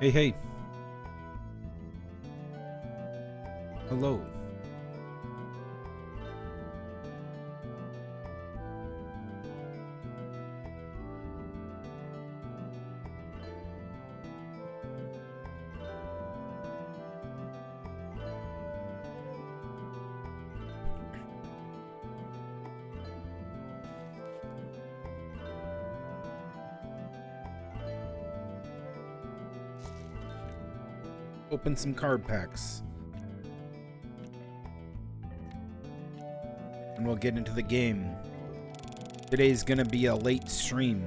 Hey, hey. Hello. Open some card packs. And we'll get into the game. Today's gonna be a late stream.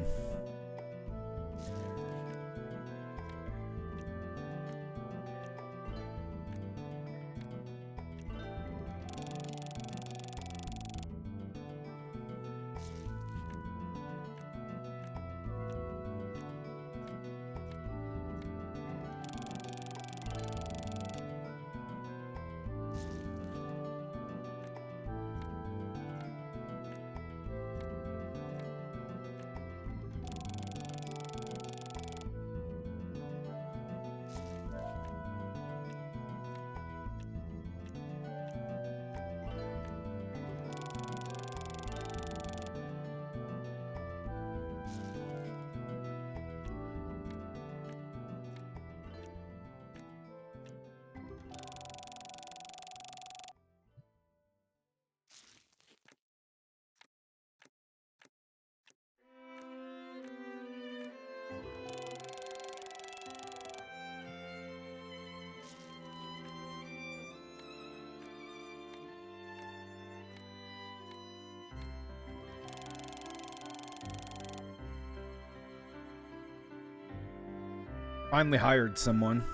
Finally hired someone.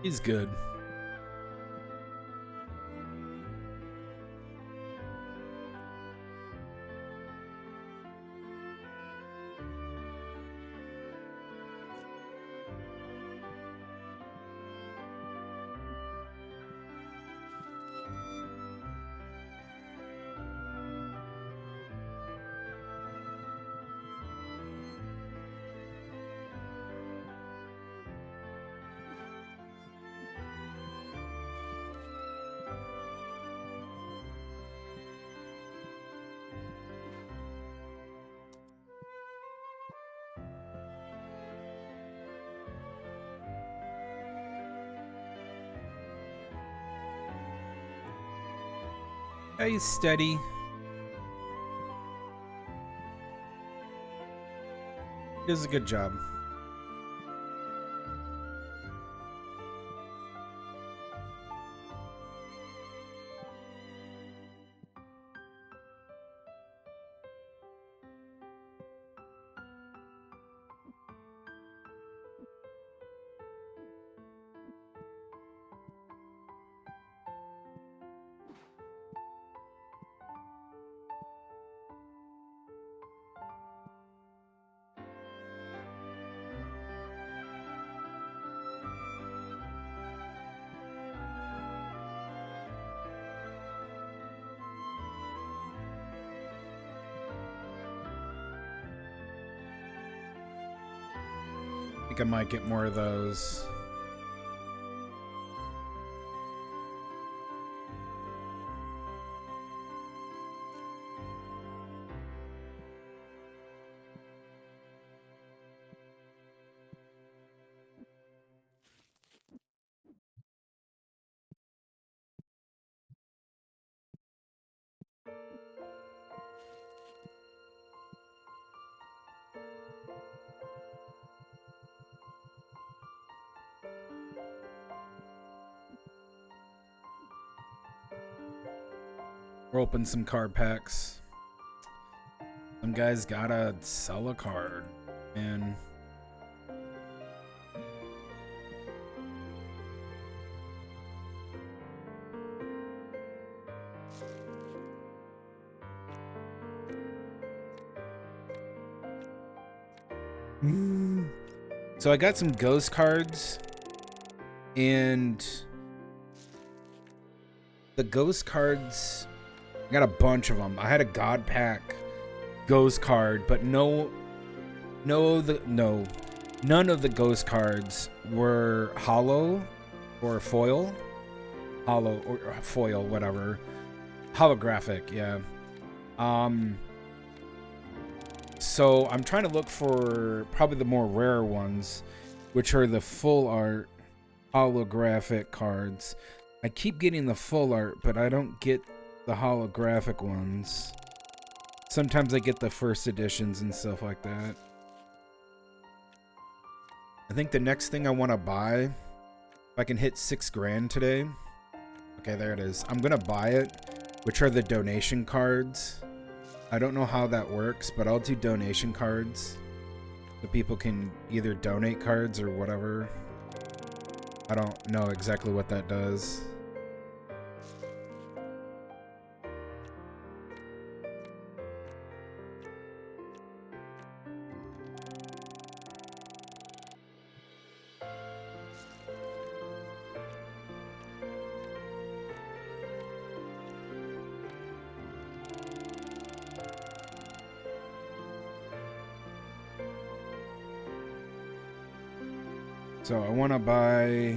He's good. Yeah, he's steady. He does a good job. I think I might get more of those. We'll open some card packs. Some guys gotta sell a card, and so I got some ghost cards, and the ghost cards, I got a bunch of them. I had a god pack ghost card, but no no, none of the ghost cards were hollow or foil. Hollow or foil, whatever. Holographic, yeah. So I'm trying to look for probably the more rare ones, which are the full art holographic cards. I keep getting the full art, but I don't get the holographic ones. Sometimes I get the first editions and stuff like that. I think the next thing I want to buy, if I can hit 6 grand today. Okay, there it is. I'm gonna buy it, which are the donation cards. I don't know how that works, but I'll do donation cards so people can either donate cards or whatever. I don't know exactly what that does. So I want to buy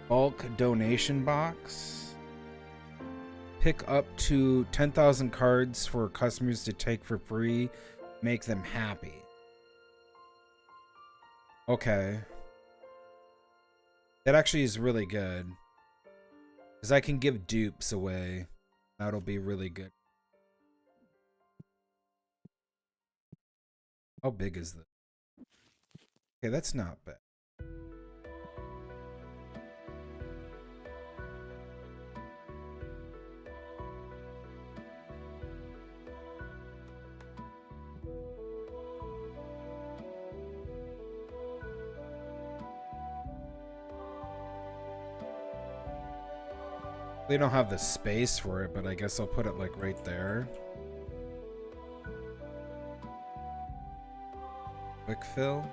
bulk donation box. Pick up to 10,000 cards for customers to take for free. Make them happy. Okay. That actually is really good. Because I can give dupes away. That'll be really good. How big is this? Okay, that's not bad. They don't have the space for it, but I guess I'll put it like right there. Quick fill.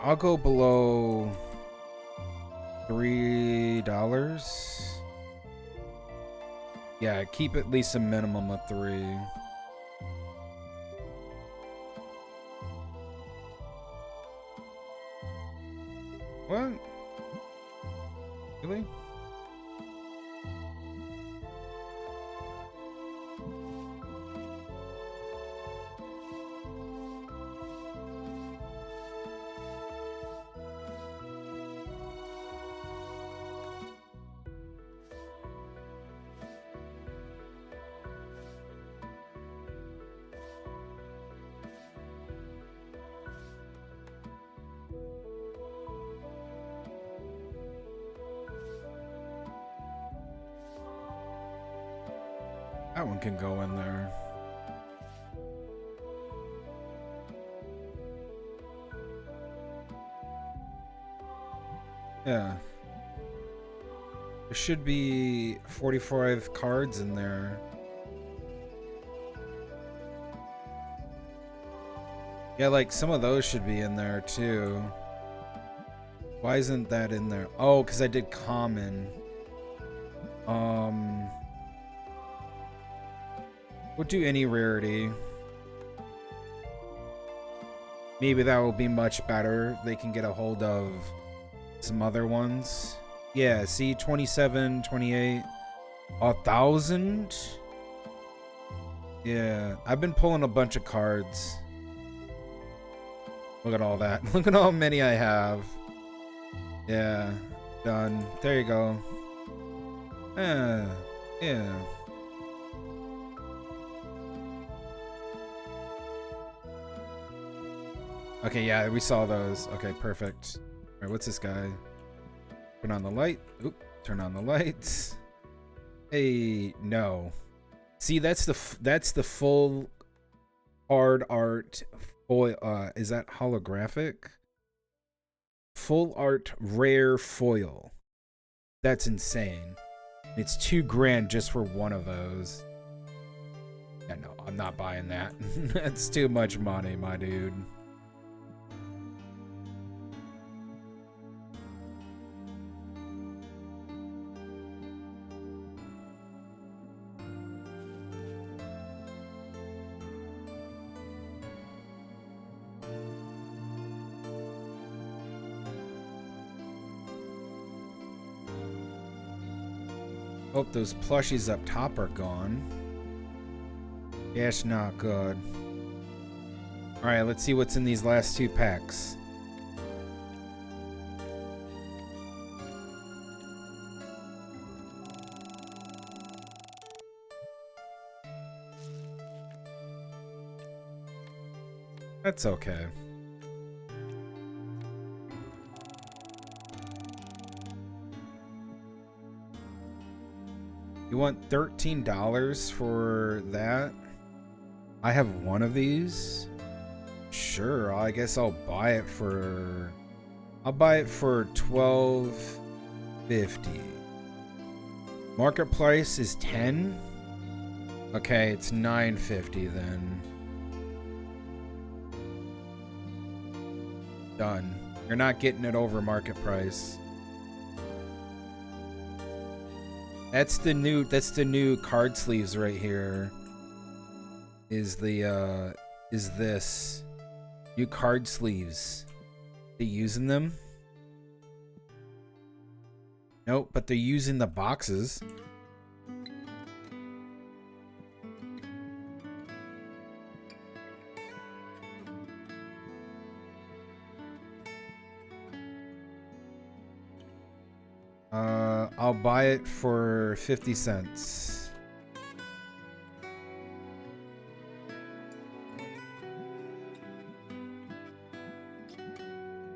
I'll go below $3. Yeah, keep at least a minimum of 3. What? Really? That one can go in there. Yeah. There should be 45 cards in there. Yeah, like some of those should be in there too. Why isn't that in there? Oh, because I did common. We'll do any rarity. Maybe that will be much better. They can get a hold of some other ones. Yeah, see, 27, 28, 1,000. Yeah, I've been pulling a bunch of cards. Look at all that. Look at how many I have. Yeah, done. There you go. Yeah. Okay, yeah, we saw those. Okay, perfect. All right, what's this guy? Turn on the light. Oop, turn on the lights. Hey, no. See, that's the full hard art foil. Is that holographic? Full art rare foil. That's insane. It's $2,000 just for one of those. Yeah, no, I'm not buying that. That's too much money, my dude. Hope those plushies up top are gone. That's not good. Alright, let's see what's in these last 2 packs. That's okay. You want $13 for that? I have one of these. Sure, I guess I'll buy it for... I'll buy it for $12.50. Market price is 10. Okay, it's $9.50 then. Done. You're not getting it over market price. That's the new card sleeves right here. Is this new card sleeves? They using them? Nope, but they're using the boxes. I'll buy it for 50 cents.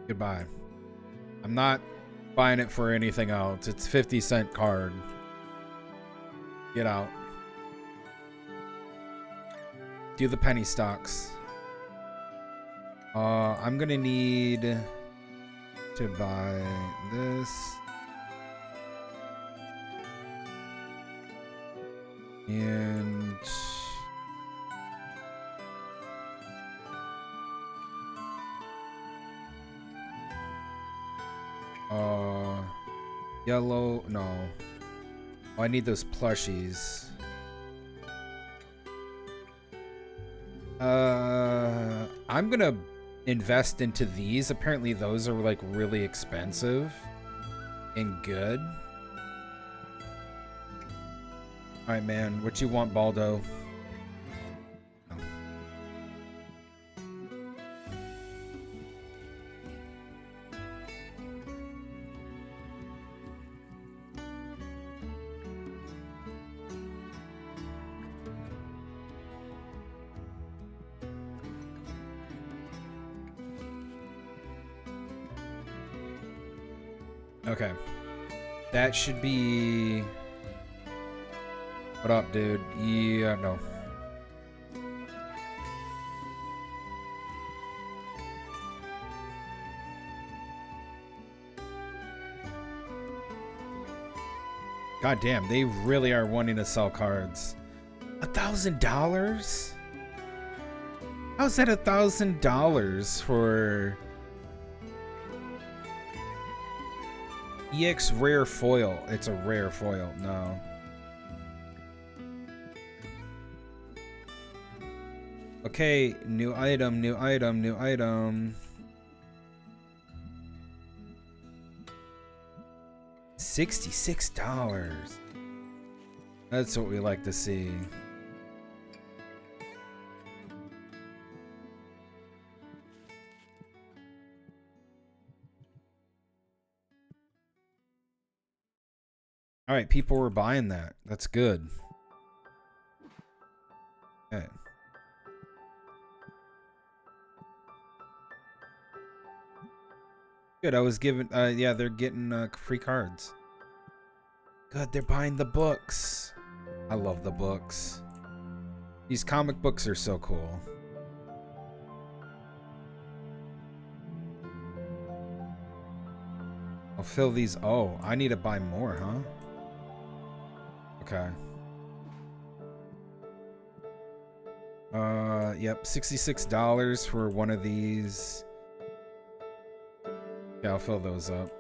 Goodbye. I'm not buying it for anything else. It's 50-cent card. Get out. Do the penny stocks. I'm gonna need to buy this. And yellow, no. Oh, I need those plushies. I'm gonna invest into these. Apparently those are like really expensive and good. Alright, man. What you want, Baldo? Oh. Okay. That should be... What up, dude? Yeah, no. God damn, they really are wanting to sell cards. $1,000? How's that $1,000 for EX rare foil? It's a rare foil. No. Okay, new item, new item, new item. $66. That's what we like to see. All right, people were buying that. That's good. Okay. Good, I was given, yeah, they're getting free cards. Good, they're buying the books. I love the books. These comic books are so cool. I'll fill these. Oh, I need to buy more, huh? Okay. Yep, $66 for one of these. Yeah, I'll fill those up.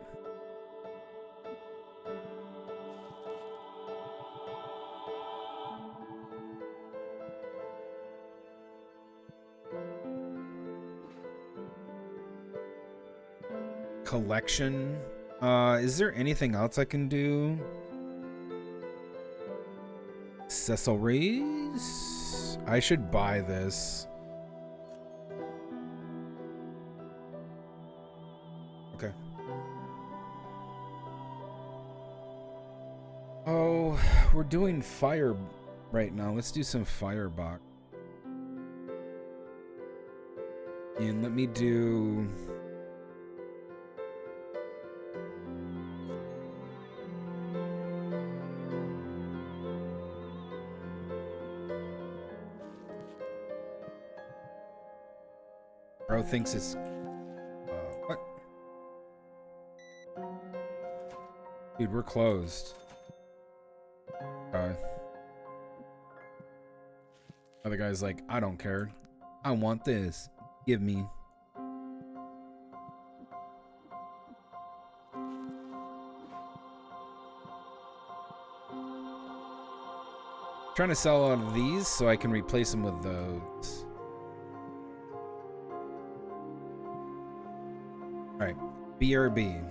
Collection. Is there anything else I can do? Accessories? I should buy this. Okay. Oh, we're doing fire right now. Let's do some firebox. And let me do... Bro thinks it's... what? Dude, we're closed. Other guy's like, I don't care. I want this. Give me. Trying to sell out of these so I can replace them with those. Alright, BRB.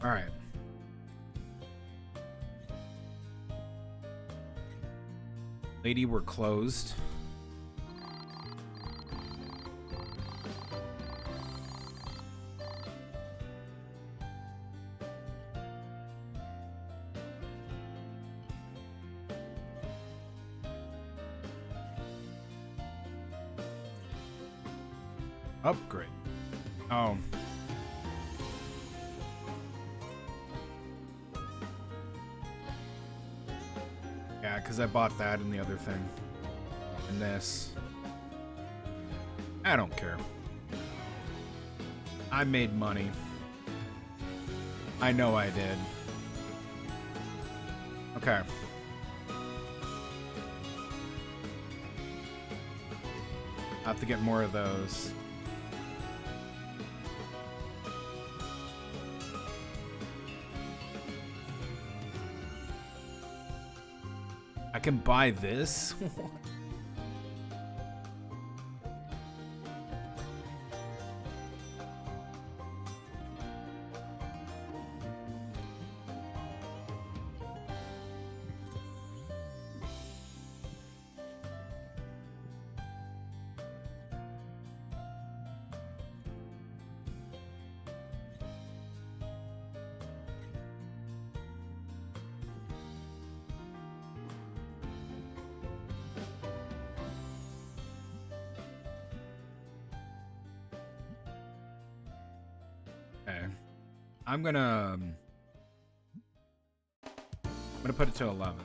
All right. Lady, we're closed. Upgrade. Oh. Yeah, because I bought that and the other thing. And this. I don't care. I made money. I know I did. Okay. I'll have to get more of those. I can buy this? Okay. I'm gonna put it to 11.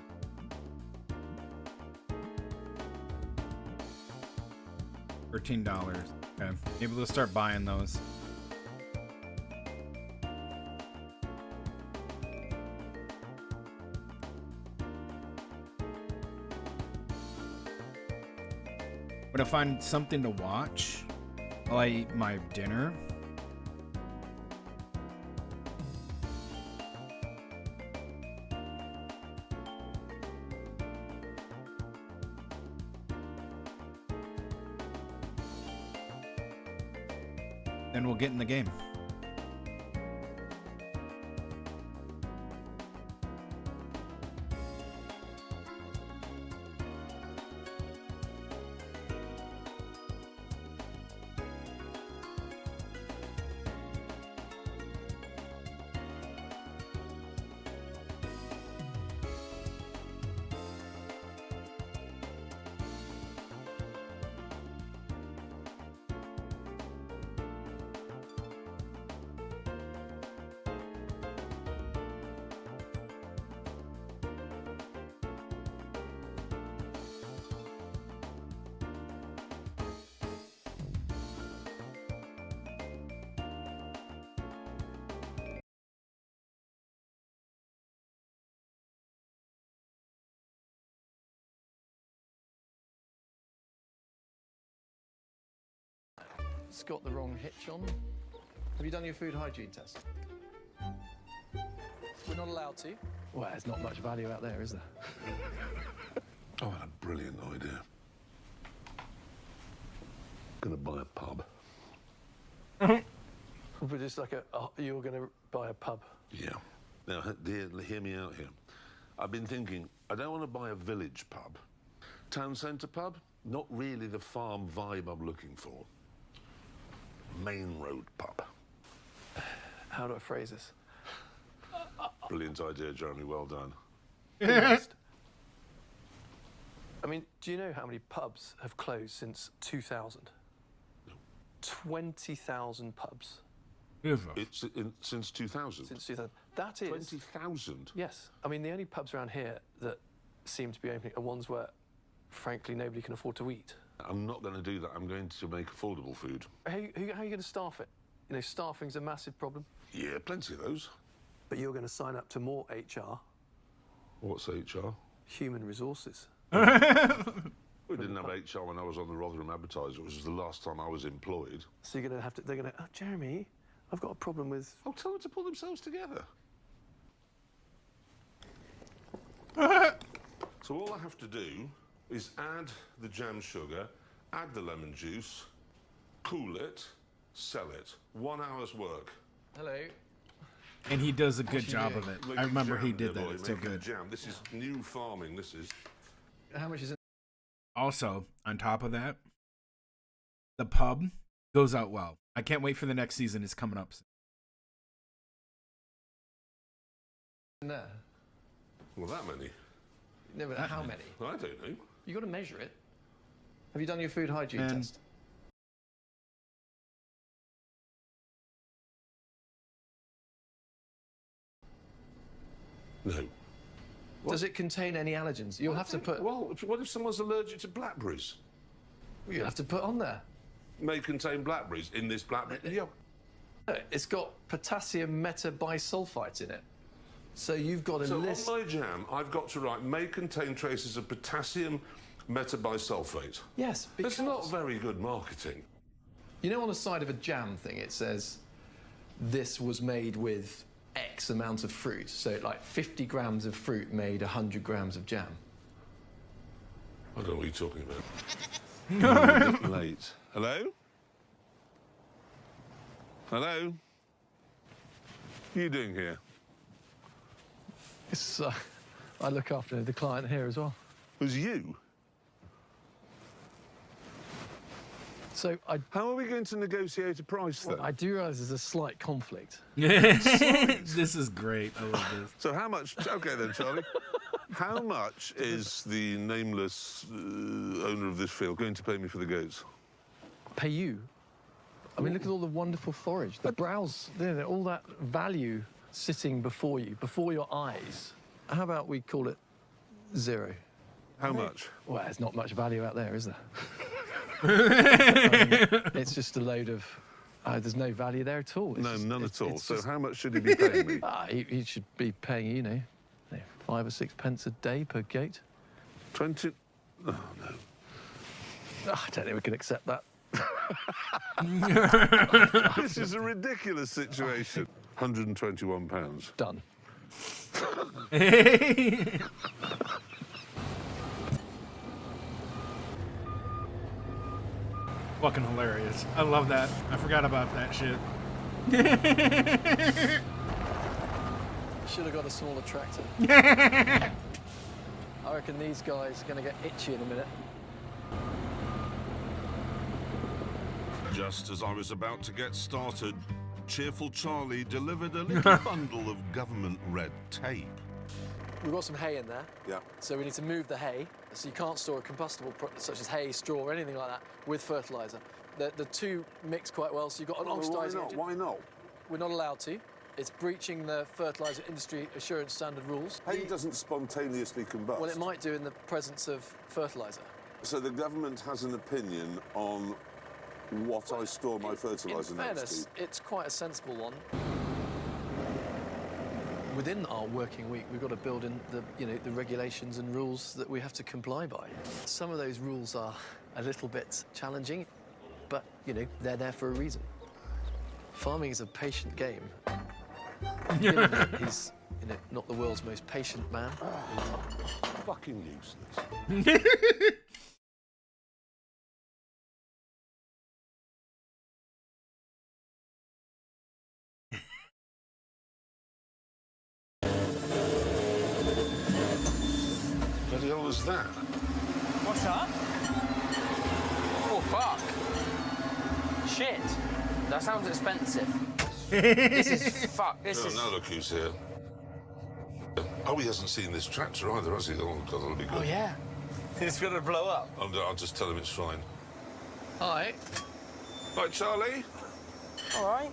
$13. Okay. Maybe we'll start buying those. When I find something to watch while I eat my dinner. Then we'll get in the game. It's got the wrong hitch on. Have you done your food hygiene test? We're not allowed to. Well, there's not much value out there, is there? I had a brilliant idea. Gonna buy a pub. But just like you were going to buy a pub. Yeah. Now, hear me out here. I've been thinking, I don't want to buy a village pub. Town centre pub? Not really the farm vibe I'm looking for. Main road pub. How do I phrase this? Brilliant idea, Jeremy. Well done. I mean, do you know how many pubs have closed since 2000? No. 20,000 pubs. It's since 2000? Since 2000. That is... 20,000? Yes. I mean, the only pubs around here that seem to be opening are ones where, frankly, nobody can afford to eat. I'm not going to do that. I'm going to make affordable food. How are you going to staff it? You know, staffing's a massive problem. Yeah, plenty of those. But you're going to sign up to more HR. What's HR? Human resources. We didn't have HR when I was on the Rotherham Advertiser, which was the last time I was employed. So you're going to have to... They're going to... Oh, Jeremy, I've got a problem with... I'll tell them to pull themselves together. So all I have to do is add the jam sugar, add the lemon juice, cool it, sell it. 1 hour's work. Hello. And he does a good job of it. I remember he did that. Boy, It's so good. Jam. This is new farming. This is. How much is it? Also, on top of that, the pub goes out well. I can't wait for the next season. It's coming up soon. In there? Well, that many. No, but how many? I don't know. You got to measure it. Have you done your food hygiene test? No. What? Does it contain any allergens? You'll have to put... Well, what if someone's allergic to blackberries? You'll have to put on there. May contain blackberries in this blackberry. Yeah. It's got potassium metabisulfite in it. So you've got to list... So on my jam, I've got to write, may contain traces of potassium metabisulfate. Yes, It's not very good marketing. You know, on the side of a jam thing, it says this was made with X amount of fruit. So, like 50 grams of fruit made 100 grams of jam. I don't know what you're talking about. I'm a bit late. Hello? Hello? What are you doing here? It's, I look after the client here as well. It was you? So How are we going to negotiate a price then? I do realise there's a slight conflict. This is great. I love this. So how much? Okay then, Charlie. How much is the nameless owner of this field going to pay me for the goats? Pay you? I mean, look at all the wonderful forage, the browse, all that value sitting before you, before your eyes. How about we call it 0? How much? Well, there's not much value out there, is there? It's just a load of... there's no value there at all. No, none at all. So how much should he be paying me? He should be paying, you know, 5 or 6 pence a day per gate. 20... Oh, no. I don't think we can accept that. This is a ridiculous situation. £121. Done. Fucking hilarious. I love that. I forgot about that shit. Should have got a smaller tractor. I reckon these guys are going to get itchy in a minute. Just as I was about to get started, cheerful Charlie delivered a little bundle of government red tape. We've got some hay in there. Yeah. So we need to move the hay. So you can't store a combustible such as hay, straw, or anything like that with fertiliser. The two mix quite well, so you've got an oxidising engine. Why not? We're not allowed to. It's breaching the fertiliser industry assurance standard rules. Hay doesn't spontaneously combust. Well, it might do in the presence of fertiliser. So the government has an opinion on what I store my fertiliser In next fairness, to? it's quite a sensible one. Within our working week, we've got to build in the regulations and rules that we have to comply by. Some of those rules are a little bit challenging, but, they're there for a reason. Farming is a patient game. He's, not the world's most patient man. Fucking useless. What the hell was that? What's that? Oh, fuck. Shit. That sounds expensive. This is fuck. This is. Now look who's here. Oh, he hasn't seen this tractor either, has he? Oh, God, that'll be good. Oh, yeah. It's going to blow up. I'll just tell him it's fine. Hi. Right, Charlie? All right.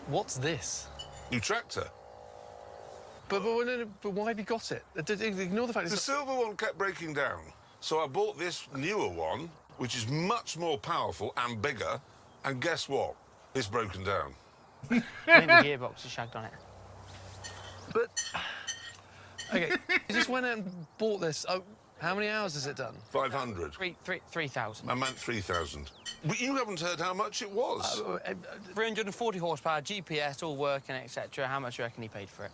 What's this? New tractor. But why have you got it? Ignore the fact The it's silver one kept breaking down. So I bought this newer one, which is much more powerful and bigger. And guess what? It's broken down. I think the gearbox is shagged on it. But, okay, you just went out and bought this. Oh, how many hours has it done? 500. 3,000. I meant 3,000. But you haven't heard how much it was. 340 horsepower, GPS, all working, etc. How much do you reckon he paid for it?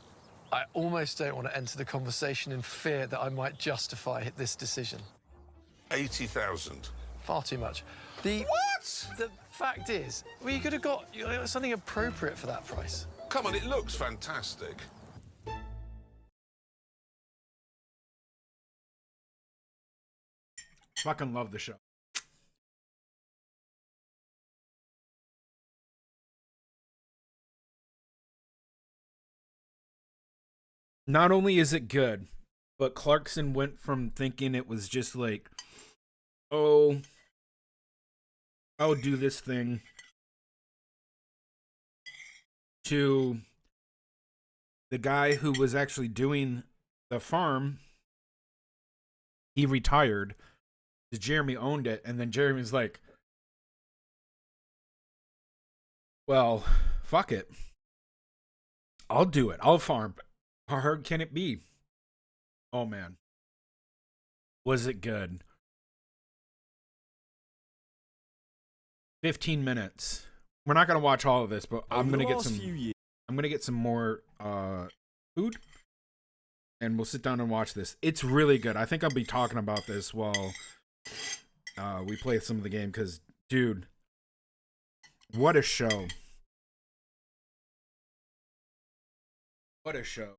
I almost don't want to enter the conversation in fear that I might justify this decision. 80,000. Far too much. What? The fact is, well, you could have got something appropriate for that price. Come on, it looks fantastic. Fucking love the show. Not only is it good, but Clarkson went from thinking it was just like, oh, I'll do this thing, to the guy who was actually doing the farm. He retired. Jeremy owned it, and then Jeremy's like, well, fuck it. I'll do it. I'll farm. How hard can it be? Oh, man. Was it good? 15 minutes. We're not gonna watch all of this, but I'm gonna get some. Few years, I'm gonna get some more food, and we'll sit down and watch this. It's really good. I think I'll be talking about this while we play some of the game, because, dude, what a show! What a show!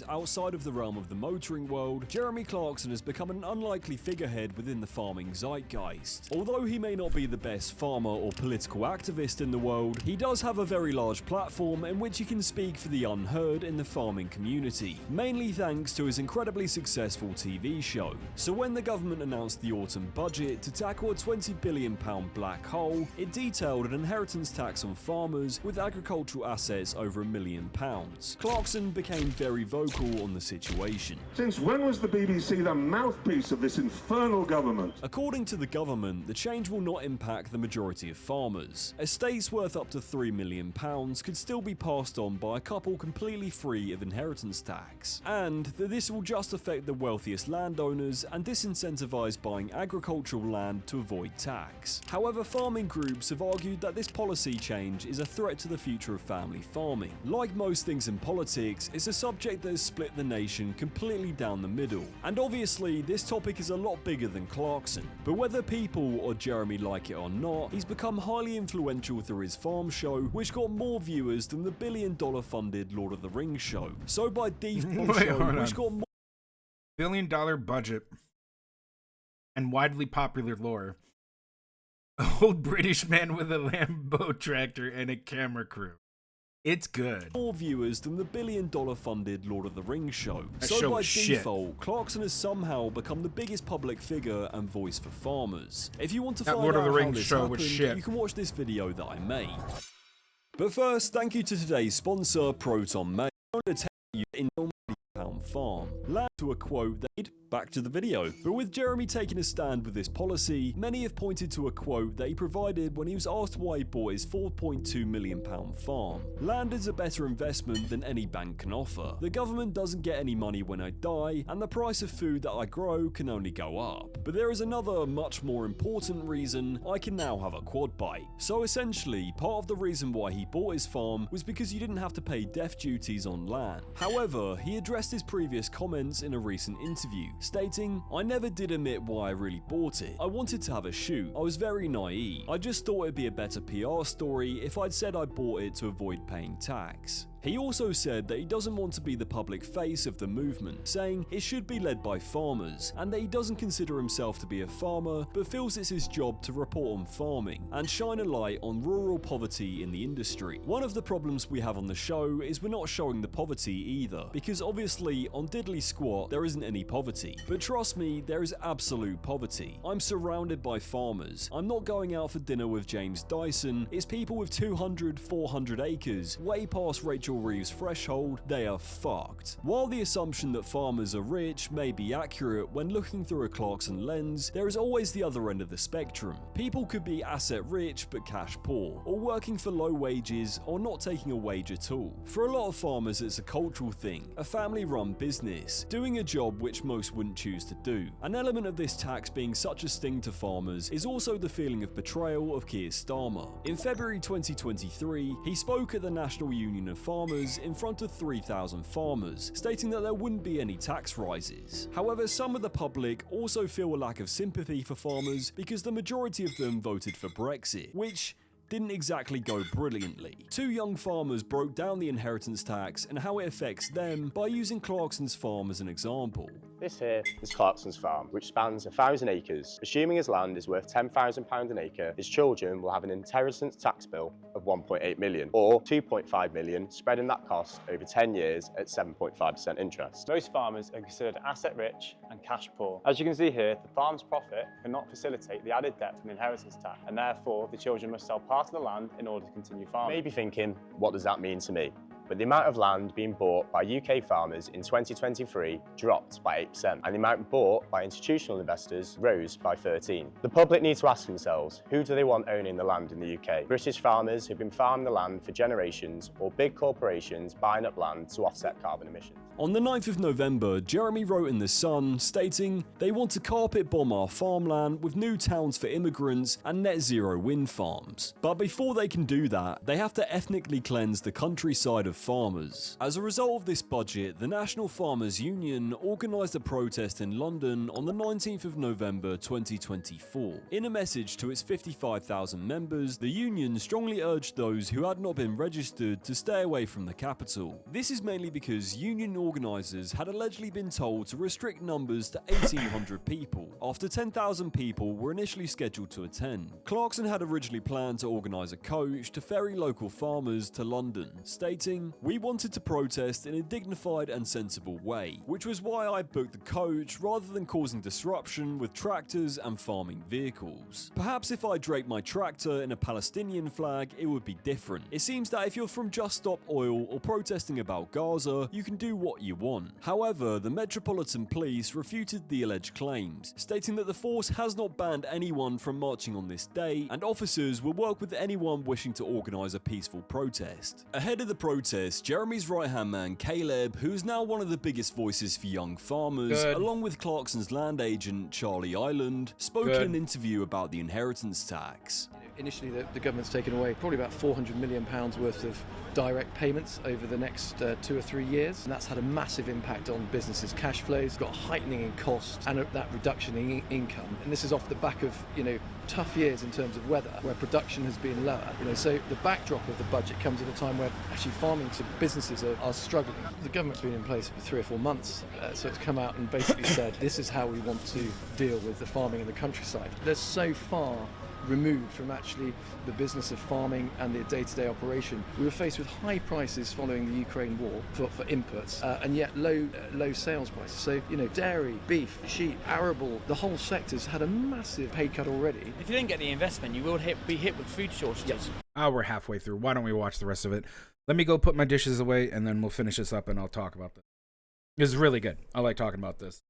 outside of the realm of the motoring world, Jeremy Clarkson has become an unlikely figurehead within the farming zeitgeist. Although he may not be the best farmer or political activist in the world, he does have a very large platform in which he can speak for the unheard in the farming community, mainly thanks to his incredibly successful TV show. So when the government announced the autumn budget to tackle a £20 billion black hole, it detailed an inheritance tax on farmers with agricultural assets over £1 million. Clarkson became very vocal on the situation. Since when was the BBC the mouthpiece of this infernal government? According to the government, the change will not impact the majority of farmers. Estates worth up to £3 million could still be passed on by a couple completely free of inheritance tax, and that this will just affect the wealthiest landowners and disincentivise buying agricultural land to avoid tax. However, farming groups have argued that this policy change is a threat to the future of family farming. Like most things in politics, it's a subject that has split the nation completely down the middle. And obviously, this topic is a lot bigger than Clarkson. But whether people or Jeremy like it or not, he's become highly influential through his farm show, which got more viewers than the $1 billion funded Lord of the Rings show. So by default, which got more $1 billion budget and widely popular lore. An old British man with a Lambo tractor and a camera crew. It's good. More viewers than the $1 billion funded Lord of the Rings show. That So show by was shit. default, Clarkson has somehow become the biggest public figure and voice for farmers. If you want to That find Lord of out the how Rings this show was happened, shit. you can watch this video that I made. But first, thank you to today's sponsor, Proton Mail. I'm going to tell you in £1 farm. Land to a quote that back to the video. But with Jeremy taking a stand with this policy, many have pointed to a quote that he provided when he was asked why he bought his £4.2 million farm. Land is a better investment than any bank can offer. The government doesn't get any money when I die, and the price of food that I grow can only go up. But there is another much more important reason: I can now have a quad bike. So essentially, part of the reason why he bought his farm was because you didn't have to pay death duties on land. However, he addressed his previous comments in a recent interview, stating, "I never did admit why I really bought it. I wanted to have a shoot. I was very naive. I just thought it'd be a better PR story if I'd said I bought it to avoid paying tax." He also said that he doesn't want to be the public face of the movement, saying it should be led by farmers, and that he doesn't consider himself to be a farmer, but feels it's his job to report on farming and shine a light on rural poverty in the industry. One of the problems we have on the show is we're not showing the poverty either, because obviously on Diddly Squat there isn't any poverty. But trust me, there is absolute poverty. I'm surrounded by farmers. I'm not going out for dinner with James Dyson. It's people with 200, 400 acres, way past Rachel Reeves' threshold. They are fucked. While the assumption that farmers are rich may be accurate when looking through a Clarkson lens, there is always the other end of the spectrum. People could be asset rich but cash poor, or working for low wages, or not taking a wage at all. For a lot of farmers, it's a cultural thing, a family run business, doing a job which most wouldn't choose to do. An element of this tax being such a sting to farmers is also the feeling of betrayal of Keir Starmer. In February 2023, he spoke at the National Union of Farmers in front of 3,000 farmers, stating that there wouldn't be any tax rises. However, some of the public also feel a lack of sympathy for farmers because the majority of them voted for Brexit, which didn't exactly go brilliantly. Two young farmers broke down the inheritance tax and how it affects them by using Clarkson's farm as an example. This here is Clarkson's farm, which spans 1,000 acres. Assuming his land is worth £10,000 an acre, his children will have an inheritance tax bill of 1.8 million, or 2.5 million, spreading that cost over 10 years at 7.5% interest. Most farmers are considered asset rich and cash poor. As you can see here, the farm's profit cannot facilitate the added debt from the inheritance tax, and therefore the children must sell part of the land in order to continue farming. You may be thinking, what does that mean to me? But the amount of land being bought by UK farmers in 2023 dropped by 8%, and the amount bought by institutional investors rose by 13%. The public need to ask themselves, who do they want owning the land in the UK? British farmers who've been farming the land for generations, or big corporations buying up land to offset carbon emissions? On the 9th of November, Jeremy wrote in The Sun, stating, "They want to carpet bomb our farmland with new towns for immigrants and net zero wind farms. But before they can do that, they have to ethnically cleanse the countryside of farmers." As a result of this budget, the National Farmers Union organised a protest in London on the 19th of November 2024. In a message to its 55,000 members, the union strongly urged those who had not been registered to stay away from the capital. This is mainly because union organisers had allegedly been told to restrict numbers to 1,800 people, after 10,000 people were initially scheduled to attend. Clarkson had originally planned to organise a coach to ferry local farmers to London, stating, "We wanted to protest in a dignified and sensible way, which was why I booked the coach rather than causing disruption with tractors and farming vehicles. Perhaps if I draped my tractor in a Palestinian flag, it would be different. It seems that if you're from Just Stop Oil or protesting about Gaza, you can do what you want." However, the Metropolitan Police refuted the alleged claims, stating that the force has not banned anyone from marching on this day, and officers will work with anyone wishing to organise a peaceful protest. Ahead of the protest, Jeremy's right-hand man Caleb, who is now one of the biggest voices for young farmers, along with Clarkson's land agent Charlie Island, spoke in an interview about the inheritance tax. Initially, the government's taken away probably about £400 million worth of direct payments over the next 2 or 3 years, and that's had a massive impact on businesses' cash flows, got a heightening in costs and that reduction in income. And this is off the back of tough years in terms of weather, where production has been lower. So the backdrop of the budget comes at a time where actually farming businesses are struggling. The government's been in place for 3 or 4 months, so it's come out and basically said this is how we want to deal with the farming in the countryside. They're so far removed from actually the business of farming and the day-to-day operation. We were faced with high prices following the Ukraine war for inputs, and yet low sales prices. So dairy, beef, sheep, arable, the whole sector's had a massive pay cut already. If you don't get the investment, you will be hit with food shortages. We're halfway through. Why don't we watch the rest of it? Let me go put my dishes away, and then we'll finish this up, and I'll talk about this. This is really good. I like talking about this.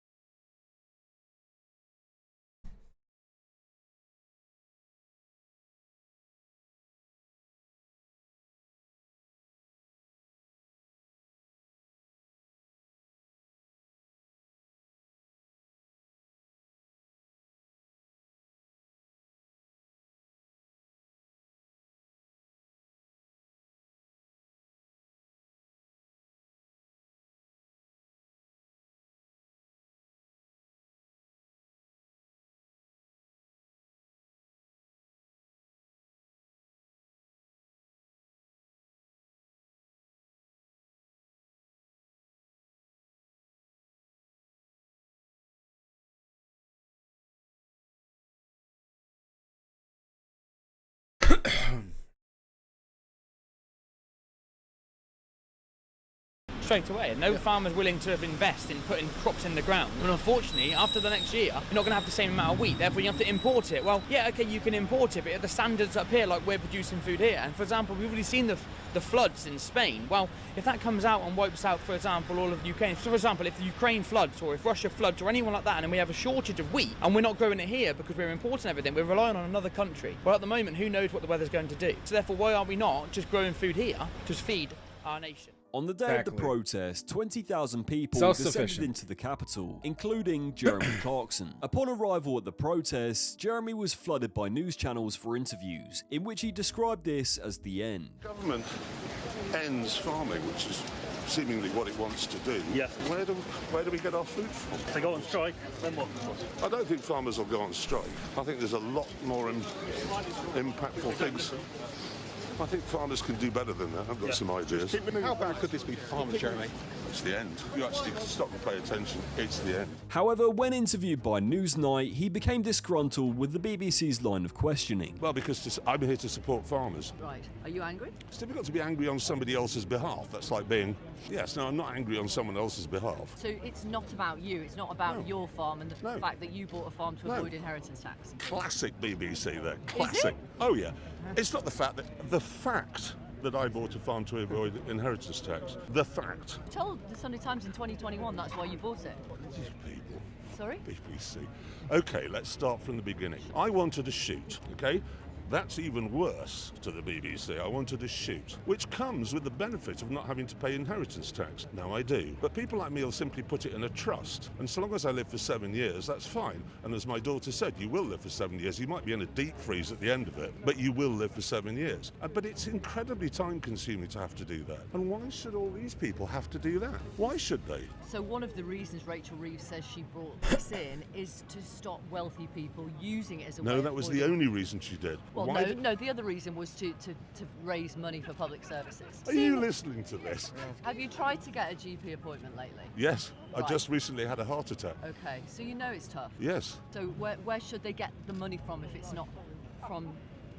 Straight away, and no farmer's willing to invest in putting crops in the ground. And unfortunately, after the next year, you're not going to have the same amount of wheat, therefore you have to import it. Well, yeah, okay, you can import it, but at the standards up here, like we're producing food here. And for example, we've already seen the floods in Spain. Well, if that comes out and wipes out, for example, all of Ukraine, so for example, if the Ukraine floods, or if Russia floods, or anyone like that, and then we have a shortage of wheat, and we're not growing it here because we're importing everything, we're relying on another country. Well, at the moment, who knows what the weather's going to do? So therefore, why are we not just growing food here to feed our nation? On the day of the protest, 20,000 people descended into the capital, including Jeremy Clarkson. Upon arrival at the protest, Jeremy was flooded by news channels for interviews, in which he described this as the end. Government ends farming, which is seemingly what it wants to do. Yeah. Where do we get our food from? If they go on strike, then what? I don't think farmers will go on strike. I think there's a lot more impactful things. I think farmers can do better than that. I've got some ideas. How bad could this be for farmers, Jeremy? It's the end. You actually stop and pay attention. It's the end. However, when interviewed by Newsnight, he became disgruntled with the BBC's line of questioning. Well, because I'm here to support farmers. Right. Are you angry? It's difficult to be angry on somebody else's behalf. That's like being, yes, no, I'm not angry on someone else's behalf. So it's not about you. It's not about your farm and the No. fact that you bought a farm to No. avoid inheritance tax. Classic BBC there. Classic. Oh, yeah. It's not the fact that I bought a farm to avoid inheritance tax. The fact. You told the Sunday Times in 2021 that's why you bought it. These people. Sorry? BBC. Okay, let's start from the beginning. I wanted a shoot, okay? That's even worse to the BBC. I wanted a shoot, which comes with the benefit of not having to pay inheritance tax. Now I do. But people like me will simply put it in a trust. And so long as I live for 7 years, that's fine. And as my daughter said, you will live for 7 years. You might be in a deep freeze at the end of it, but you will live for 7 years. But it's incredibly time consuming to have to do that. And why should all these people have to do that? Why should they? So one of the reasons Rachel Reeves says she brought this in is to stop wealthy people using it as a way No, of that was the avoiding- only reason she did. Well, Why no, the other reason was to raise money for public services. Are you listening to this? Have you tried to get a GP appointment lately? Yes, I Right. just recently had a heart attack. Okay, so you know it's tough. Yes. So where should they get the money from if it's not from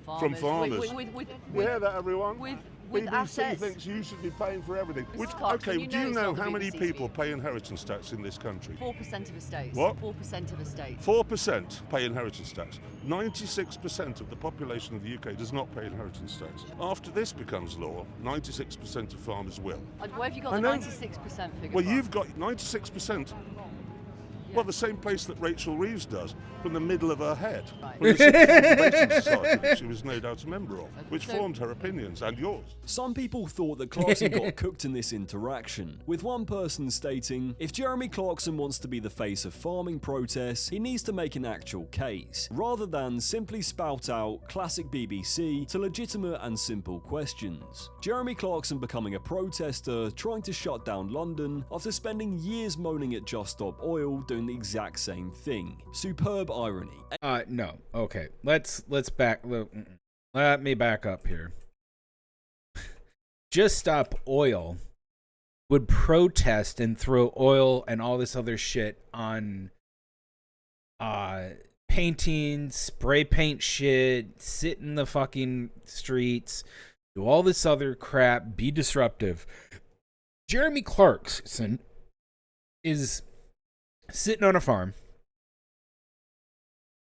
farmers? From farmers. With You hear that, everyone? with BBC assets. thinks you should be paying for everything. Mr. Which, Clarkson, okay, you do know you it's know not the how many BBC's people view. pay inheritance tax in this country? 4% of estates. What? 4% of estates. 4% pay inheritance tax. 96% of the population of the UK does not pay inheritance tax. After this becomes law, 96% of farmers will. And where have you got I the know. 96% figure Well, from? you've got 96%. Well, the same place that Rachel Reeves does, from the middle of her head. Right. From the Citizen Conservation Society, that she was no doubt a member of, which So- formed her opinions and yours. Some people thought that Clarkson got cooked in this interaction, with one person stating, if Jeremy Clarkson wants to be the face of farming protests, he needs to make an actual case, rather than simply spout out classic BBC to legitimate and simple questions. Jeremy Clarkson becoming a protester, trying to shut down London, after spending years moaning at Just Stop Oil doing the exact same thing. Superb irony. No. Okay. Let me back up here. Just Stop Oil would protest and throw oil and all this other shit on paintings, spray paint shit, sit in the fucking streets, do all this other crap, be disruptive. Jeremy Clarkson is sitting on a farm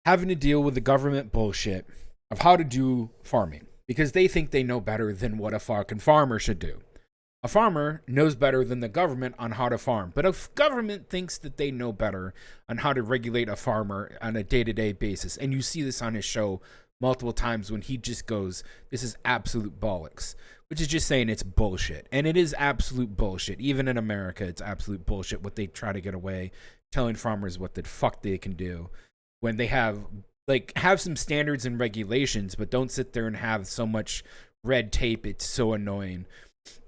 having to deal with the government bullshit of how to do farming because they think they know better than what a fucking farmer should do. A farmer knows better than the government on how to farm, but a government thinks that they know better on how to regulate a farmer on a day-to-day basis. And you see this on his show multiple times when he just goes, this is absolute bollocks, which is just saying it's bullshit. And it is absolute bullshit. Even in America, it's absolute bullshit what they try to get away telling farmers what the fuck they can do when they have some standards and regulations, but don't sit there and have so much red tape. It's so annoying.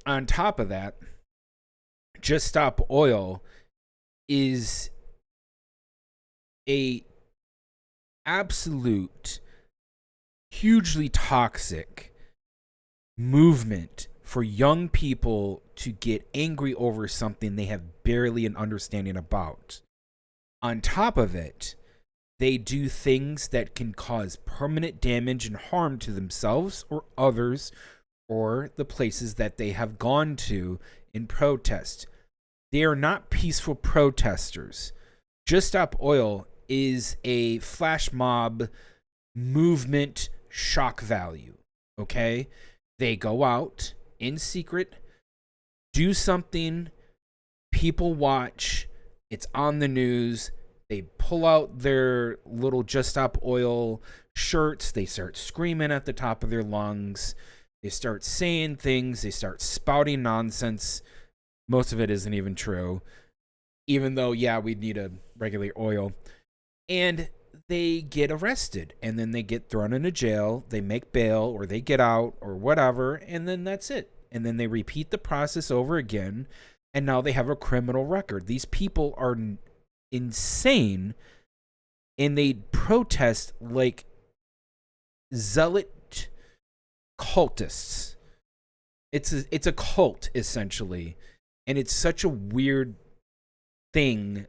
On top of that, Just Stop Oil is a absolute hugely toxic movement for young people to get angry over something they have barely an understanding about. On top of it, they do things that can cause permanent damage and harm to themselves or others or the places that they have gone to in protest. They are not peaceful protesters. Just Stop Oil is a flash mob movement shock value, okay? They go out in secret, do something, people watch, it's on the news, they pull out their little Just Stop Oil shirts, they start screaming at the top of their lungs, they start saying things, they start spouting nonsense. Most of it isn't even true, even though, yeah, we need to regulate oil. And they get arrested, and then they get thrown into jail, they make bail, or they get out, or whatever, and then that's it. and then they repeat the process over again, and now they have a criminal record. These people are insane, and they protest like zealot cultists. It's a cult, essentially, and it's such a weird thing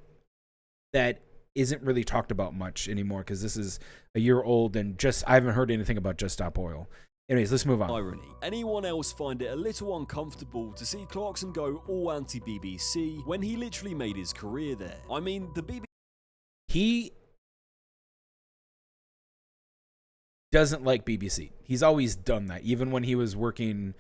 that isn't really talked about much anymore, because this is a year old, and I haven't heard anything about Just Stop Oil. Anyways, let's move on. Irony. Anyone else find it a little uncomfortable to see Clarkson go all anti-BBC when he literally made his career there? I mean, the BBC... He doesn't like BBC. He's always done that, even when he was working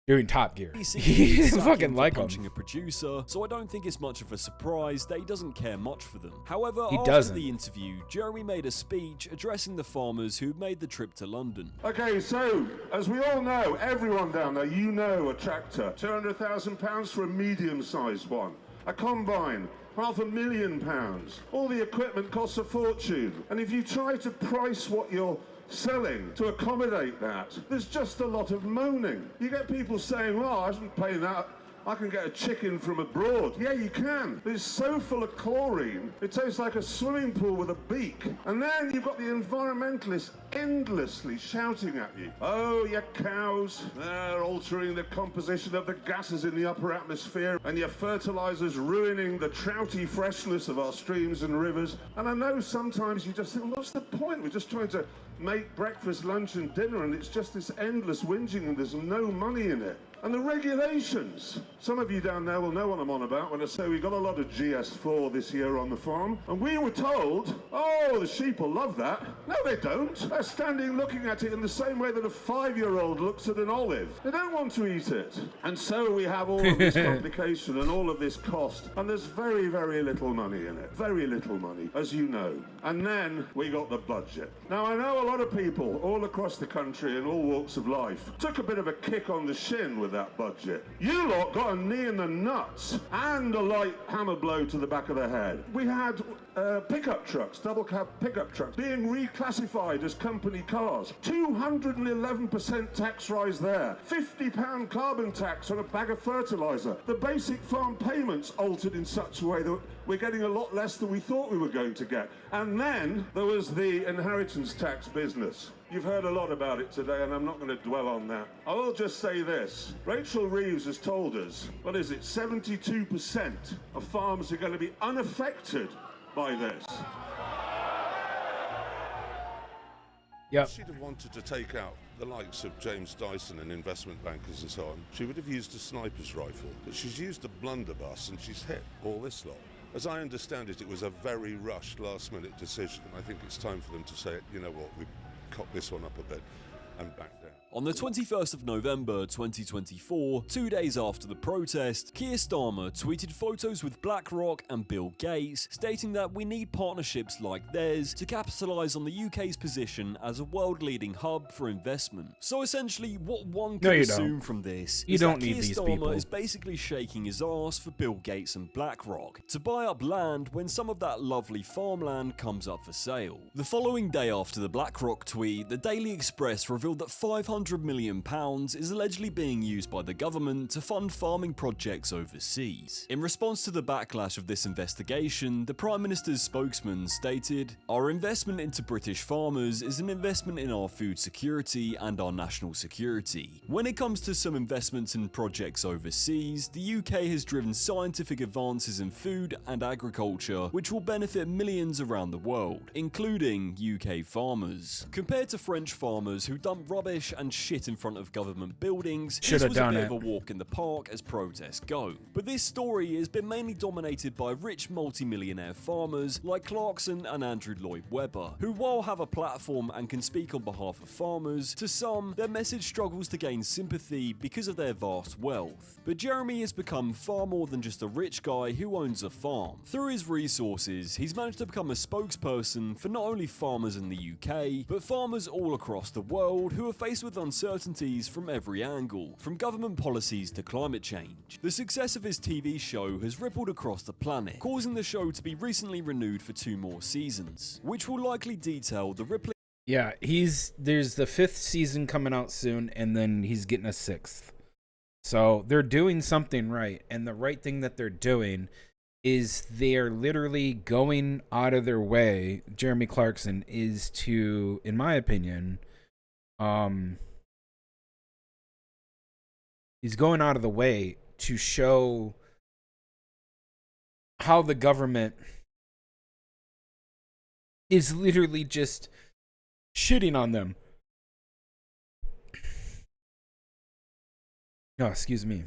doing Top Gear. He didn't fucking like him. A producer, so I don't think it's much of a surprise that he doesn't care much for them. However, he after doesn't. the interview, Jeremy made a speech addressing the farmers who made the trip to London. Okay, so, as we all know, everyone down there, you know a tractor. £200,000 for a medium-sized one. A combine, £500,000. All the equipment costs a fortune. And if you try to price what you're selling to accommodate that, there's just a lot of moaning. You get people saying, well, I shouldn't pay that. I can get a chicken from abroad. Yeah, you can. It's so full of chlorine, it tastes like a swimming pool with a beak. And then you've got the environmentalists endlessly shouting at you. Oh, your cows, they're altering the composition of the gases in the upper atmosphere, and your fertilizers ruining the trouty freshness of our streams and rivers. And I know sometimes you just think, what's the point? We're just trying to make breakfast, lunch and dinner, and it's just this endless whinging, and there's no money in it. And the regulations. Some of you down there will know what I'm on about when I say we got a lot of GS4 this year on the farm. And we were told, oh, the sheep will love that. No, they don't. They're standing looking at it in the same way that a 5-year-old looks at an olive. They don't want to eat it. And so we have all of this complication and all of this cost. And there's very, very little money in it. Very little money, as you know. And then we got the budget. Now, I know a lot of people all across the country in all walks of life took a bit of a kick on the shin with that budget. You lot got a knee in the nuts and a light hammer blow to the back of the head. We had pickup trucks, double cab pickup trucks, being reclassified as company cars. 211% tax rise there. £50 carbon tax on a bag of fertiliser. The basic farm payments altered in such a way that we're getting a lot less than we thought we were going to get. And then there was the inheritance tax business. You've heard a lot about it today, and I'm not going to dwell on that. I will just say this. Rachel Reeves has told us, 72% of farms are going to be unaffected by this. Yep. If she'd have wanted to take out the likes of James Dyson and investment bankers and so on, she would have used a sniper's rifle. But she's used a blunderbuss, and she's hit all this lot. As I understand it, it was a very rushed, last-minute decision. I think it's time for them to say, you know what, we've cocked this one up a bit and back down. On the 21st of November 2024, 2 days after the protest, Keir Starmer tweeted photos with BlackRock and Bill Gates, stating that we need partnerships like theirs to capitalise on the UK's position as a world-leading hub for investment. So essentially, what one can assume from this is that Keir Starmer is basically shaking his arse for Bill Gates and BlackRock to buy up land when some of that lovely farmland comes up for sale. The following day after the BlackRock tweet, the Daily Express revealed that £500 million is allegedly being used by the government to fund farming projects overseas. In response to the backlash of this investigation, the Prime Minister's spokesman stated, "Our investment into British farmers is an investment in our food security and our national security. When it comes to some investments in projects overseas, the UK has driven scientific advances in food and agriculture which will benefit millions around the world, including UK farmers. Compared to French farmers who dump rubbish and shit in front of government buildings, this was a bit of a walk in the park as protests go. But this story has been mainly dominated by rich multi-millionaire farmers like Clarkson and Andrew Lloyd Webber, who while have a platform and can speak on behalf of farmers, to some, their message struggles to gain sympathy because of their vast wealth. But Jeremy has become far more than just a rich guy who owns a farm. Through his resources, he's managed to become a spokesperson for not only farmers in the UK, but farmers all across the world who are faced with uncertainties from every angle, from government policies to climate change. The success of his TV show has rippled across the planet, causing the show to be recently renewed for 2 more seasons, which will likely detail the rippling. Yeah, there's the 5th season coming out soon, and then he's getting a 6th. So they're doing something right, and the right thing that they're doing is they're literally going out of their way. Jeremy Clarkson is to, in my opinion, he's going out of the way to show how the government is literally just shitting on them. Oh, excuse me.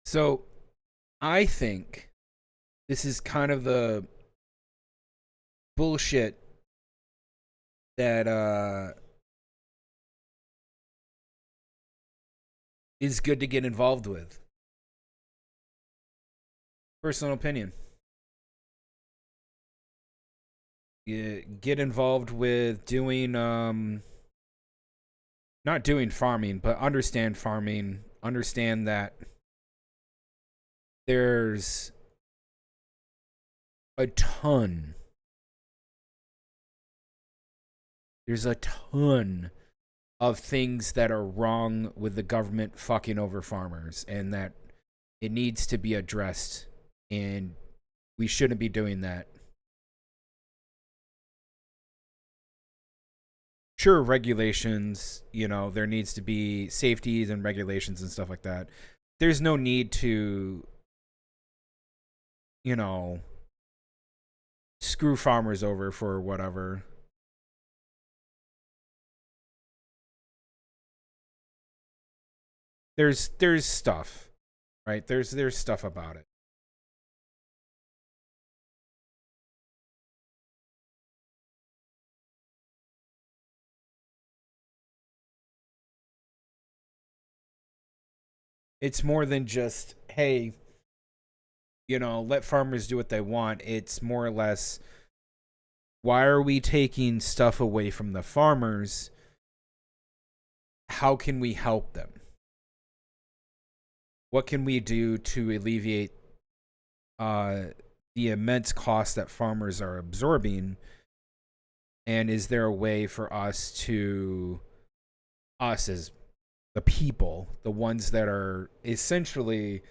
So I think this is kind of the bullshit that is good to get involved with. Personal opinion. You get involved with doing not doing farming, but understand farming. Understand that there's a ton of things that are wrong with the government fucking over farmers, and that it needs to be addressed, and we shouldn't be doing that. Sure, regulations, you know, there needs to be safeties and regulations and stuff like that. There's no need to, you know, screw farmers over for whatever. There's stuff, right? There's stuff about it. It's more than just, hey, you know, let farmers do what they want. It's more or less, why are we taking stuff away from the farmers? How can we help them? What can we do to alleviate the immense cost that farmers are absorbing? And is there a way for us as the people, the ones that are essentially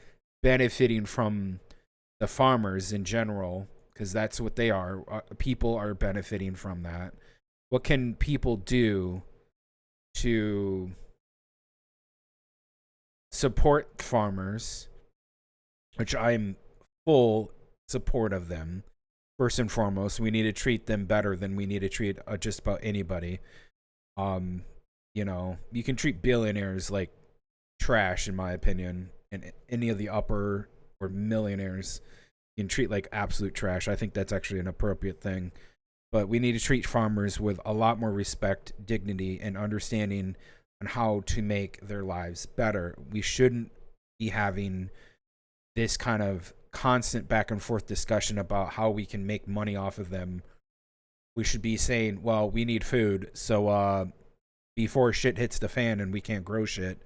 benefiting from the farmers in general, because that's what they are. People are benefiting from that. What can people do to support farmers, which I'm full support of them? First and foremost, we need to treat them better than we need to treat just about anybody. You know, you can treat billionaires like trash, in my opinion, and any of the upper or millionaires you can treat like absolute trash. I think that's actually an appropriate thing. But we need to treat farmers with a lot more respect, dignity, and understanding on how to make their lives better. We shouldn't be having this kind of constant back and forth discussion about how we can make money off of them. We should be saying, well, we need food, so before shit hits the fan and we can't grow shit,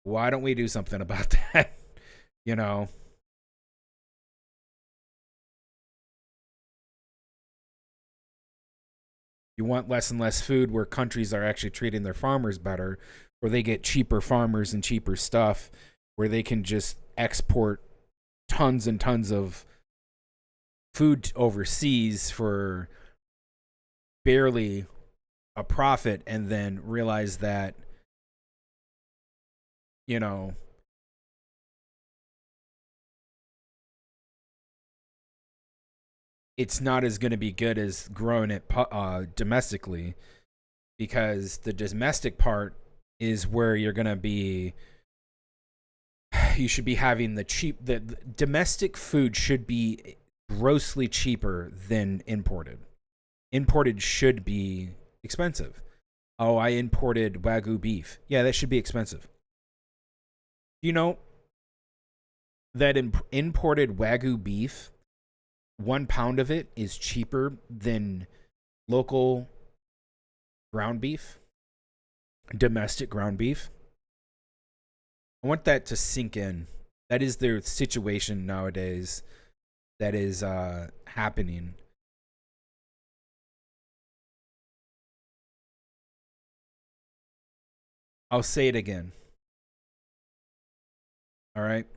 why don't we do something about that? You know? You want less and less food where countries are actually treating their farmers better, where they get cheaper farmers and cheaper stuff, where they can just export tons and tons of food overseas for barely a profit and then realize that, you know, it's not as going to be good as growing it domestically, because the domestic part is where you're going to be, you should be having the domestic food should be grossly cheaper than imported. Imported should be expensive. Oh, I imported Wagyu beef. Yeah, that should be expensive. You know that imported Wagyu beef, 1 pound of it is cheaper than local ground beef, domestic ground beef. I want that to sink in. That is the situation nowadays that is happening. I'll say it again. All right?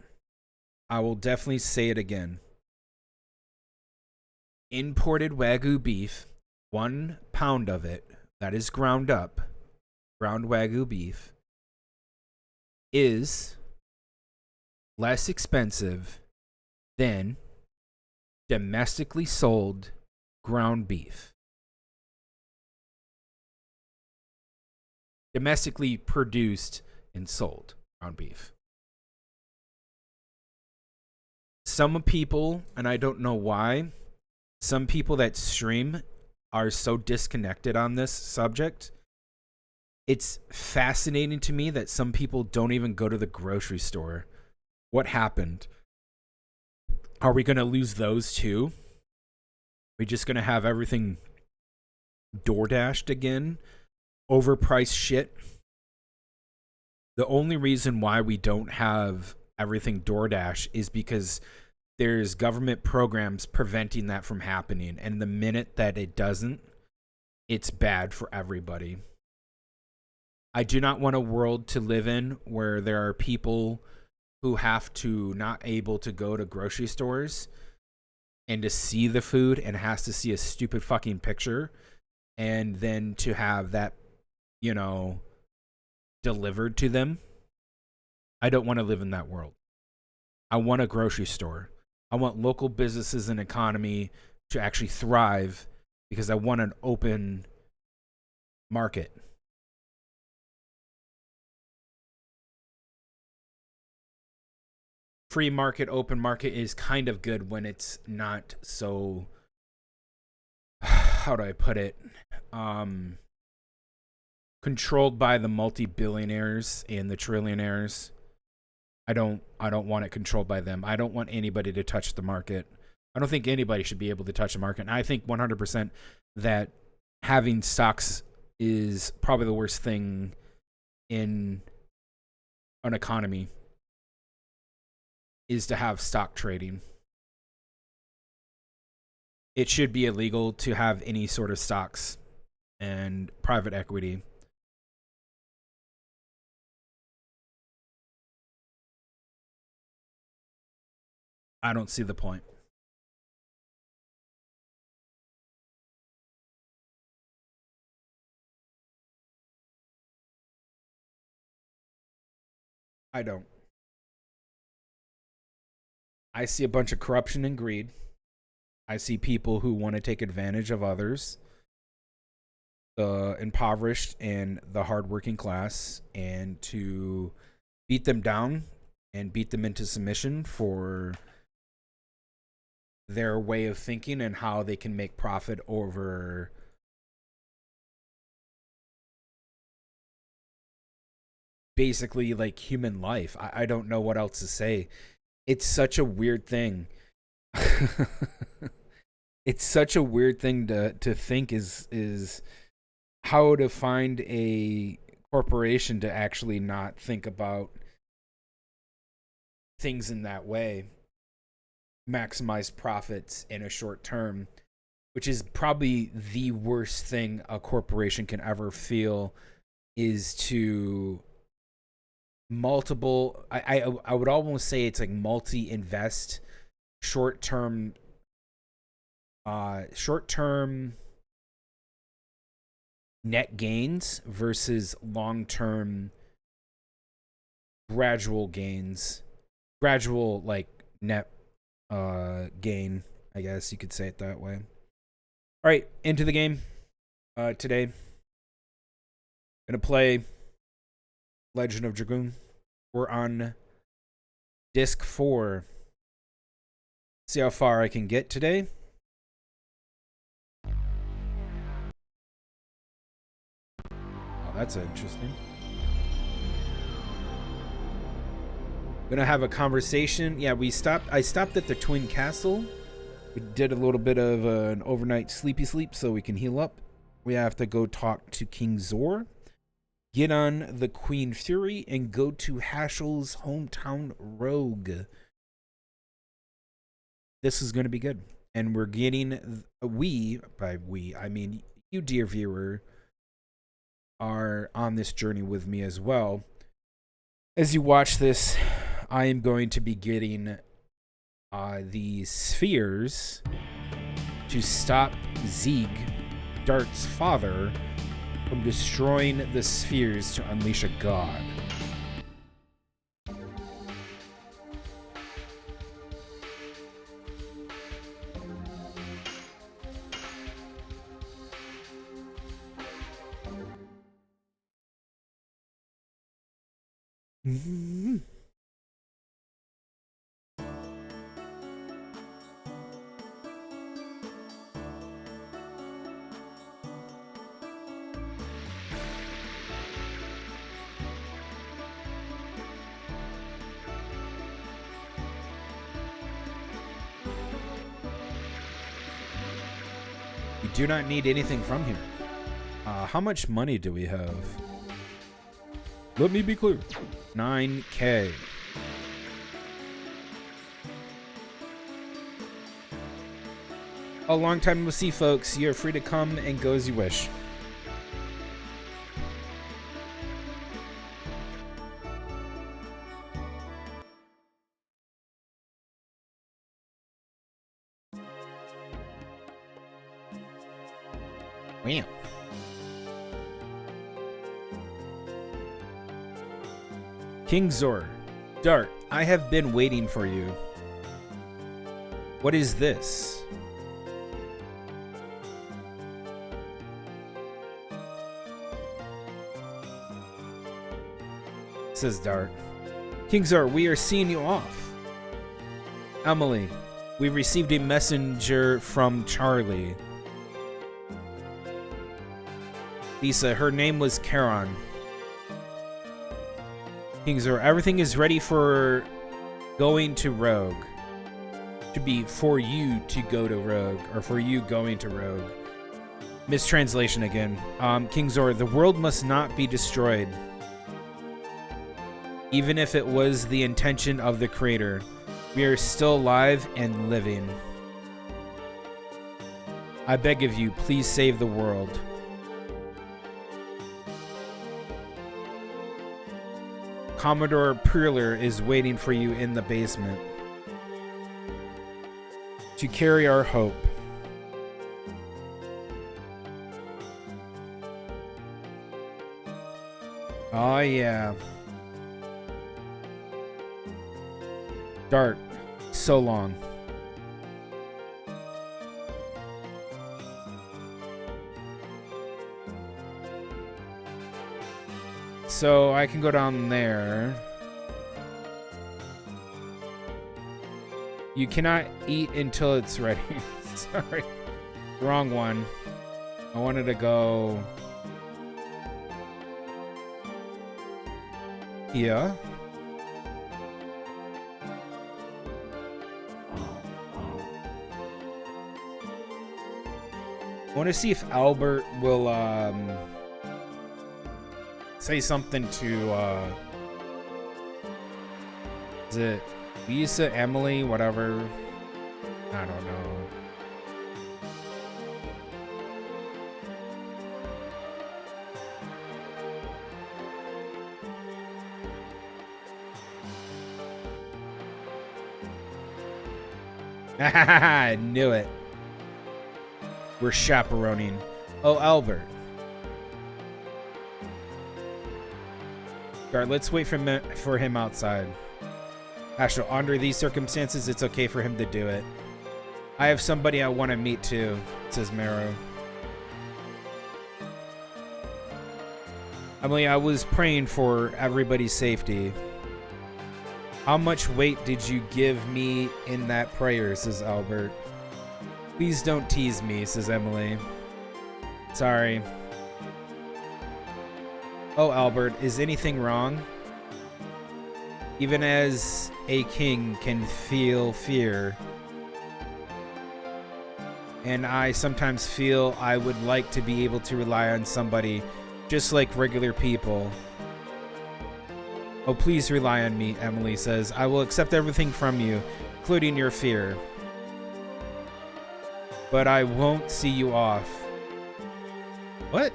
I will definitely say it again. Imported Wagyu beef, 1 pound of it, that is ground up, ground Wagyu beef, is less expensive than domestically sold ground beef. Domestically produced and sold ground beef. Some people, and I don't know why, some people that stream are so disconnected on this subject. It's fascinating to me that some people don't even go to the grocery store. What happened? Are we going to lose those too? We just going to have everything DoorDashed again? Overpriced shit? The only reason why we don't have everything DoorDash is because there's government programs preventing that from happening. And the minute that it doesn't, it's bad for everybody. I do not want a world to live in where there are people who have to not able to go to grocery stores and to see the food and has to see a stupid fucking picture and then to have that, you know, delivered to them. I don't want to live in that world. I want a grocery store. I want local businesses and economy to actually thrive because I want an open market. Free market, open market is kind of good when it's not so, how do I put it? Controlled by the multi-billionaires and the trillionaires. I don't want it controlled by them. I don't want anybody to touch the market. I don't think anybody should be able to touch the market. And I think 100% that having stocks is probably the worst thing in an economy, is to have stock trading. It should be illegal to have any sort of stocks and private equity. I don't see the point. I don't. I see a bunch of corruption and greed. I see people who want to take advantage of others, the impoverished and the hardworking class, and to beat them down and beat them into submission for their way of thinking and how they can make profit over basically like human life. I don't know what else to say. It's such a weird thing. It's such a weird thing to think is how to find a corporation to actually not think about things in that way, maximize profits in a short term, which is probably the worst thing a corporation can ever feel, is to multiple, I would almost say it's like multi-invest short-term net gains versus long-term gradual gains. Gradual, like, net gain, I guess you could say it that way. All right, into the game today. Gonna play Legend of Dragoon. We're on disc 4. See how far I can get today. Oh, that's interesting. Gonna have a conversation. Yeah, I stopped at the Twin Castle. We did a little bit of an overnight sleepy sleep so we can heal up. We have to go talk to King Zor, get on the Queen Fury, and go to Hashel's hometown rogue. This is going to be good. And we're getting, by we, I mean you, dear viewer, are on this journey with me as well. As you watch this, I am going to be getting the spheres to stop Zieg, Dart's father, from destroying the spheres to unleash a god. We do not need anything from here. How much money do we have? Let me be clear. 9K. A long time no see, folks. You're free to come and go as you wish. Wham. King Zor. Dart, I have been waiting for you. What is this? Says Dart. King Zor, we are seeing you off. Emily, we received a messenger from Charlie. Lisa, her name was Charon. King Zor, everything is ready for going to Rogue. To be for you to go to Rogue, or for you going to Rogue. Mistranslation again. King Zor, the world must not be destroyed. Even if it was the intention of the Creator, we are still alive and living. I beg of you, please save the world. Commodore Preeler is waiting for you in the basement to carry our hope. Oh yeah. Dart, so long. So I can go down there. You cannot eat until it's ready. Sorry. Wrong one. I wanted to go... Yeah. I want to see if Albert will, say something to, is it Lisa, Emily, whatever? I don't know. I knew it. We're chaperoning. Oh, Albert. Alright, let's wait for him outside. Actually, under these circumstances, it's okay for him to do it. I have somebody I want to meet too, says Meru. Emily, I was praying for everybody's safety. How much weight did you give me in that prayer, says Albert. Please don't tease me, says Emily. Sorry. Oh, Albert, is anything wrong? Even as a king can feel fear. And I sometimes feel I would like to be able to rely on somebody just like regular people. Oh, please rely on me, Emily says. I will accept everything from you, including your fear. But I won't see you off. What?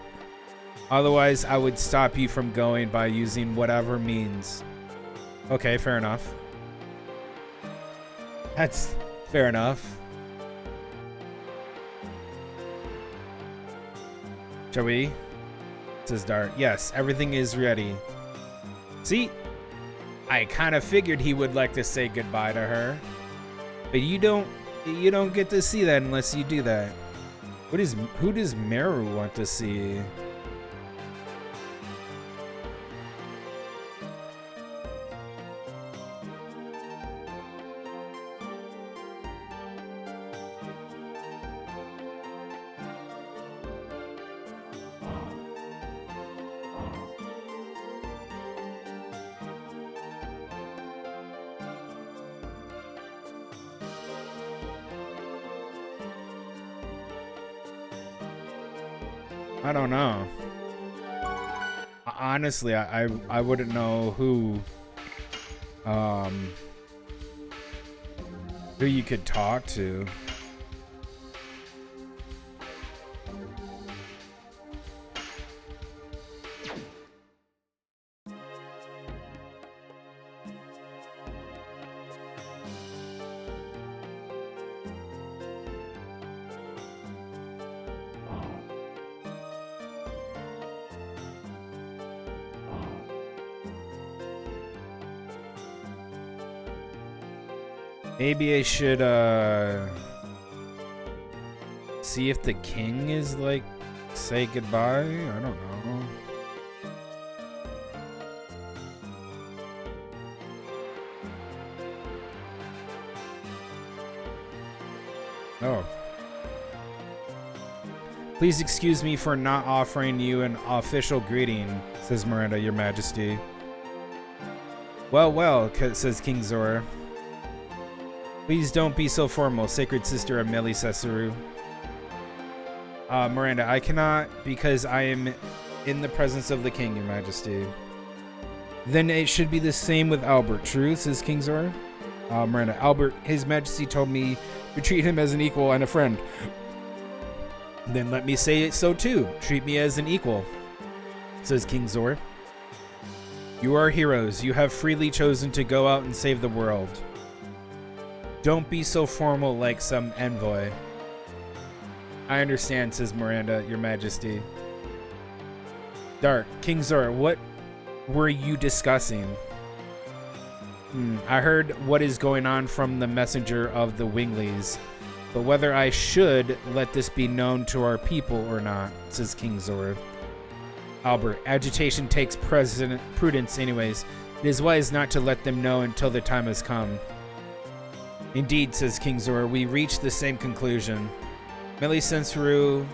Otherwise, I would stop you from going by using whatever means. Okay, fair enough. That's fair enough. Shall we? Says Dart. Yes, everything is ready. See? I kind of figured he would like to say goodbye to her. But you don't get to see that unless you do that. Who does Meru want to see? I don't know. Honestly, I wouldn't know who you could talk to. Maybe I should see if the king is like say goodbye. I don't know. Oh. Please excuse me for not offering you an official greeting, says Miranda, Your Majesty. Well, well, says King Zora. Please don't be so formal, Sacred Sister of Tlightzero. Miranda, I cannot because I am in the presence of the king, Your Majesty. Then it should be the same with Albert, true, says King Zora. Miranda, Albert, His Majesty told me to treat him as an equal and a friend. Then let me say it so too. Treat me as an equal, says King Zora. You are heroes. You have freely chosen to go out and save the world. Don't be so formal like some envoy. I understand, says Miranda, Your Majesty. Dark, King Zora, what were you discussing? I heard what is going on from the messenger of the Winglies, but whether I should let this be known to our people or not, says King Zora. Albert, agitation takes prudence anyways. It is wise not to let them know until the time has come. Indeed, says King Zora, we reached the same conclusion. Tlightzero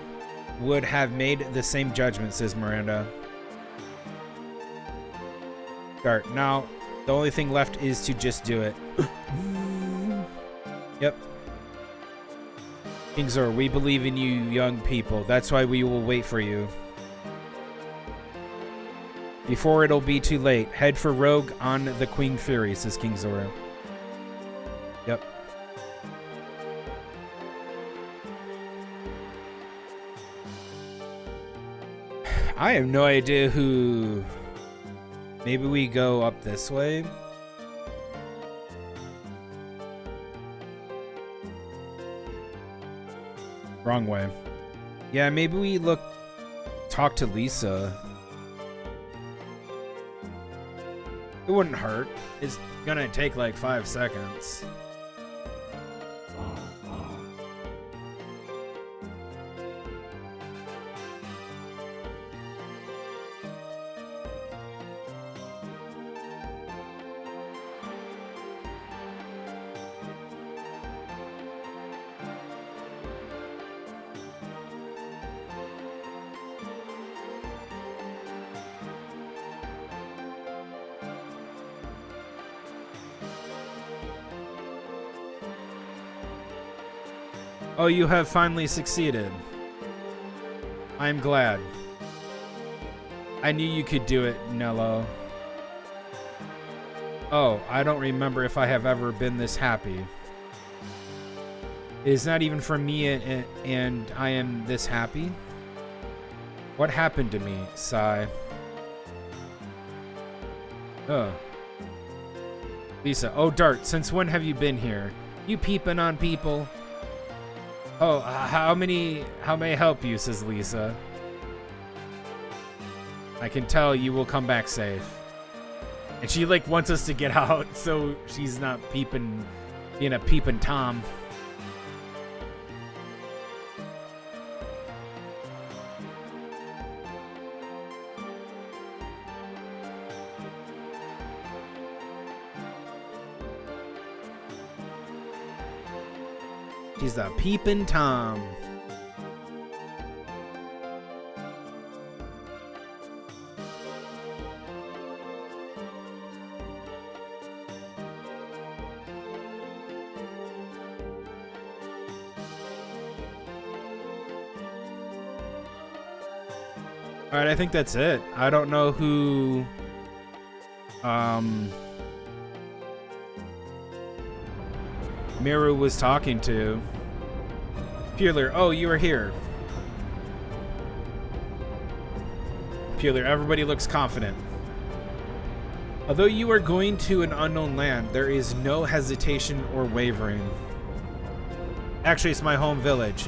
would have made the same judgment, says Miranda. Dart, now the only thing left is to just do it. Yep. King Zora, we believe in you young people. That's why we will wait for you. Before it'll be too late, head for Rogue on the Queen Fury, says King Zora. Yep. I have no idea who... Maybe we go up this way? Wrong way. Yeah, maybe we talk to Lisa. It wouldn't hurt. It's gonna take like 5 seconds. Oh, you have finally succeeded. I'm glad. I knew you could do it, Nello. Oh, I don't remember if I have ever been this happy. It is not even for me and I am this happy? What happened to me? Sigh. Lisa. Oh, Dart, since when have you been here? You peeping on people? Oh, how may I help you, says Lisa. I can tell you will come back safe. And she like wants us to get out so she's not peeping, being a peeping Tom. She's a peeping Tom. All right, I think that's it. I don't know who Miru was talking to. Peeler, oh, you are here. Peeler, everybody looks confident. Although you are going to an unknown land, there is no hesitation or wavering. Actually, it's my home village.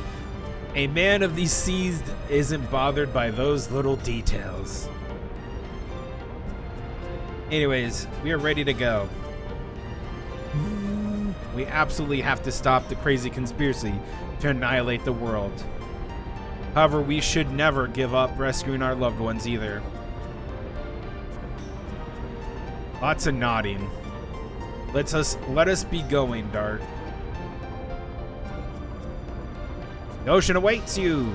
A man of these seas isn't bothered by those little details. Anyways, we are ready to go. We absolutely have to stop the crazy conspiracy to annihilate the world. However, we should never give up rescuing our loved ones either. Lots of nodding. Let us be going, Dart. The ocean awaits you.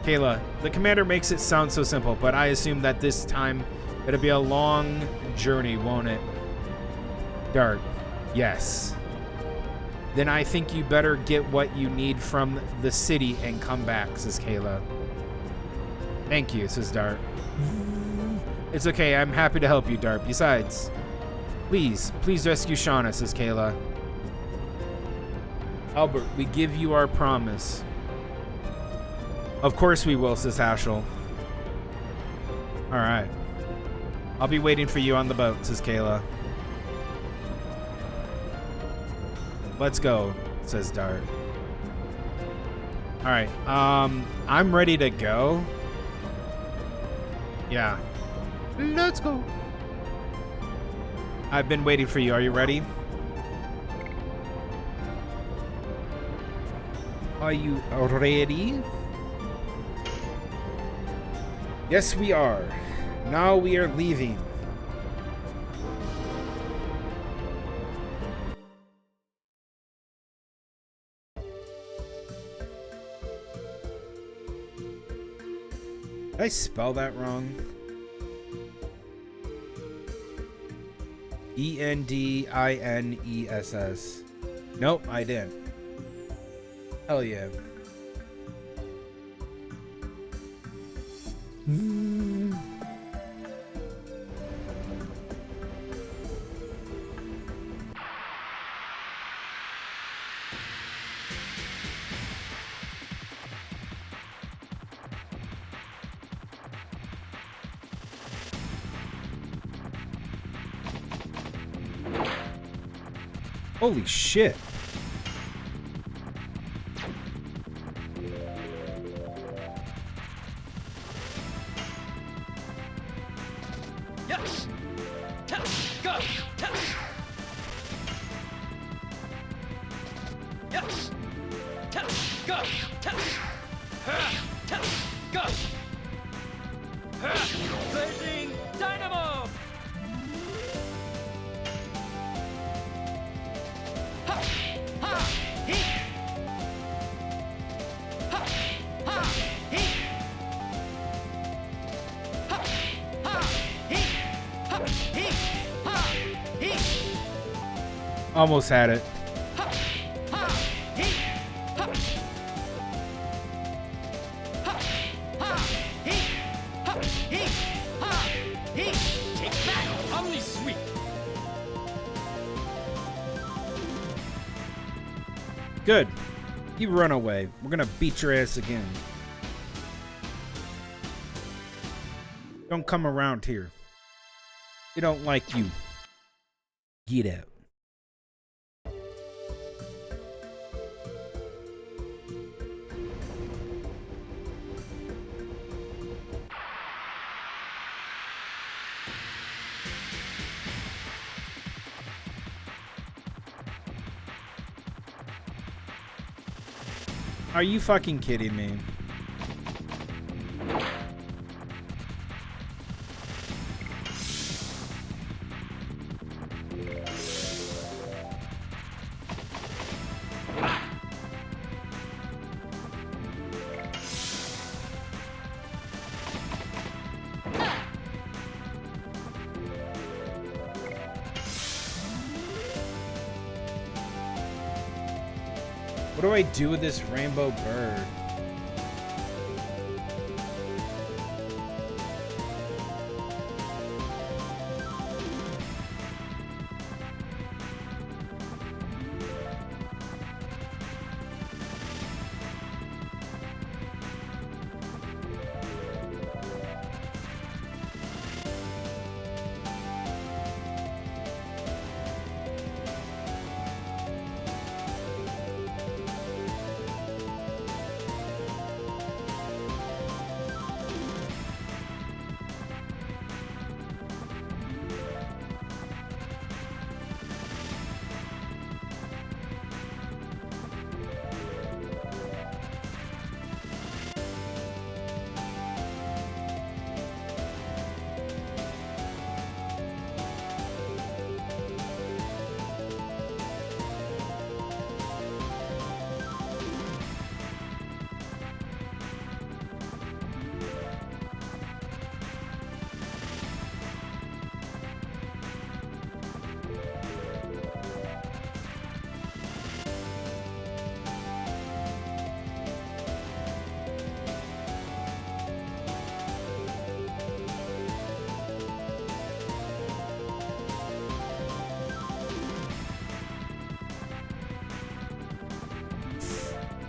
Kayla, the commander makes it sound so simple, but I assume that this time it'll be a long journey, won't it? Dart, yes. Then I think you better get what you need from the city and come back, says Kayla. Thank you, says Dart. It's okay, I'm happy to help you, Dart. Besides, please rescue Shauna, says Kayla. Albert, we give you our promise. Of course we will, says Hashel. Alright. I'll be waiting for you on the boat, says Kayla. Let's go, says Dart. Alright, I'm ready to go. Yeah. Let's go. I've been waiting for you. Are you ready? Are you ready? Yes, we are. Now we are leaving. Did I spell that wrong? Endiness. Nope, I didn't. Hell yeah. Holy shit. Go! Go! Go! Blazing Dynamo! Almost had it. Good. You run away. We're gonna beat your ass again. Don't come around here. We don't like you. Get out. Are you fucking kidding me? What do I do with this rainbow bird?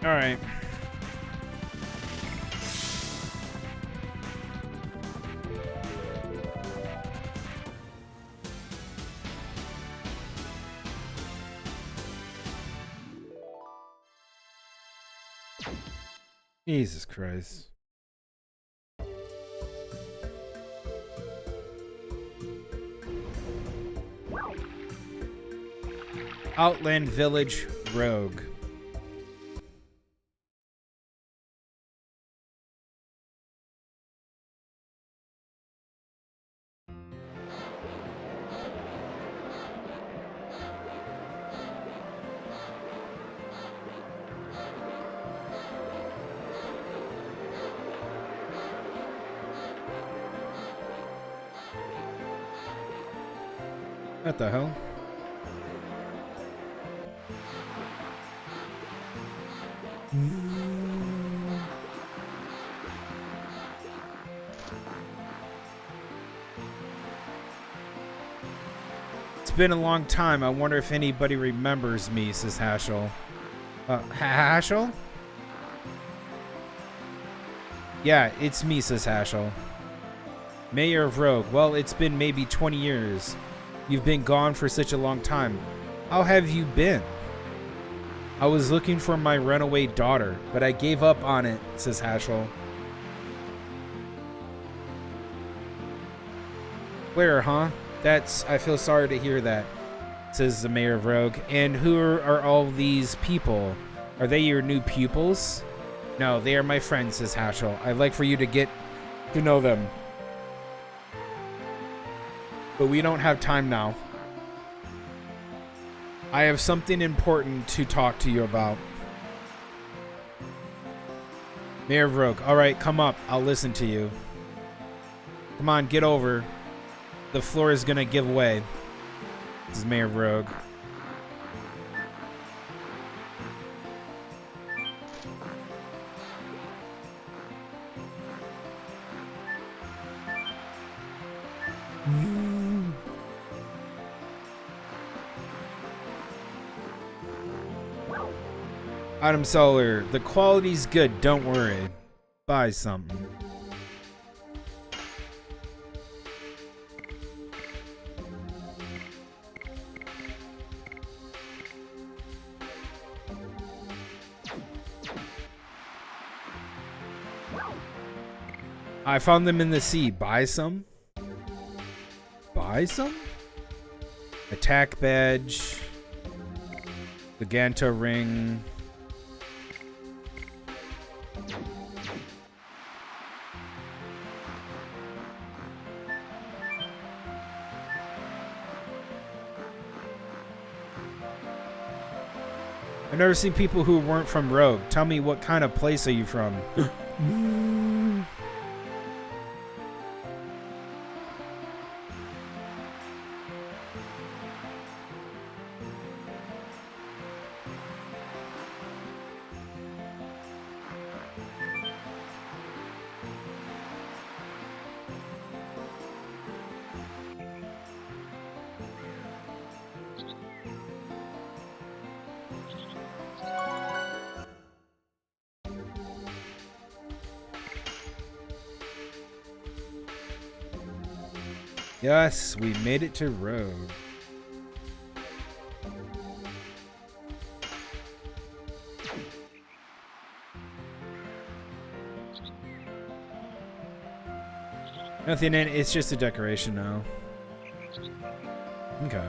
All right. Jesus Christ. Outland Village Rogue. What the hell? It's been a long time. I wonder if anybody remembers me, says Hashel. Hashel? Yeah, it's me, says Hashel. Mayor of Rogue. Well, it's been maybe 20 years. You've been gone for such a long time. How have you been? I was looking for my runaway daughter, but I gave up on it, says Hashel. Where, huh? I feel sorry to hear that, says the mayor of Rogue. And who are all these people? Are they your new pupils? No, they are my friends, says Haschel. I'd like for you to get to know them. But we don't have time now. I have something important to talk to you about. Mayor of Rogue. All right, come up. I'll listen to you. Come on, get over. The floor is going to give way. This is Mayor of Rogue. Item Solar. The quality's good, don't worry. Buy something. I found them in the sea. Buy some? Buy some? Attack badge. The Ganto ring. I've never seen people who weren't from Rogue. Tell me, what kind of place are you from? Yes, we made it to Rogue. Nothing in it, it's just a decoration now. Okay.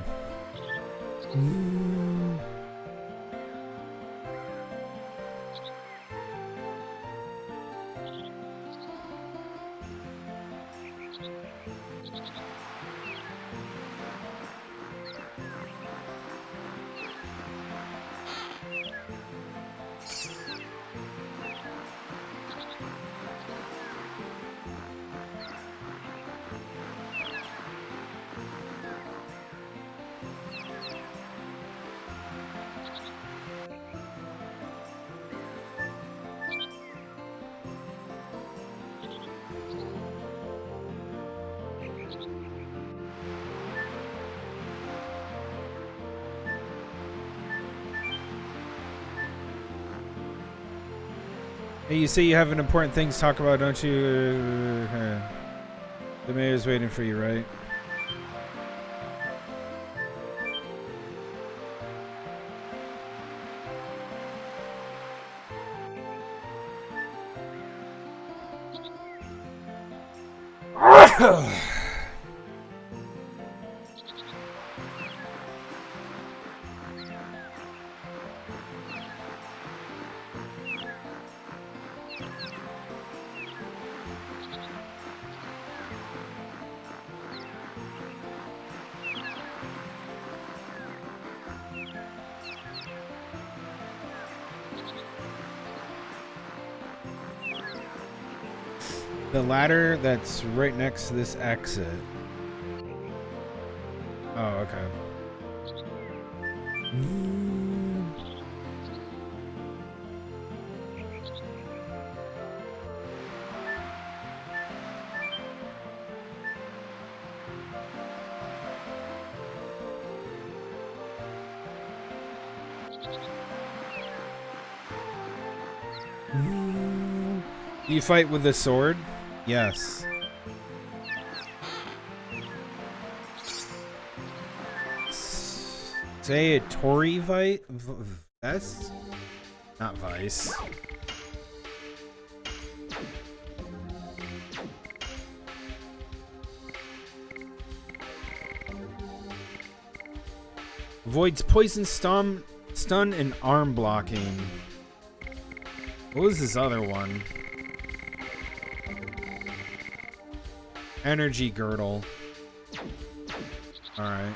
Hey, you say you have an important thing to talk about, don't you? The mayor's waiting for you, right? The ladder that's right next to this exit. Oh, okay. Do you fight with a sword? Yes. Say a Tory vest? Not vice. Avoids poison, stun, and arm blocking. What was this other one? Energy girdle. Alright.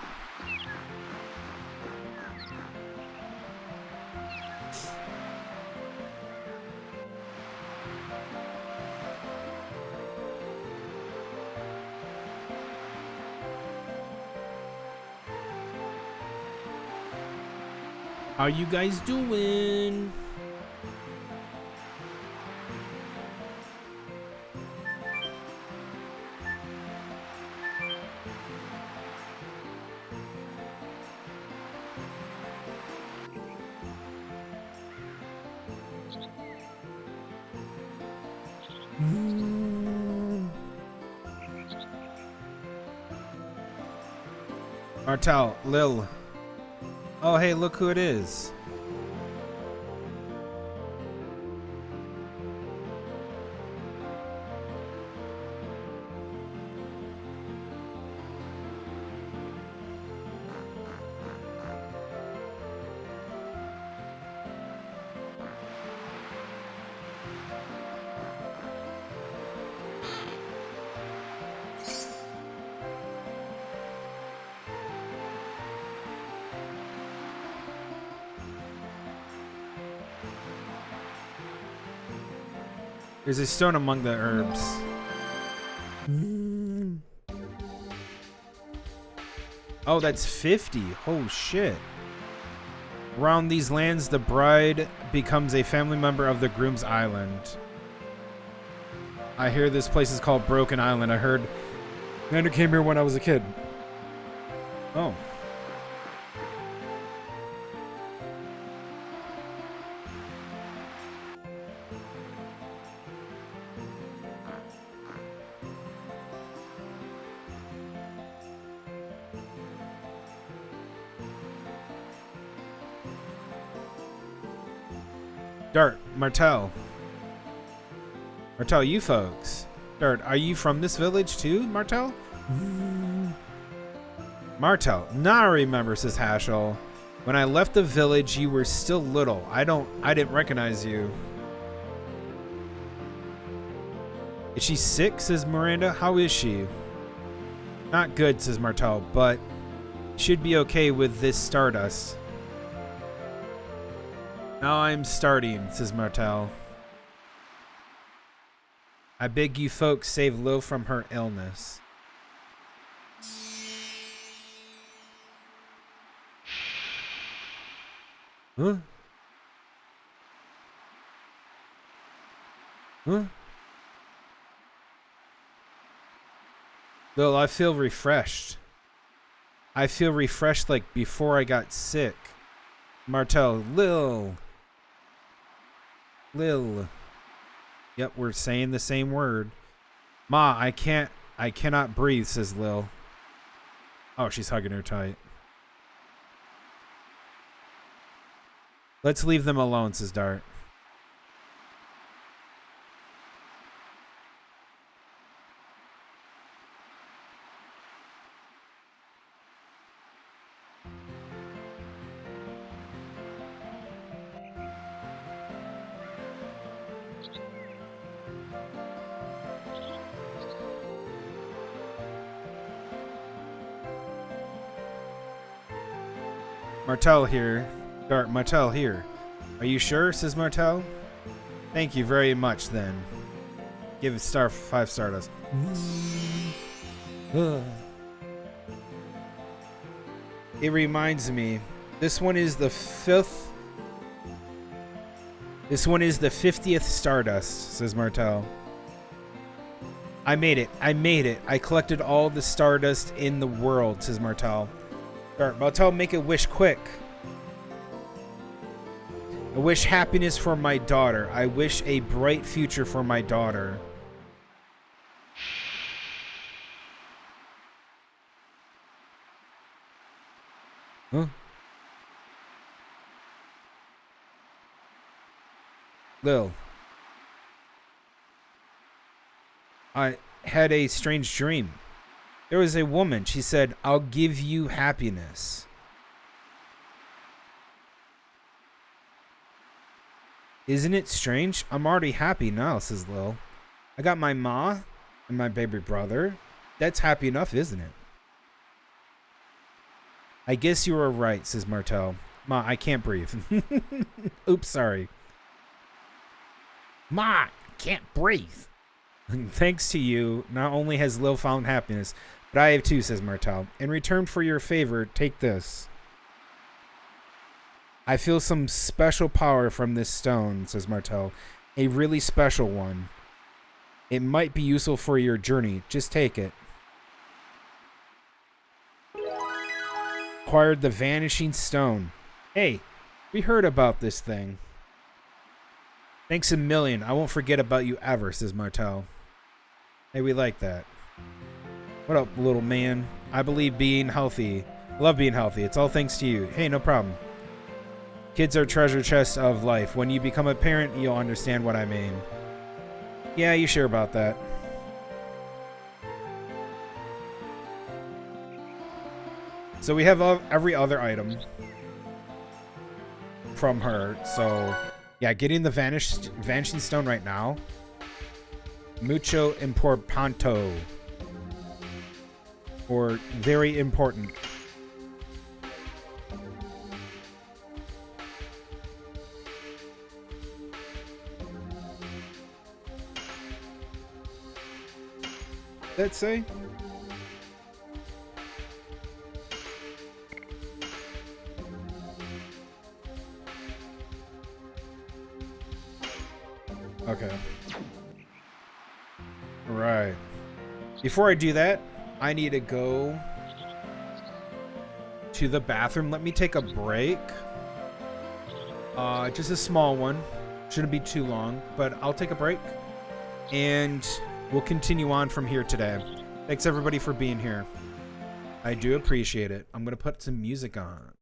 How you guys doing? Martel, Lil. Oh, hey, look who it is. There's a stone among the herbs. Oh, that's 50. Oh, shit. Around these lands, the bride becomes a family member of the groom's island. I hear this place is called Broken Island. I heard Amanda came here when I was a kid. Oh. Dart, Martel, you folks. Dart, are you from this village too, Martel? Martel, now I remember, says Hashel. When I left the village, you were still little. I didn't recognize you. Is she sick, says Miranda. How is she? Not good, says Martel, but should be okay with this stardust. Now I'm starting, says Martel. I beg you folks save Lil from her illness. Huh? Huh? Lil, I feel refreshed. I feel refreshed like before I got sick. Martel, Lil. Yep, we're saying the same word. Ma, I cannot breathe, says Lil. Oh, she's hugging her tight. Let's leave them alone, says Dart. Martel here. Dart, Martel here. Are you sure, says Martel? Thank you very much, then. Give it 5 stardust. It reminds me. This one is the 5th. This one is the 50th stardust, says Martel. I made it. I collected all the stardust in the world, says Martel. Martel, make a wish quick. I wish happiness for my daughter. I wish a bright future for my daughter. Huh? Lil. I had a strange dream. There was a woman. She said, "I'll give you happiness." Isn't it strange? I'm already happy now, says Lil. I got my ma and my baby brother. That's happy enough, isn't it? I guess you were right, says Martel. Ma, I can't breathe. Oops, sorry. Ma, can't breathe. Thanks to you, not only has Lil found happiness, but I have too, says Martel. In return for your favor, take this. I feel some special power from this stone, says Martel. A really special one. It might be useful for your journey. Just take it. Acquired the Vanishing Stone. Hey, we heard about this thing. Thanks a million. I won't forget about you ever, says Martel. Hey, we like that. What up, little man? I believe being healthy. Love being healthy. It's all thanks to you. Hey, no problem. Kids are treasure chests of life. When you become a parent, you'll understand what I mean. Yeah, you sure about that? So we have every other item from her. So, yeah, getting the Vanishing Stone right now. Mucho importante. Or very important. Let's say. Okay. Right. Before I do that, I need to go to the bathroom. Let me take a break. Just a small one. Shouldn't be too long, but I'll take a break. And we'll continue on from here today. Thanks everybody for being here. I do appreciate it. I'm going to put some music on.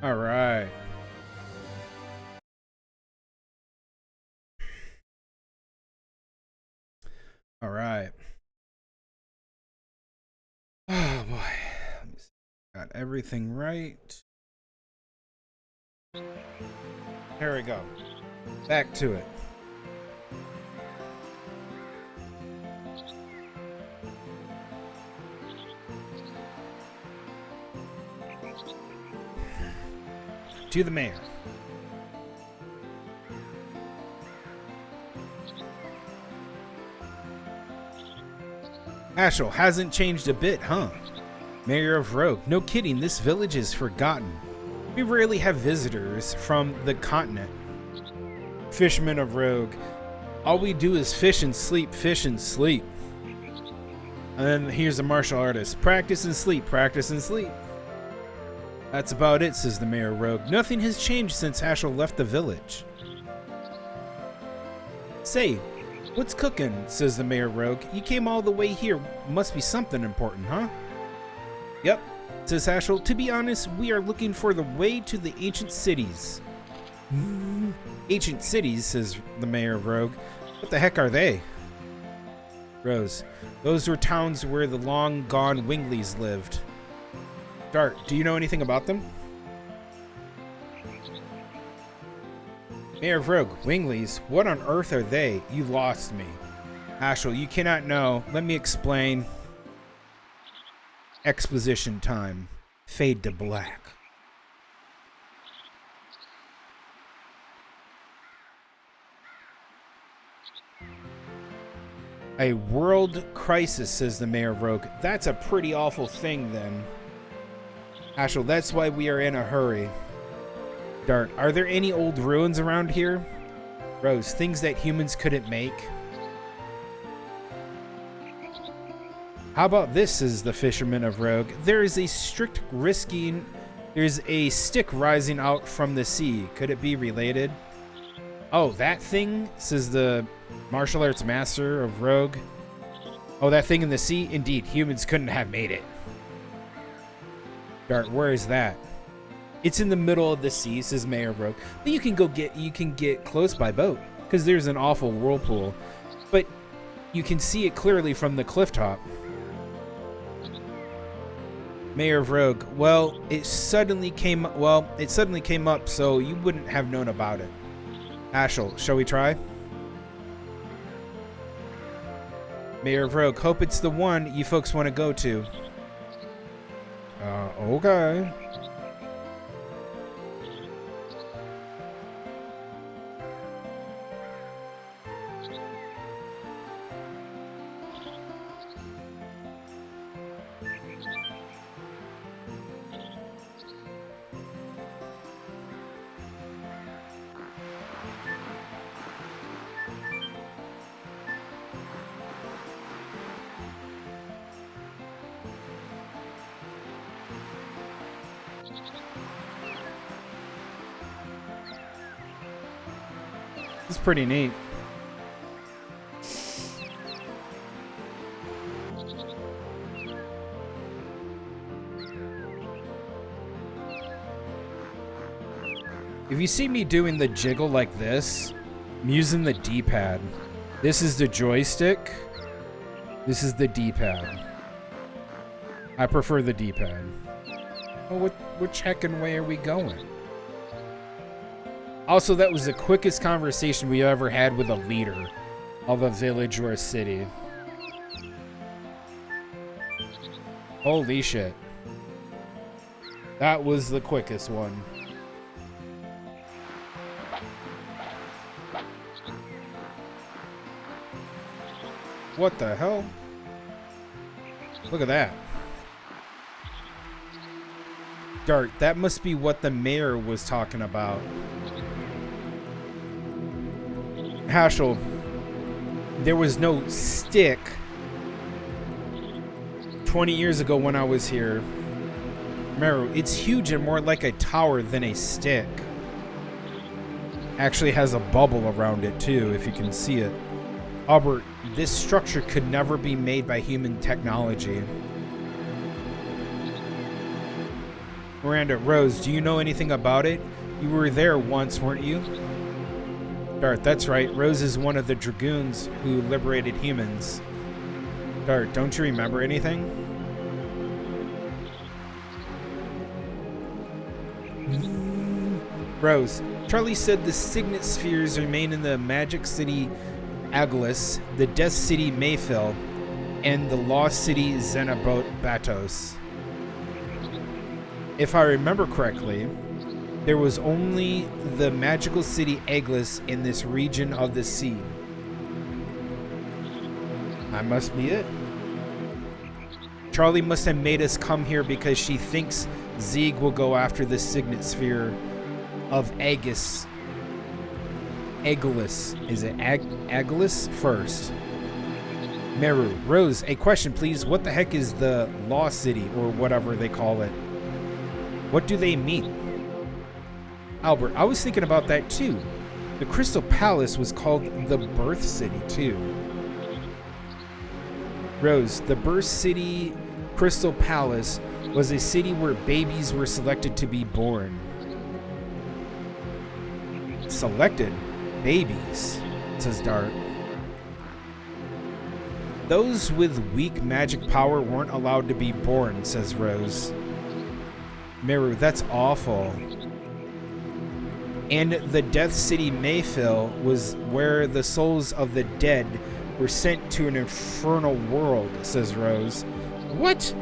All right. All right. Oh boy. Let me see. Got everything right. There we go. Back to it. To the mayor. Ashel hasn't changed a bit, huh? Mayor of Rogue. No kidding, this village is forgotten. We rarely have visitors from the continent. Fisherman of Rogue. All we do is fish and sleep, fish and sleep. And then here's a martial artist. Practice and sleep, practice and sleep. That's about it, says the Mayor of Rogue. Nothing has changed since Ashel left the village. Say, what's cooking, says the Mayor of Rogue. You came all the way here. Must be something important, huh? Yep, says Ashel. To be honest, we are looking for the way to the ancient cities. Ancient cities, says the Mayor of Rogue. What the heck are they? Rose. Those were towns where the long-gone Wingleys lived. Dart, do you know anything about them? Mayor of Rogue, Wingleys, what on earth are they? You lost me. Ashel, you cannot know. Let me explain. Exposition time. Fade to black. A world crisis, says the Mayor of Rogue. That's a pretty awful thing, then. Ashel, that's why we are in a hurry. Dart, are there any old ruins around here? Rose, things that humans couldn't make? How about this, says the Fisherman of Rogue. There is a stick rising out from the sea. Could it be related? Oh, that thing, says the martial arts master of Rogue. Oh, that thing in the sea? Indeed, humans couldn't have made it. Dart, where is that? It's in the middle of the sea, says Mayor of Rogue. But you can get close by boat, because there's an awful whirlpool. But you can see it clearly from the cliff top. Mayor of Rogue, well, it suddenly came up, so you wouldn't have known about it. Ashel, shall we try? Mayor of Rogue, hope it's the one you folks want to go to. Okay. It's pretty neat. If you see me doing the jiggle like this, I'm using the D-pad. This is the joystick. This is the D-pad. I prefer the D-pad. Well, which heckin' way are we going? Also, that was the quickest conversation we ever had with a leader of a village or a city. Holy shit. That was the quickest one. What the hell? Look at that. Dart, that must be what the mayor was talking about. Ashel, there was no stick 20 years ago when I was here. Remember, it's huge and more like a tower than a stick. Actually has a bubble around it too, if you can see it. Albert, this structure could never be made by human technology. Miranda, Rose, do you know anything about it? You were there once, weren't you? Dart, that's right. Rose is one of the dragoons who liberated humans. Dart, don't you remember anything? Rose, Charlie said the signet spheres remain in the Magic City Aglis, the Death City Mayfill, and the Lost City Xenobatos. If I remember correctly, there was only the magical city Aglis in this region of the sea. That must be it. Charlie must have made us come here because she thinks Zieg will go after the signet sphere of Agis. Aglis. Is it Aglis first? Meru. Rose, a question please. What the heck is the Lost City, or whatever they call it? What do they mean? Albert, I was thinking about that too. The Crystal Palace was called the Birth City too. Rose, the Birth City Crystal Palace was a city where babies were selected to be born. Selected babies, says Dart. Those with weak magic power weren't allowed to be born, says Rose. Meru, that's awful. And the Death City Mayfill was where the souls of the dead were sent to an infernal world, says Rose. What?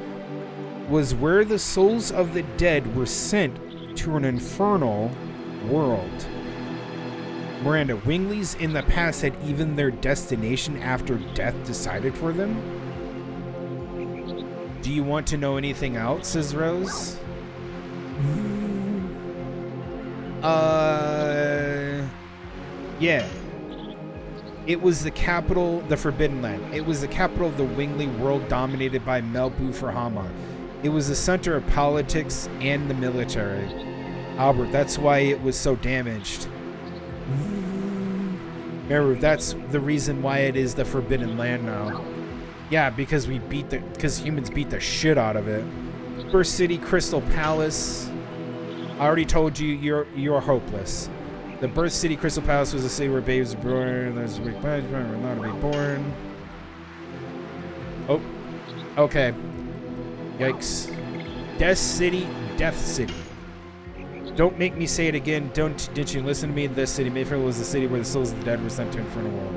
Was where the souls of the dead were sent to an infernal world. Miranda, Wingleys in the past had even their destination after death decided for them? Do you want to know anything else, says Rose? Yeah. It was the capital, the Forbidden Land. It was the capital of the Wingley world dominated by Melbu Farhama. It was the center of politics and the military. Albert, that's why it was so damaged. Meru, that's the reason why it is the Forbidden Land now. Yeah, because humans beat the shit out of it. First City Crystal Palace. I already told you you're hopeless. The Birth City Crystal Palace was a city where babies were born. There's a weak punishment, were allowed to be born. Oh, okay. Yikes. Death City. Don't make me say it again. Didn't you listen to me? This city, Mayfield, was the city where the souls of the dead were sent to Infernal World.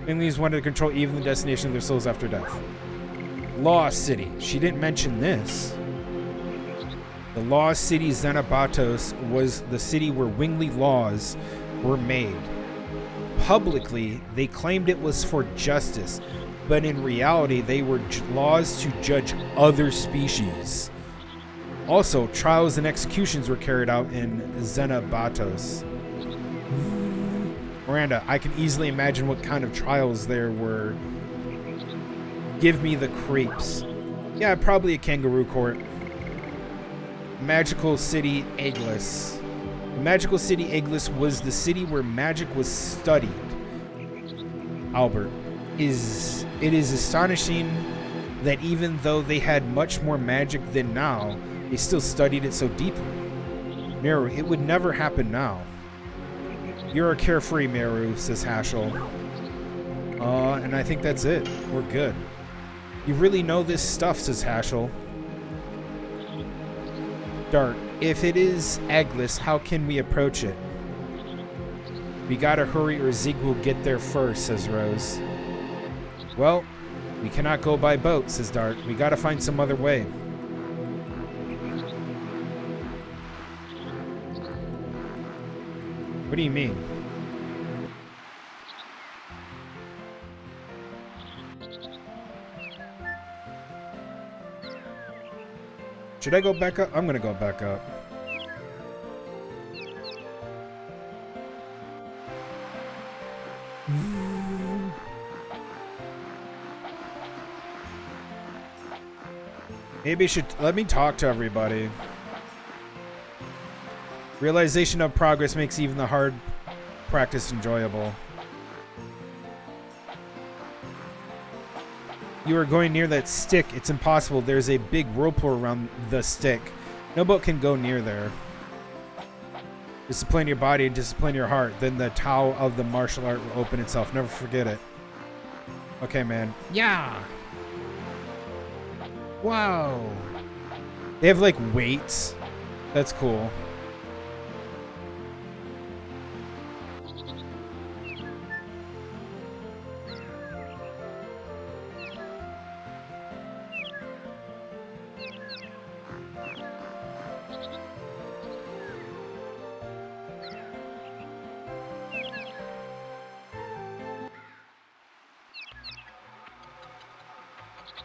Winglies wanted to control even the destination of their souls after death. Lost City. She didn't mention this. The Lost City Xenobatos was the city where Wingley laws were made. Publicly, they claimed it was for justice, but in reality, they were laws to judge other species. Also, trials and executions were carried out in Xenobatos. Miranda, I can easily imagine what kind of trials there were. Give me the creeps. Yeah, probably a kangaroo court. Magical City Aglis. The Magical City Aglis was the city where magic was studied. Albert, it is astonishing that even though they had much more magic than now, they still studied it so deeply. Meru, it would never happen now. You're a carefree, Meru, says Haschel. And I think that's it. We're good. You really know this stuff, says Haschel. Dart, if it is Aglis, how can we approach it? We gotta hurry or Zieg will get there first, says Rose. Well, we cannot go by boat, says Dart. We gotta find some other way. What do you mean? Should I go back up? I'm gonna go back up. Maybe I should let me talk to everybody. Realization of progress makes even the hard practice enjoyable. You are going near that stick. It's impossible. There's a big whirlpool around the stick. No boat can go near there. Discipline your body and discipline your heart. Then the Tao of the martial art will open itself. Never forget it. Okay, man. Yeah. Wow. They have like weights. That's cool.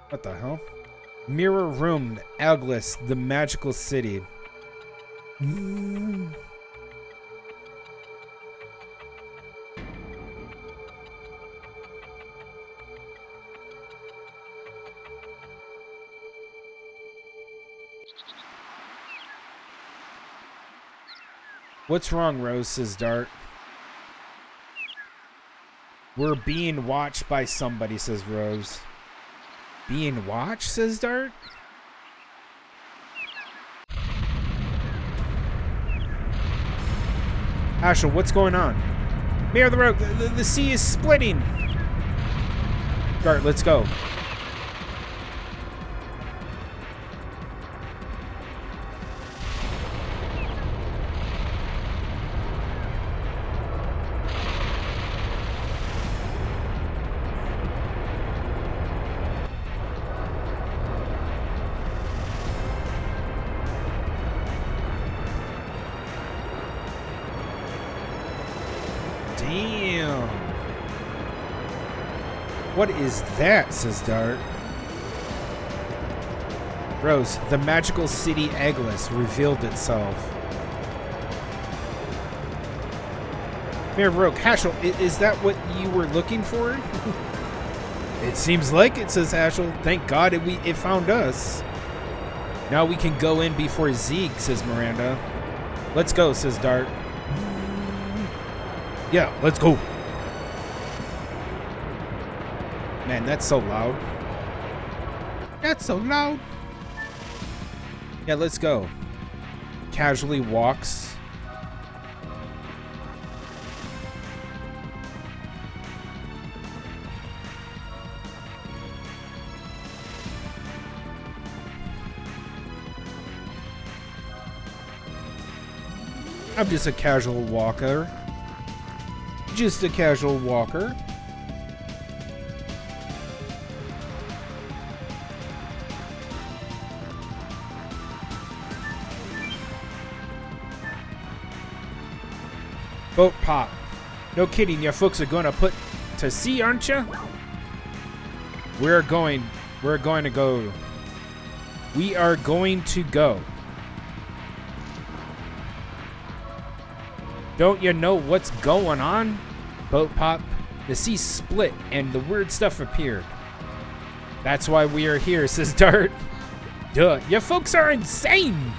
What the hell? Mirror Room, Aglis, the magical city. What's wrong, Rose, says Dart. We're being watched by somebody, says Rose. Being watched, says Dart? Ashel, what's going on? Mirror the road. The sea is splitting. Dart, let's go. Damn. What is that, says Dart. Rose, the magical city Aglis revealed itself. Mayor Rogue, Hashel, is that what you were looking for? It seems like it, says Hashel. Thank God it found us. Now we can go in before Zeke, says Miranda. Let's go, says Dart. Yeah, let's go. Man, that's so loud. That's so loud. Yeah, let's go. Casually walks. I'm just a casual walker. Just a casual walker. Boat pop. No kidding, your folks are gonna put to sea, aren't you? We're going to go. We are going to go. Don't you know what's going on? Boat pop. The sea split and the weird stuff appeared. That's why we are here, says Dart. Duh, you folks are insane.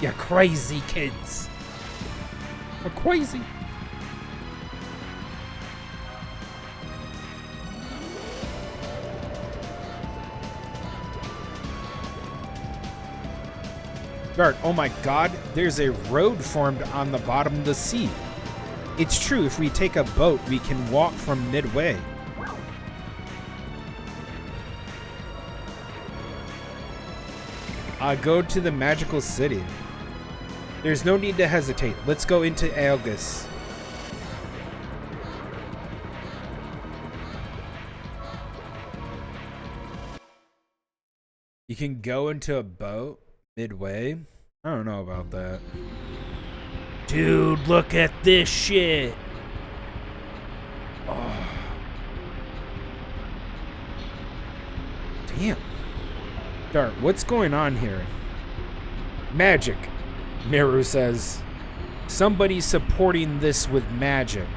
You crazy kids. You're crazy. Dart, oh my God, there's a road formed on the bottom of the sea. It's true, if we take a boat, we can walk from midway. Go to the magical city. There's no need to hesitate. Let's go into Algus. You can go into a boat midway? I don't know about that. Dude, look at this shit. Oh. Damn. Dart, what's going on here? Magic, Meru says. Somebody's supporting this with magic.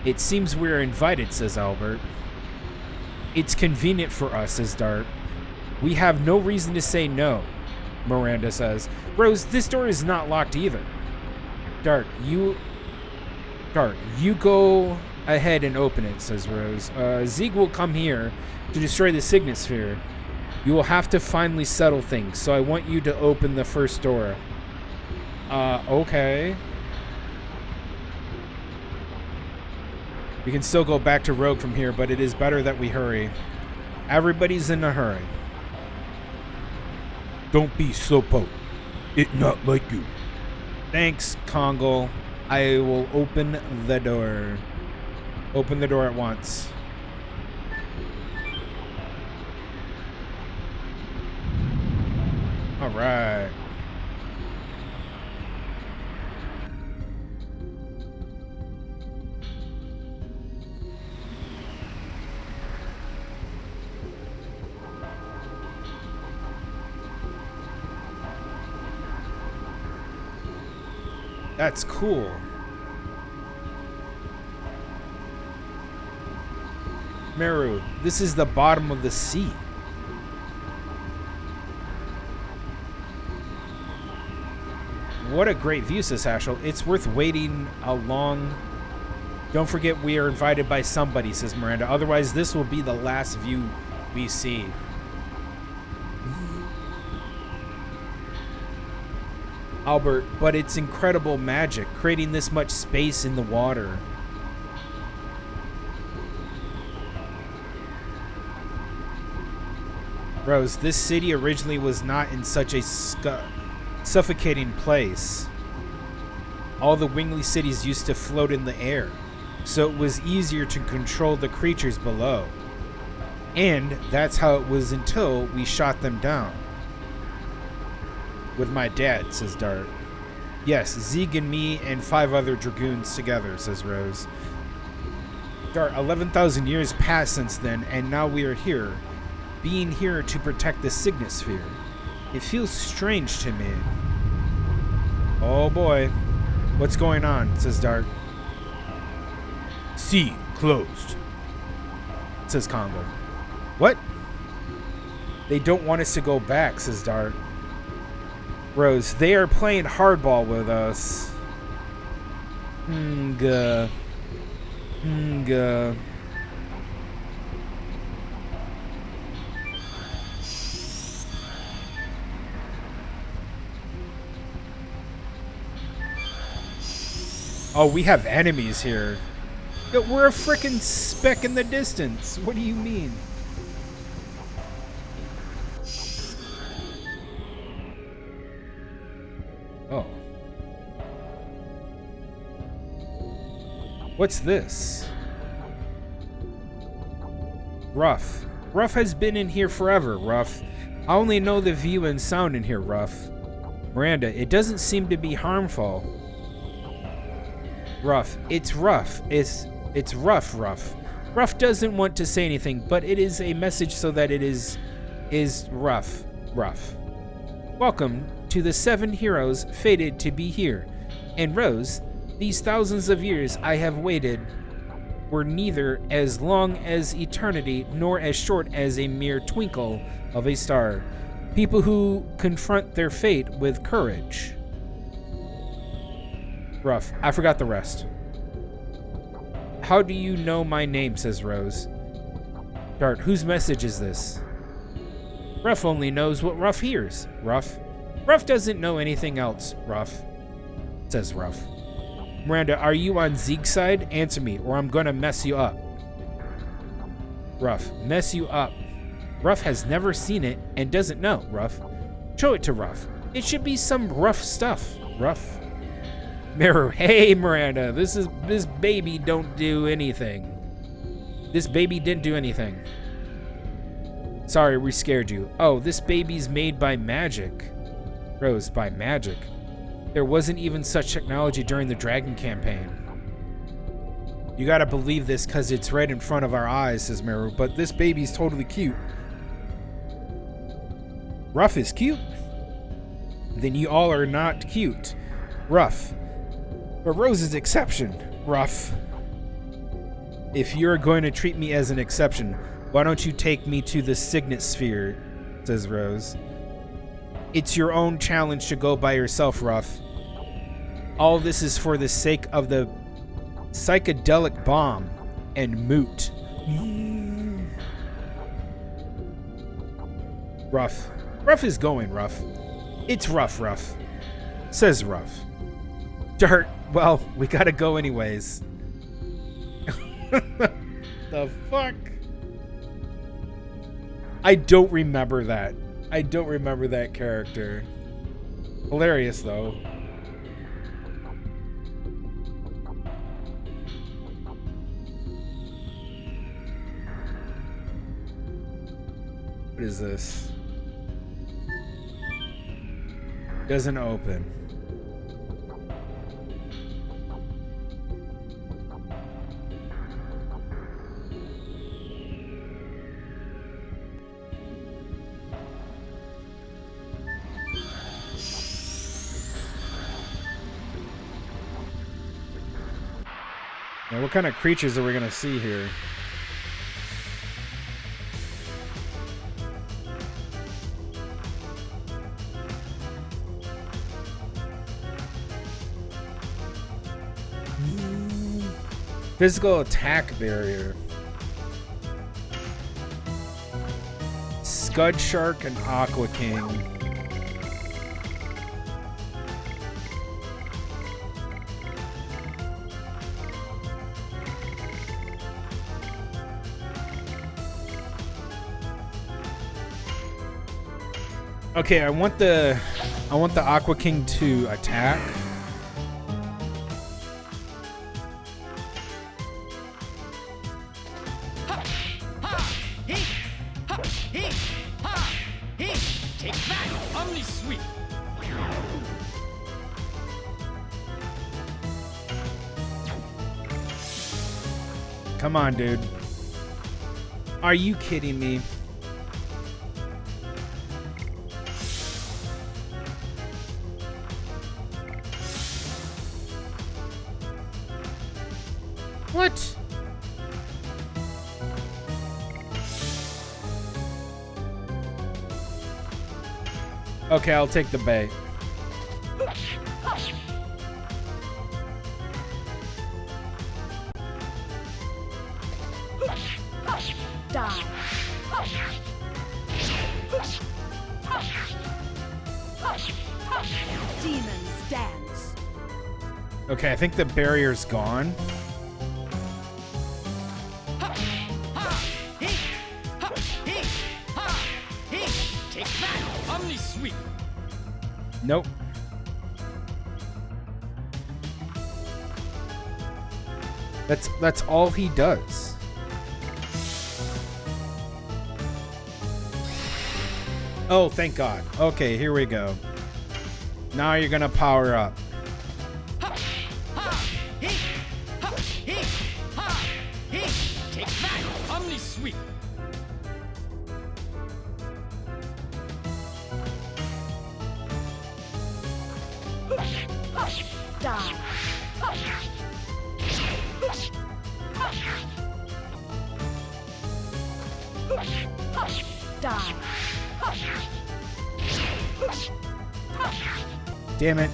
It seems we're invited, says Albert. It's convenient for us, says Dart. We have no reason to say no, Miranda says. Rose, this door is not locked either. Dart, you go ahead and open it, says Rose. Zeke will come here to destroy the signet sphere. You will have to finally settle things, so I want you to open the first door. Okay. We can still go back to Rogue from here, but it is better that we hurry. Everybody's in a hurry. Don't be slowpoke. It not like you. Thanks, Kongle. I will open the door. Open the door at once. All right. That's cool. Meru, this is the bottom of the sea. What a great view, says Hashel. It's worth waiting a long... Don't forget we are invited by somebody, says Miranda. Otherwise, this will be the last view we see. Albert, but it's incredible magic, creating this much space in the water. Rose, this city originally was not in such a suffocating place. All the Wingley cities used to float in the air, so it was easier to control the creatures below. And that's how it was until we shot them down. With my dad, says Dart. Yes, Zeeg and me and 5 other dragoons together, says Rose. Dart, 11,000 years passed since then, and now we are here, being here to protect the Signet Sphere. It feels strange to me. Oh boy. What's going on, says Dart. Sea closed, says Kongle. What? They don't want us to go back, says Dart. Rose, they are playing hardball with us. Oh, we have enemies here. Yo, we're a frickin' speck in the distance. What do you mean? Oh. What's this? Ruff. Ruff has been in here forever, Ruff. I only know the view and sound in here, Ruff. Miranda, it doesn't seem to be harmful. Ruff. It's rough. It's rough, Ruff. Ruff doesn't want to say anything, but it is a message so that it is rough. Ruff. Welcome to the 7 heroes fated to be here. And Rose, these thousands of years I have waited were neither as long as eternity nor as short as a mere twinkle of a star. People who confront their fate with courage. Ruff, I forgot the rest. How do you know my name, says Rose. Dart, whose message is this? Ruff only knows what Ruff hears, Ruff. Ruff doesn't know anything else, Ruff, says Ruff. Miranda, are you on Zeeg's side? Answer me, or I'm gonna mess you up. Ruff, mess you up. Ruff has never seen it and doesn't know, Ruff. Show it to Ruff. It should be some rough stuff, Ruff. Meru, hey Miranda, this baby don't do anything. This baby didn't do anything. Sorry, we scared you. Oh, this baby's made by magic. Rose, by magic. There wasn't even such technology during the Dragon campaign. You gotta believe this because it's right in front of our eyes, says Meru, but this baby's totally cute. Ruff is cute? Then you all are not cute. Ruff. But Rose is exception, Ruff. If you're going to treat me as an exception, why don't you take me to the Signet Sphere, says Rose. It's your own challenge to go by yourself, Ruff. All this is for the sake of the psychedelic bomb and Moot. Rough. Rough is going rough. It's rough. Says rough. Dirt. Well, we gotta go anyways. The fuck? I don't remember that. I don't remember that character. Hilarious, though. What is this? Doesn't open. Now, what kind of creatures are we gonna see here? Physical attack barrier. Scud Shark and Aqua King. Okay, I want the Aqua King to attack. Come on, dude. Are you kidding me? What? Okay, I'll take the bait. Die. Demons dance. Okay, I think the barrier's gone. Nope. That's all he does. Oh, thank God. Okay, here we go. Now you're gonna power up. Die. Die. Damn it.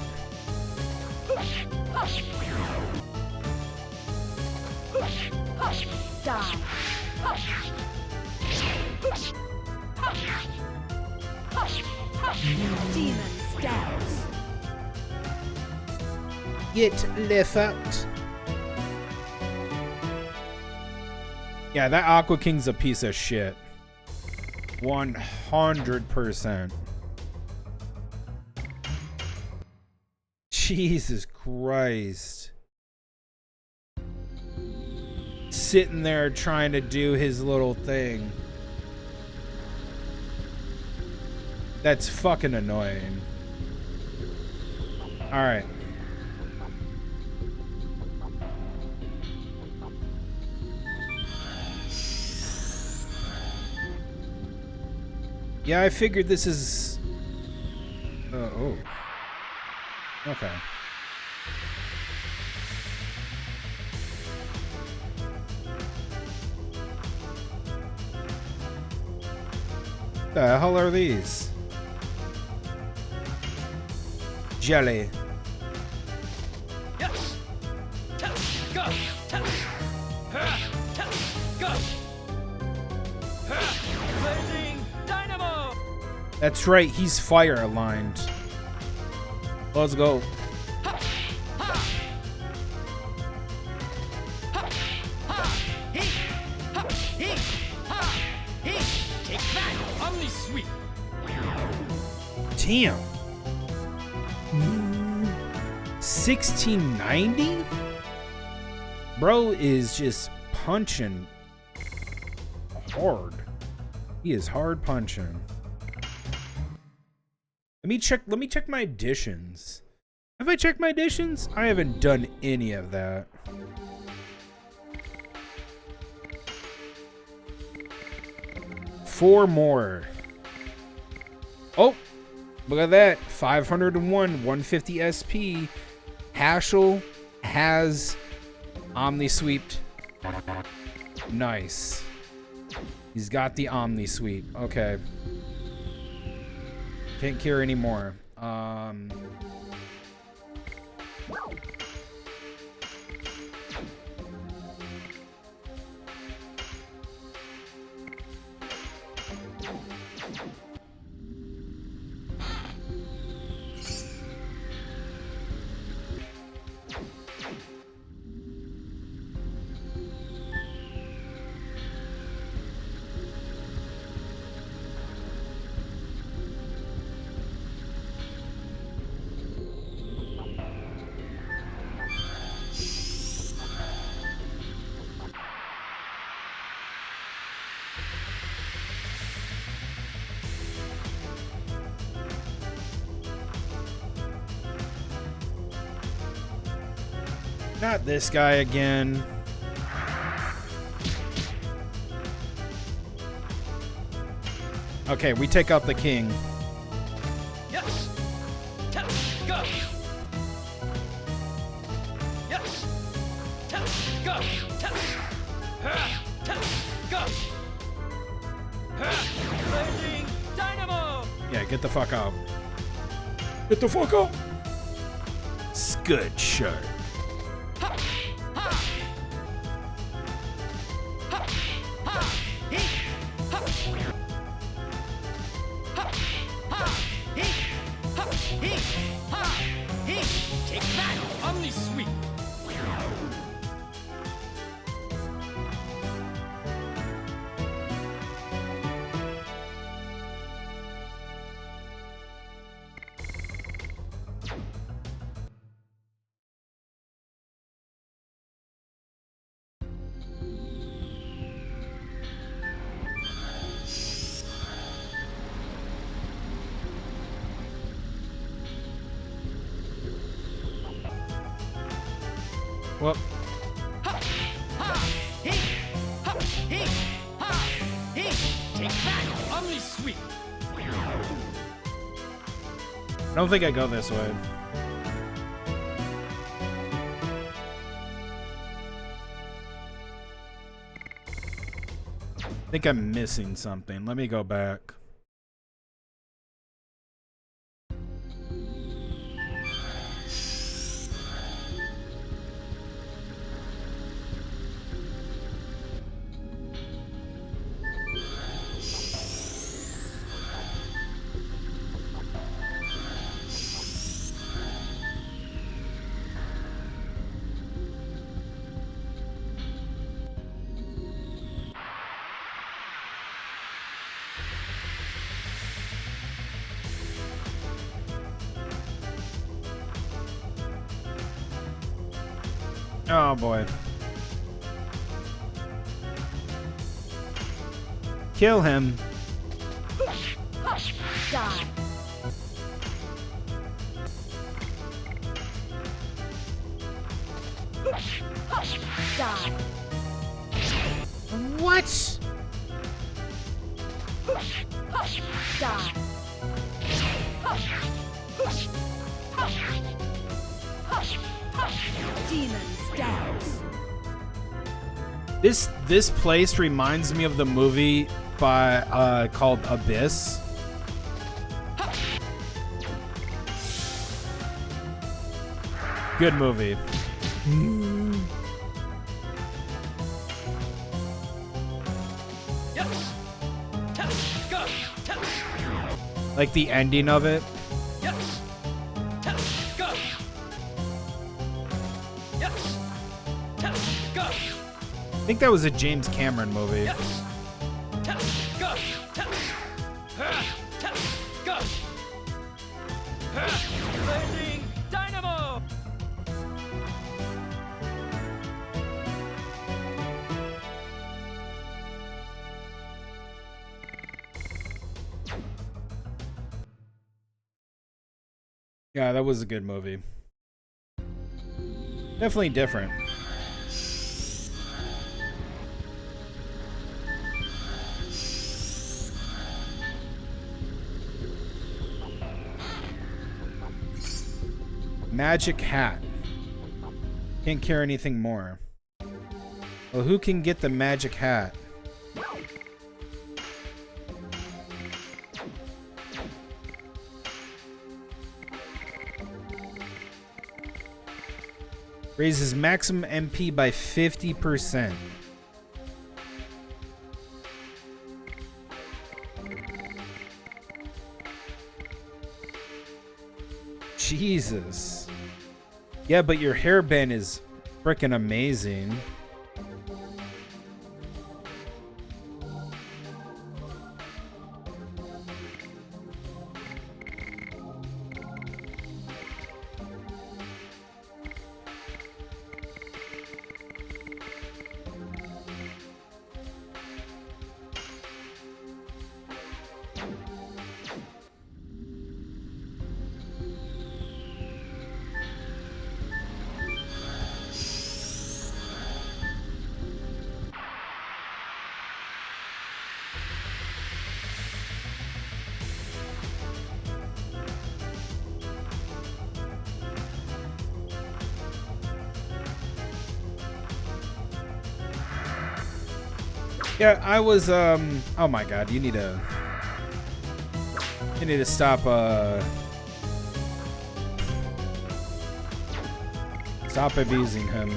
Die. Demons dance. Get left. Yeah, that Aqua King's a piece of shit. 100%. Jesus Christ. Sitting there trying to do his little thing. That's fucking annoying. Alright. Yeah, I figured this is... oh. Okay. The hell are these? Jelly. Yes. Go. Go. Blazing dynamo. That's right, he's fire aligned. Let's go. Take that! Omni sweep! Damn. 1690? Bro is just punching hard. He is hard punching. Let me check my additions. Have I checked my additions? I haven't done any of that. Four more. Oh, look at that. 501, 150 SP. Hashel has Omni Sweeped. Nice. He's got the Omni Sweep. Okay. Can't cure anymore. Not this guy again. Okay, we take out the king. Yes! Tap! Go! Yes! Tap! Go! Tap! Tap! Go! Blazing Dynamo! Yeah, get the fuck out. Get the fuck out. Scud shirt. Take that! Omni sweep! Well, Take that! Omni sweep! I don't think I go this way. I think I'm missing something. Let me go back. Oh boy. Kill him. Die. Die. What? Die. Demons dance. This place reminds me of the movie by called Abyss. Good movie. Yes! Tap! Go! Tap! Like the ending of it. Yes. Test. Go. Yes. Test. Go. I think that was a James Cameron movie. Yes. Test. Go. Test. Test. Go. Blazing dynamo. Yeah, that was a good movie. Definitely different. Magic hat. Can't care anything more. Well, who can get the magic hat? Raises maximum MP by 50%. Jesus. Yeah, but your hairband is freaking amazing. Yeah, I was oh my god, you need to stop stop abusing him.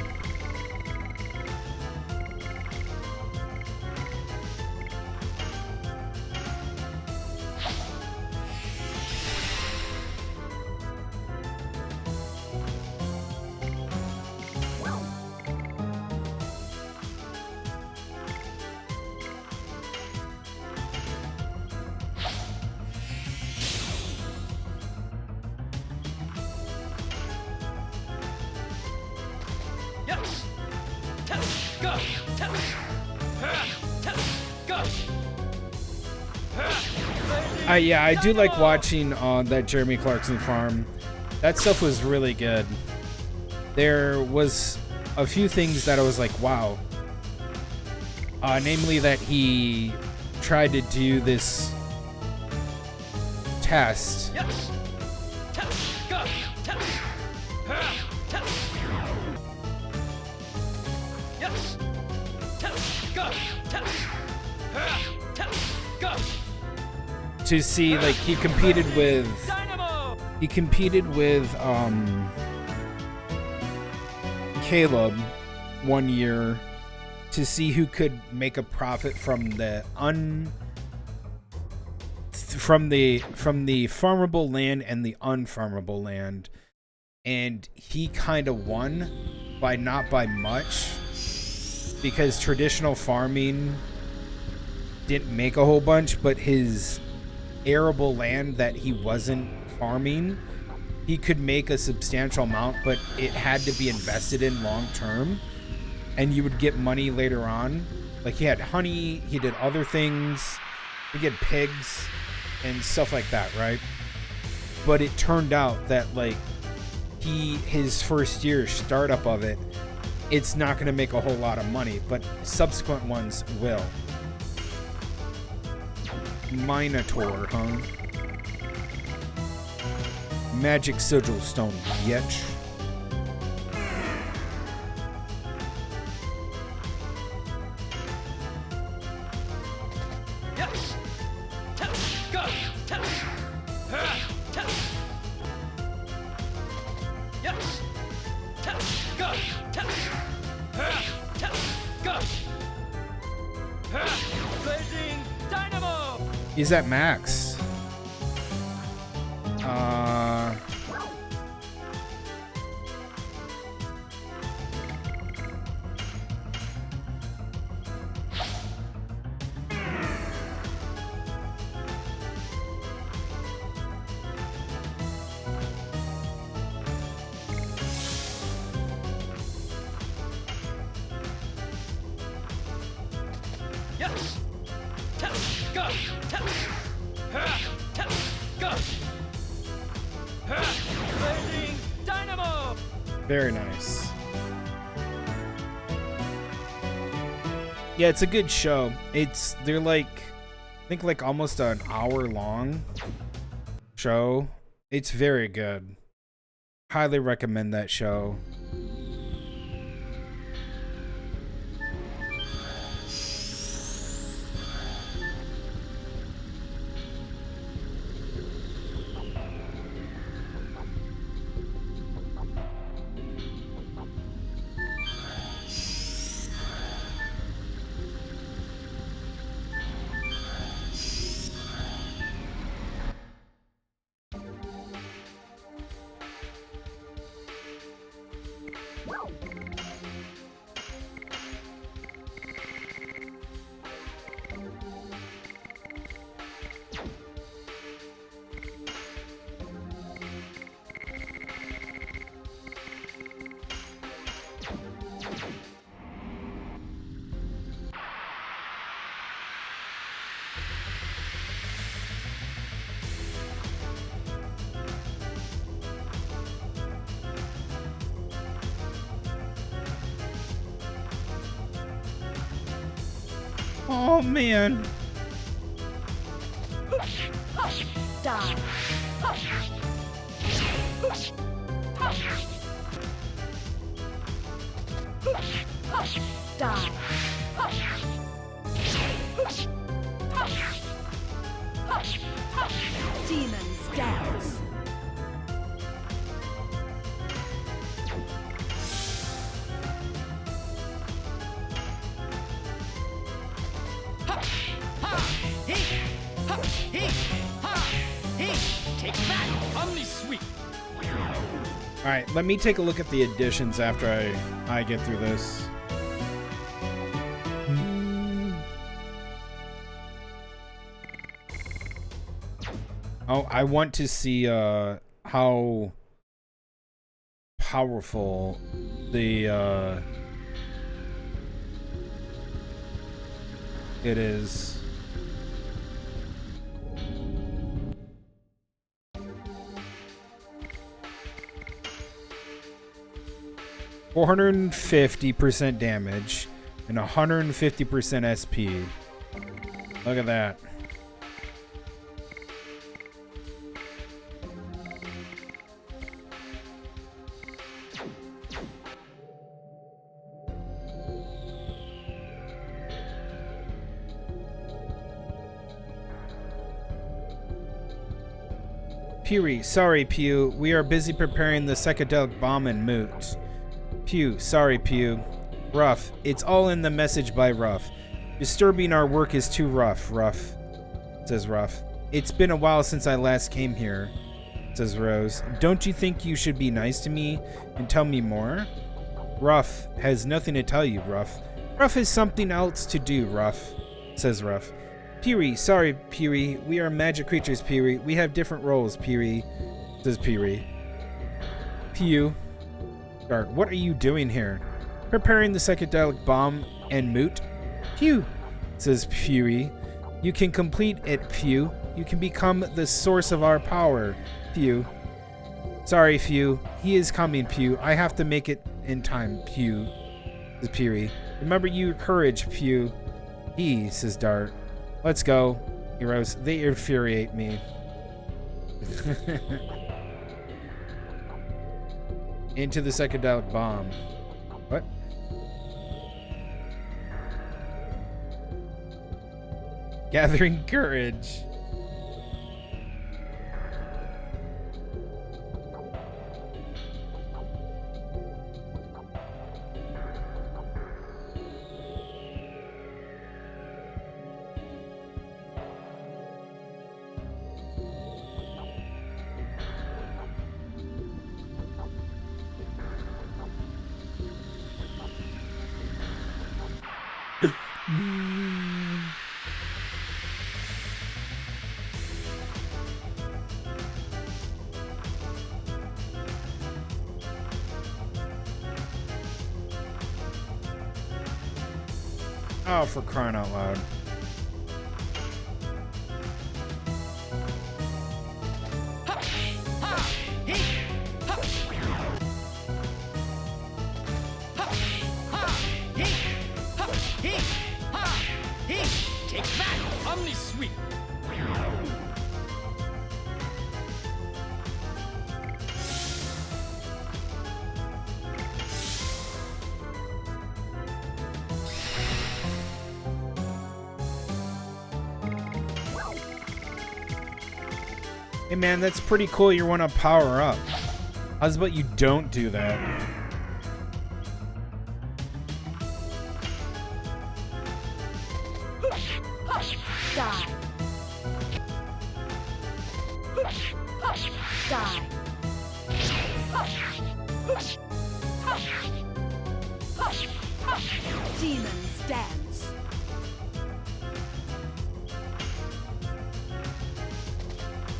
Yes. Test. Go. Test. Test. Go. Yeah, I do like watching that Jeremy Clarkson farm. That stuff was really good. There was a few things that I was like, wow. Namely that he tried to do this test. Yes. Test. Go. Test. Test. Yes. Test. Go. Test. Test. Go. To see, like, he competed with Caleb one year to see who could make a profit from the farmable land and the unfarmable land, and he kind of won by not by much, because traditional farming didn't make a whole bunch, but his arable land that he wasn't farming, he could make a substantial amount, but it had to be invested in long term, and you would get money later on. Like, he had honey, he did other things, he had pigs and stuff like that, right? But it turned out that, like, his first year startup of it, it's not going to make a whole lot of money, but subsequent ones will. Minotaur, huh? Magic sigil stone, bitch. Yes. Test. Go. Test. Test. Yes. Test. Go. Test. Test. Go. Blazing dynamo. He's at max. Yes. Test. Go. Test. Test. Go. Blazing dynamo. Very nice. Yeah, it's a good show. They're like, I think like almost an hour long show. It's very good. Highly recommend that show. Oh man. Die. Die. Demons dance. Take that, Omni Sweep. All right, let me take a look at the additions after I get through this. Oh, I want to see how powerful the it is. %450 damage and 150% SP. Look at that. Pewry, sorry Pew, we are busy preparing the psychedelic bomb in Moot. Pew, sorry Pew. Ruff, it's all in the message by Ruff. Disturbing our work is too rough, Ruff, says Ruff. It's been a while since I last came here, says Rose. Don't you think you should be nice to me and tell me more? Ruff has nothing to tell you, Ruff. Ruff has something else to do, Ruff, says Ruff. Pewry, sorry Pewry, we are magic creatures, Pewry. We have different roles, Pewry, says Pewry. Pew. Guard, what are you doing here? Preparing the psychedelic bomb and Moot? Pew, says Pewry. You can complete it, Pew. You can become the source of our power, Pew. Sorry, Pew. He is coming, Pew. I have to make it in time, Pew, says Pewry. Remember your courage, Pew. He, says Dart. Let's go, heroes. They infuriate me. Into the psychedelic bomb. What? Gathering courage. Oh, for crying out loud. Take that, Omni Sweep. Hey man, that's pretty cool. You want to power up. How's about you don't do that? Die. Die. Demons dance.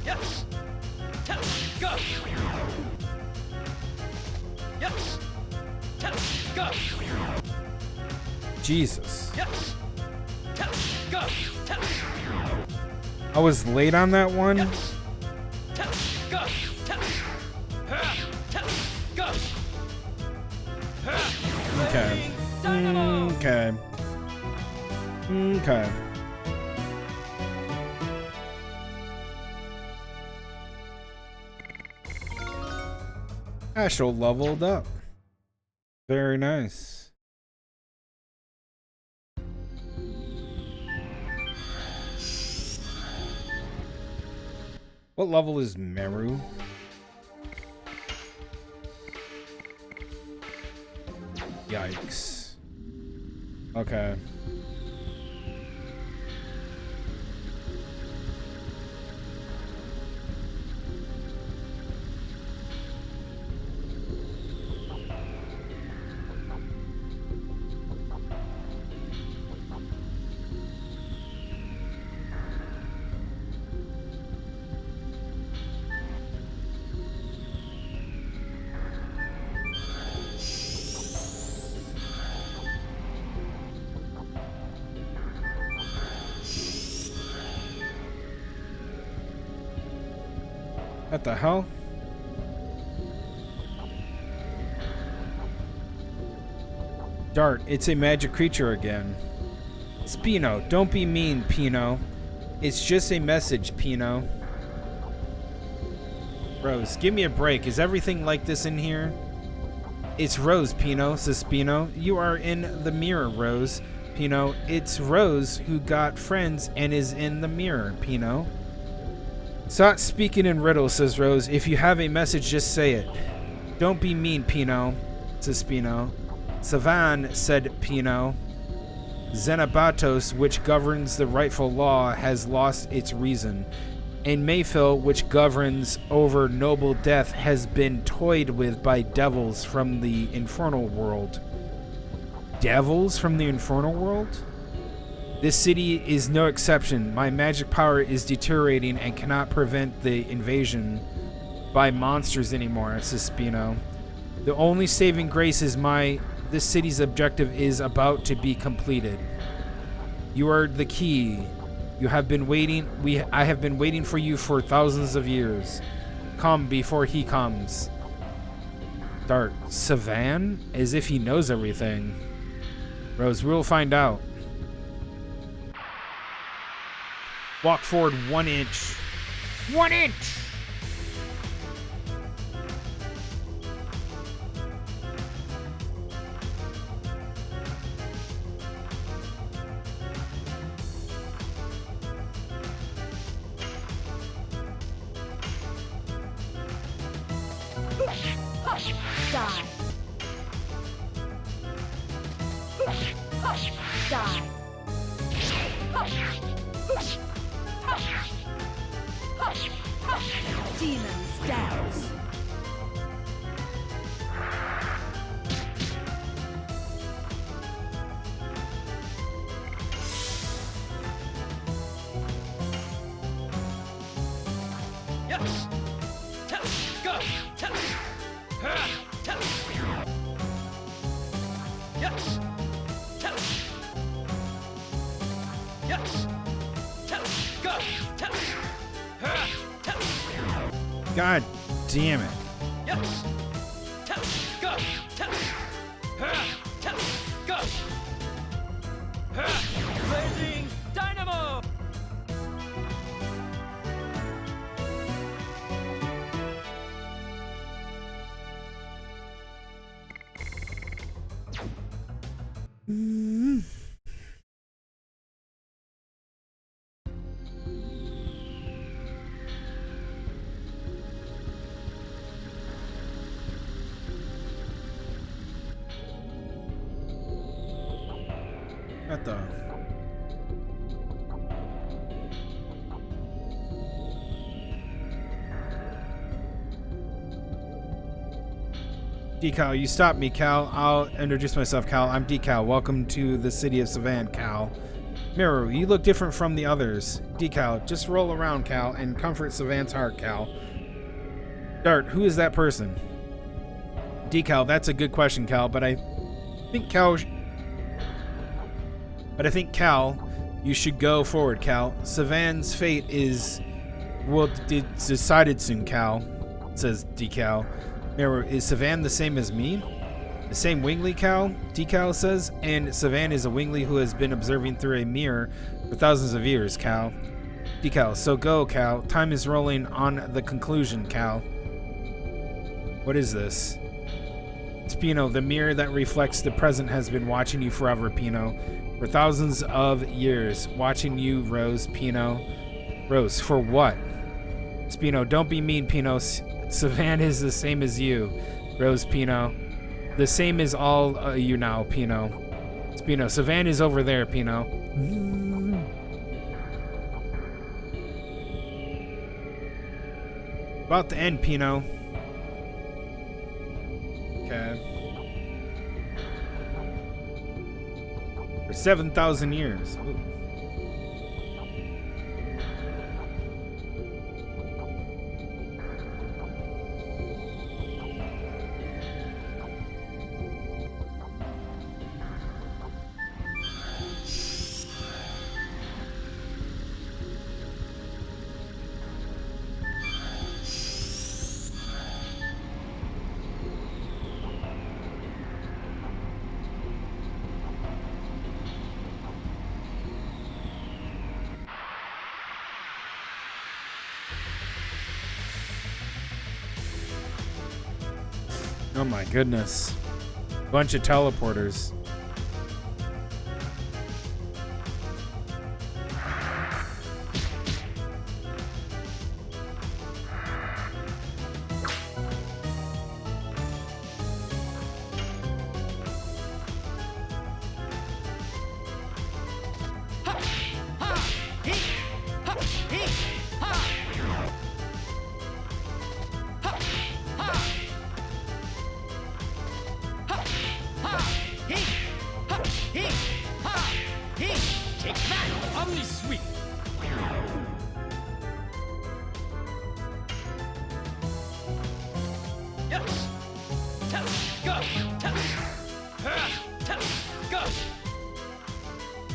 Yes. Tell. Go. Yes. Tell. Go. Jesus. Yes. Tell. Go. Tell. I was late on that one. Tell. Go. Tell. Tell. Go. Okay. Okay. Okay. Ashel leveled up. Very nice. What level is Meru? Yikes. Okay. What the hell? Dart, it's a magic creature again. Spino, don't be mean, Pino. It's just a message, Pino. Rose, give me a break. Is everything like this in here? It's Rose, Pino, says Spino. You are in the mirror, Rose. Pino, it's Rose who got friends and is in the mirror, Pino. Stop speaking in riddles, says Rose. If you have a message, just say it. Don't be mean, Pino, says Spino. Savan, said Pino. Xenobatos, which governs the rightful law, has lost its reason. And Mayfill, which governs over noble death, has been toyed with by devils from the infernal world. Devils from the infernal world? This city is no exception. My magic power is deteriorating and cannot prevent the invasion by monsters anymore, says Spino. The only saving grace is this city's objective is about to be completed. You are the key. You have been waiting. I have been waiting for you for thousands of years. Come before he comes. Dart, Savan? As if he knows everything. Rose, we'll find out. Walk forward 1 inch. 1 inch! Die. Die. Demons dance. God damn it. Blazing Dynamo! What the? Decal, you stopped me, Cal. I'll introduce myself, Cal. I'm Decal. Welcome to the city of Savan, Cal. Miru, you look different from the others. Decal, just roll around, Cal, and comfort Savan's heart, Cal. Dart, who is that person? Decal, that's a good question, Cal, but I think Cal, you should go forward, Cal. Savan's fate is, well, it's decided soon, Cal, says Decal. Miru, is Savan the same as me? The same Wingly, Cal? Decal says, and Savan is a Wingly who has been observing through a mirror for thousands of years, Cal. Decal, so go, Cal. Time is rolling on the conclusion, Cal. What is this? It's Pino, the mirror that reflects the present has been watching you forever, Pino. For thousands of years, watching you, Rose, Pino. Rose, for what? Spino, don't be mean, Pino. Savan is the same as you, Rose, Pino. The same as all you now, Pino. Spino, Savan is over there, Pino. About to end, Pino. Okay. For 7,000 years. Ooh. Oh my goodness. Bunch of teleporters.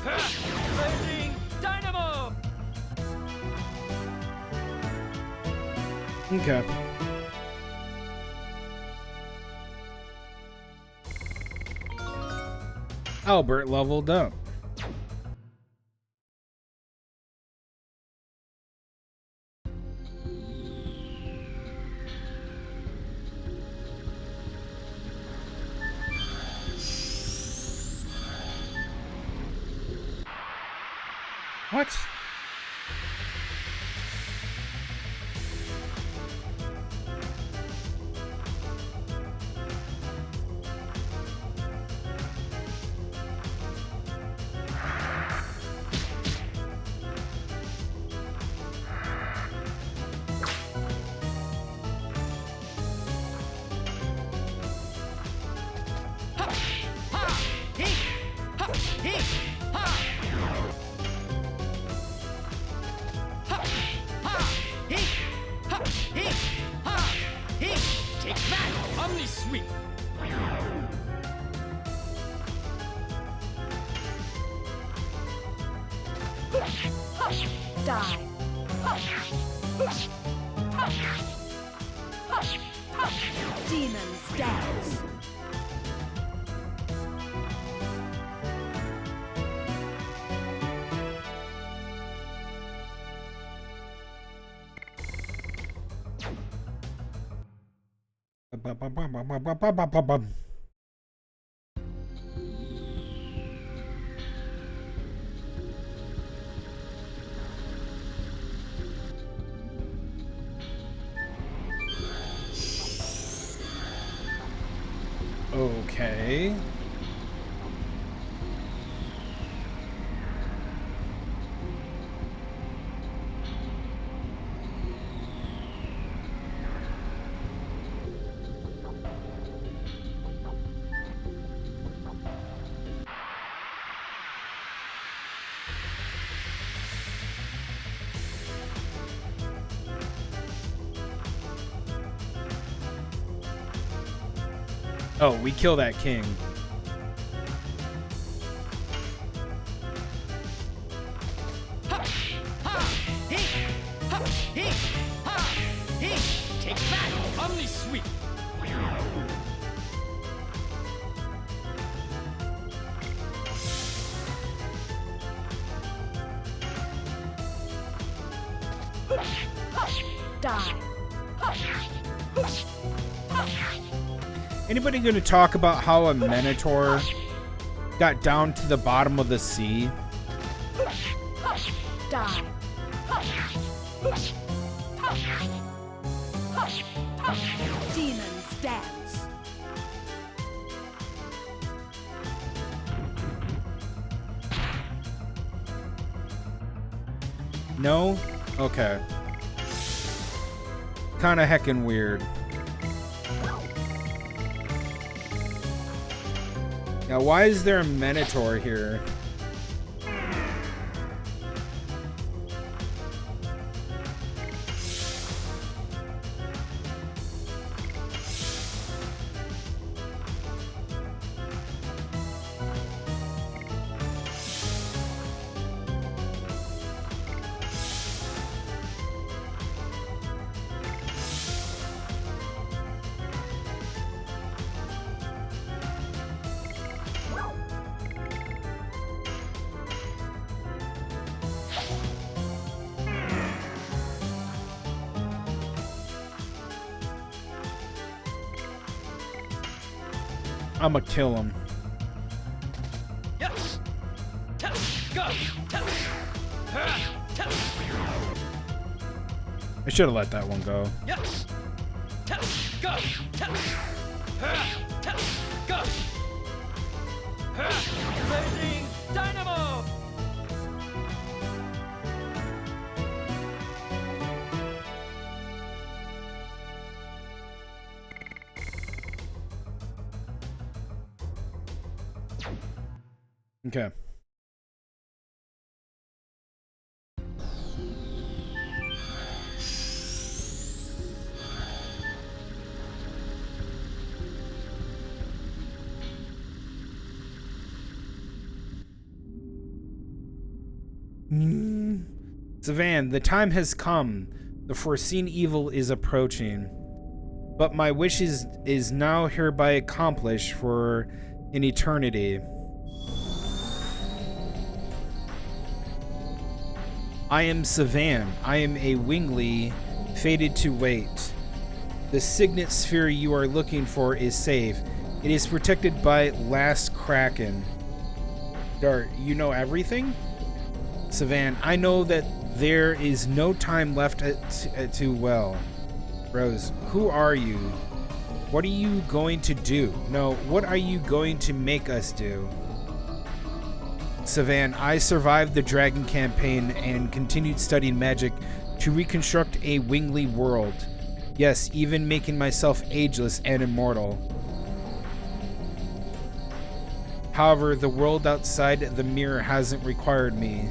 Blazing Dynamo! Okay. Albert leveled up. What? Die. Demon's dance. Okay. Oh, we kill that king. Take that! Only sweet! Die. Anybody going to talk about how a Minotaur got down to the bottom of the sea? Die. Demon's dance. No? Okay. Kinda heckin' weird. Now, why is there a Minotaur here? I'ma kill him. Yes! Go! I should have let that one go. Yes! Go! Go! Blazing Dynamo! Okay. Savan, the time has come. The foreseen evil is approaching. But my wish is now hereby accomplished for an eternity. I am Savan. I am a wingly, fated to wait. The signet sphere you are looking for is safe. It is protected by Last Kraken. Dart, you know everything? Savan, I know that there is no time left to well. Rose, who are you? What are you going to do? No, what are you going to make us do? Savan, I survived the Dragon campaign and continued studying magic to reconstruct a wingly world. Yes, even making myself ageless and immortal. However, the world outside the mirror hasn't required me.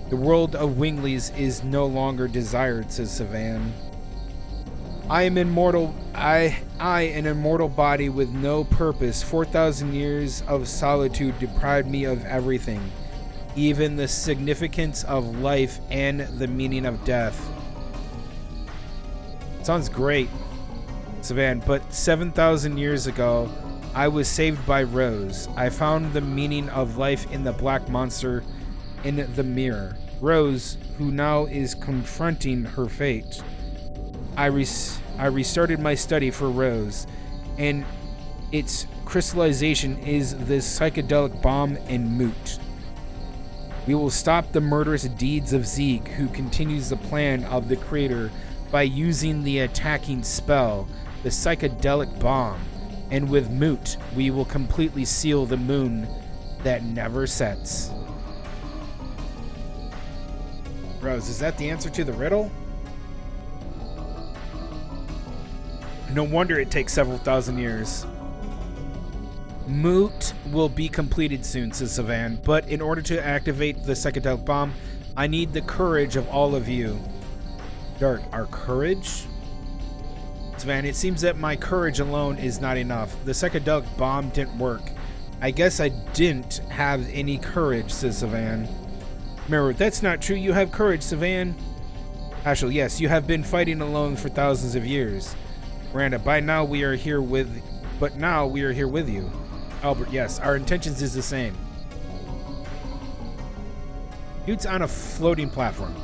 The world of winglies is no longer desired, says Savan. I am immortal. I, an immortal body with no purpose. 4,000 years of solitude deprived me of everything, even the significance of life and the meaning of death. Sounds great, Savan, but 7,000 years ago, I was saved by Rose. I found the meaning of life in the black monster in the mirror. Rose, who now is confronting her fate. I restarted my study for Rose, and its crystallization is this psychedelic bomb and moot. We will stop the murderous deeds of Zeke, who continues the plan of the creator by using the attacking spell, the psychedelic bomb, and with moot, we will completely seal the moon that never sets. Rose, is that the answer to the riddle? No wonder it takes several thousand years. Moot will be completed soon, says Savan, but in order to activate the psychedelic bomb, I need the courage of all of you. Dart, our courage? Savan, it seems that my courage alone is not enough. The psychedelic bomb didn't work. I guess I didn't have any courage, says Savan. Mirror, that's not true. You have courage, Savan. Ashel, yes, you have been fighting alone for thousands of years. Miranda, now we are here with you. Albert, yes, our intentions is the same. Dude's on a floating platform.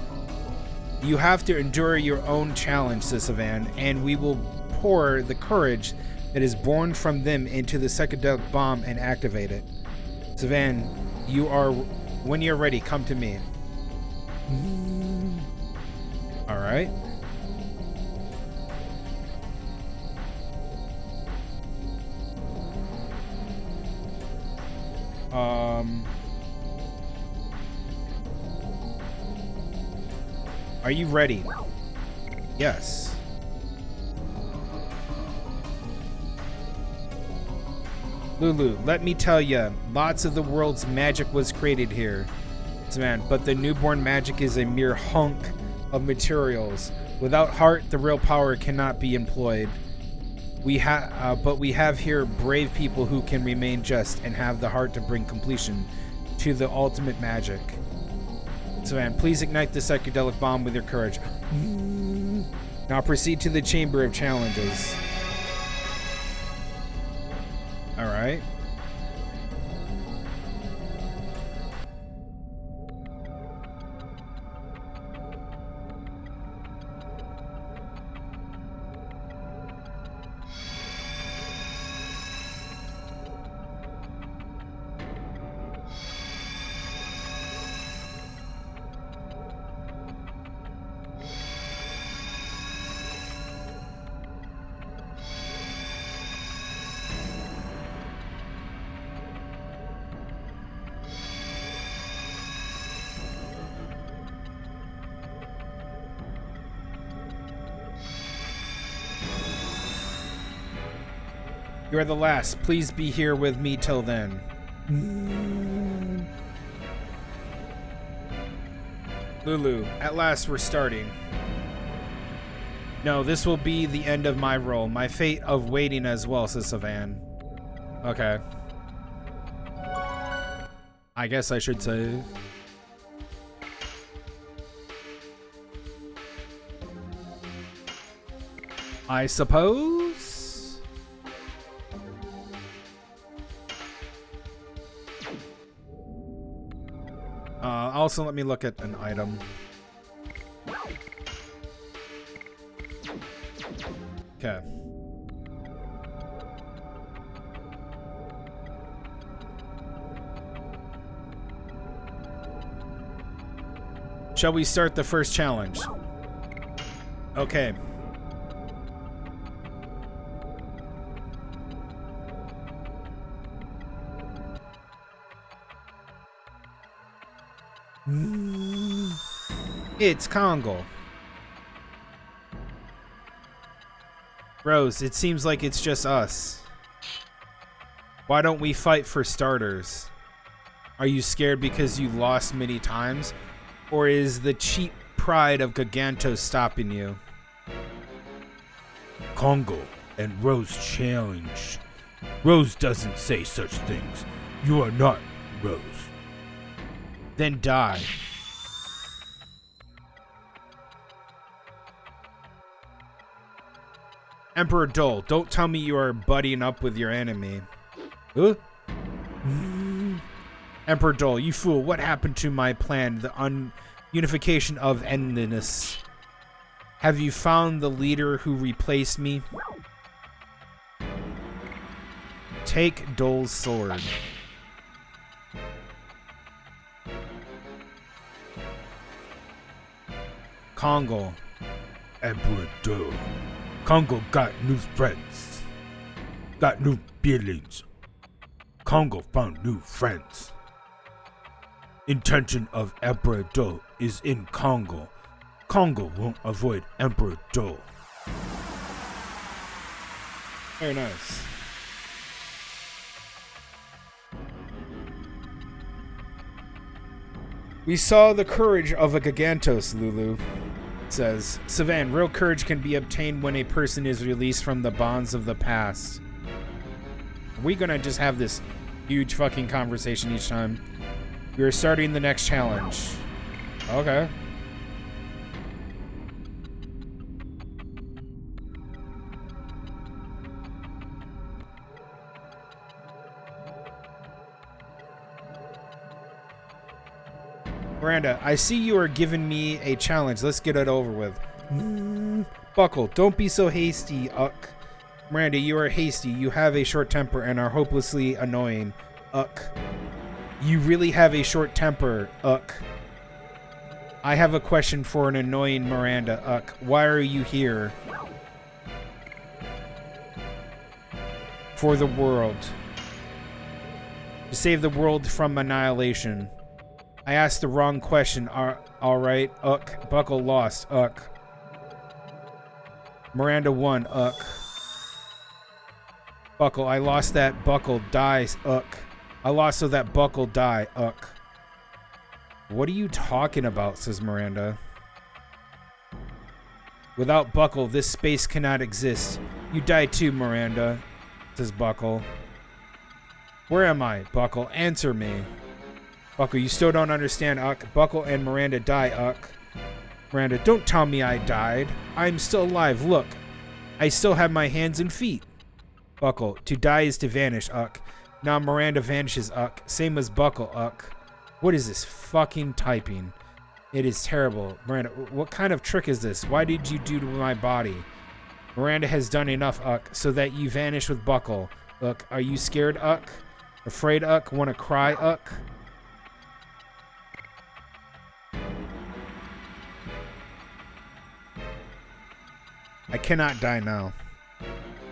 You have to endure your own challenge, says Savan, and we will pour the courage that is born from them into the psychedelic bomb and activate it. Savan, when you're ready, come to me. All right. Are you ready? Yes. Lulu, let me tell ya, lots of the world's magic was created here. Man, but the newborn magic is a mere hunk of materials. Without heart, the real power cannot be employed. But we have here brave people who can remain just and have the heart to bring completion to the ultimate magic. Savan, please ignite the psychedelic bomb with your courage. Now proceed to the Chamber of Challenges. All right. You are the last. Please be here with me till then. Lulu, at last we're starting. No, this will be the end of my role. My fate of waiting as well, says Savan. Okay. I guess I should save. I suppose? Also, let me look at an item. Okay. Shall we start the first challenge? Okay. It's Kongo. Rose, it seems like it's just us. Why don't we fight for starters? Are you scared because you lost many times? Or is the cheap pride of Giganto stopping you? Kongo and Rose challenged. Rose doesn't say such things. You are not Rose. Then die. Emperor Dole, don't tell me you are buddying up with your enemy. Huh? Emperor Dole, you fool, what happened to my plan, the unification of endlessness? Have you found the leader who replaced me? Take Dole's sword. Congo. Emperor Dole. Congo got new friends. Got new feelings. Congo found new friends. Intention of Emperor Dole is in Congo. Congo won't avoid Emperor Dole. Very nice. We saw the courage of a Gigantos, Lulu. Says, Savan, real courage can be obtained when a person is released from the bonds of the past. Are we gonna just have this huge fucking conversation each time? We are starting the next challenge. Okay. Miranda, I see you are giving me a challenge. Let's get it over with. Buckle, don't be so hasty, Uck. Miranda, you are hasty. You have a short temper and are hopelessly annoying, Uck. You really have a short temper, Uck. I have a question for an annoying Miranda, Uck. Why are you here? For the world. To save the world from annihilation. I asked the wrong question. Alright, Uck. Buckle lost, Uck. Miranda won, Uck. Buckle, I lost that. Buckle dies, Uck. I lost so that Buckle die, Uck. What are you talking about, says Miranda. Without Buckle, this space cannot exist. You die too, Miranda, says Buckle. Where am I, Buckle? Answer me. Buckle, you still don't understand, Uck. Buckle and Miranda die, Uck. Miranda, don't tell me I died. I'm still alive. Look, I still have my hands and feet. Buckle, to die is to vanish, Uck. Now Miranda vanishes, Uck. Same as Buckle, Uck. What is this fucking typing? It is terrible. Miranda, what kind of trick is this? Why did you do to my body? Miranda has done enough, Uck, so that you vanish with Buckle. Uck, are you scared, Uck? Afraid, Uck? Want to cry, Uck? I cannot die now.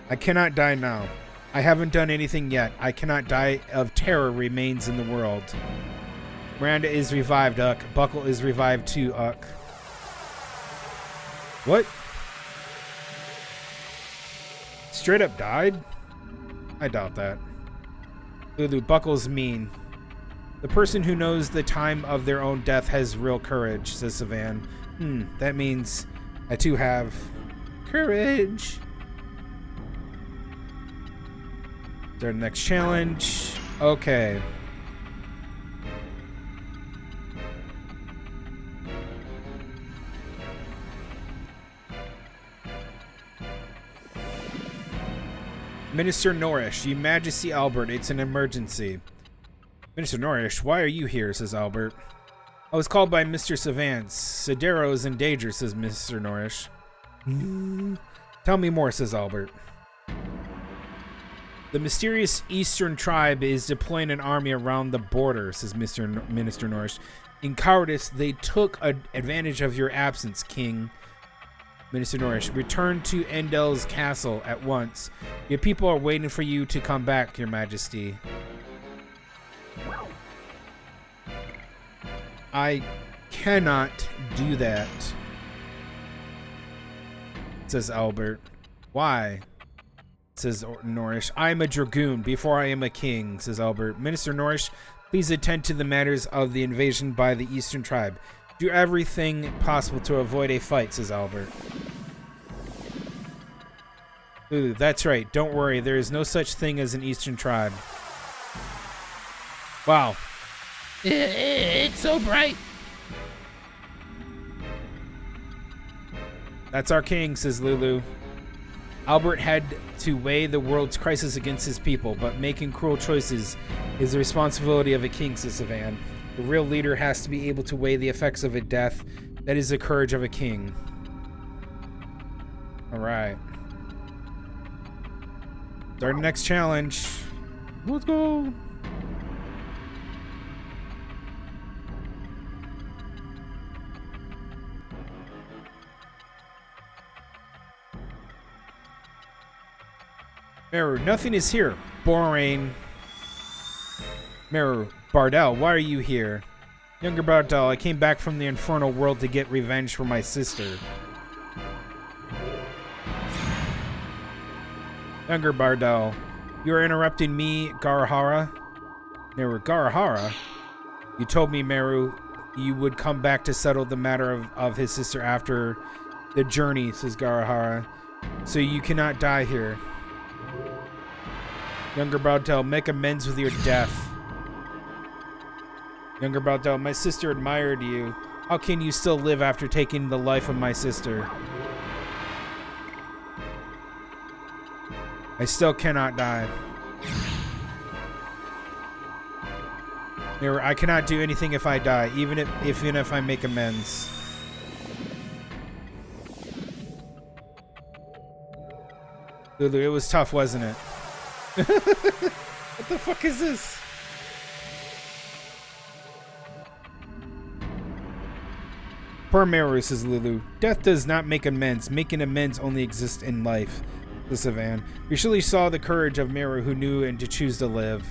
I cannot die now. I haven't done anything yet. I cannot die of terror remains in the world. Miranda is revived, Uck. Buckle is revived too, Uck. What? Straight up died? I doubt that. Lulu, Buckle's mean. The person who knows the time of their own death has real courage, says Savan. That means I too have courage. Their next challenge. Okay. Minister Norish, Your Majesty Albert, it's an emergency. Minister Norish, why are you here, says Albert. I was called by Mr. Savance. Tlightzero is in danger, says Mr. Norish. Tell me more, says Albert. The mysterious Eastern tribe is deploying an army around the border, says Minister Norish. In cowardice, they took advantage of your absence, King. Minister Norish, return to Endel's castle at once. Your people are waiting for you to come back, Your Majesty. I cannot do that, says Albert. Why? Says Norish. I am a dragoon before I am a king, says Albert. Minister Norish, please attend to the matters of the invasion by the Eastern tribe. Do everything possible to avoid a fight, says Albert. Lulu, that's right. Don't worry. There is no such thing as an Eastern tribe. Wow. It's so bright. That's our king, says Lulu. Albert had to weigh the world's crisis against his people, but making cruel choices is the responsibility of a king, says Savan. The real leader has to be able to weigh the effects of a death. That is the courage of a king. All right. Start the next challenge. Let's go. Meru, nothing is here. Boring. Meru, Bardell, why are you here? Younger Bardell, I came back from the infernal world to get revenge for my sister. Younger Bardell, you are interrupting me, Garahara. Meru, Garahara? You told me, Meru, you would come back to settle the matter of his sister after the journey, says Garahara. So you cannot die here. Younger Bardell, make amends with your death. Younger Bardell, my sister admired you. How can you still live after taking the life of my sister? I still cannot die. Mirror, I cannot do anything if I die, even if I make amends. Lulu, it was tough, wasn't it? What the fuck is this? Poor Meru, says Lulu. Death does not make amends. Making amends only exists in life. The Savan. You surely saw the courage of Meru who knew and to choose to live.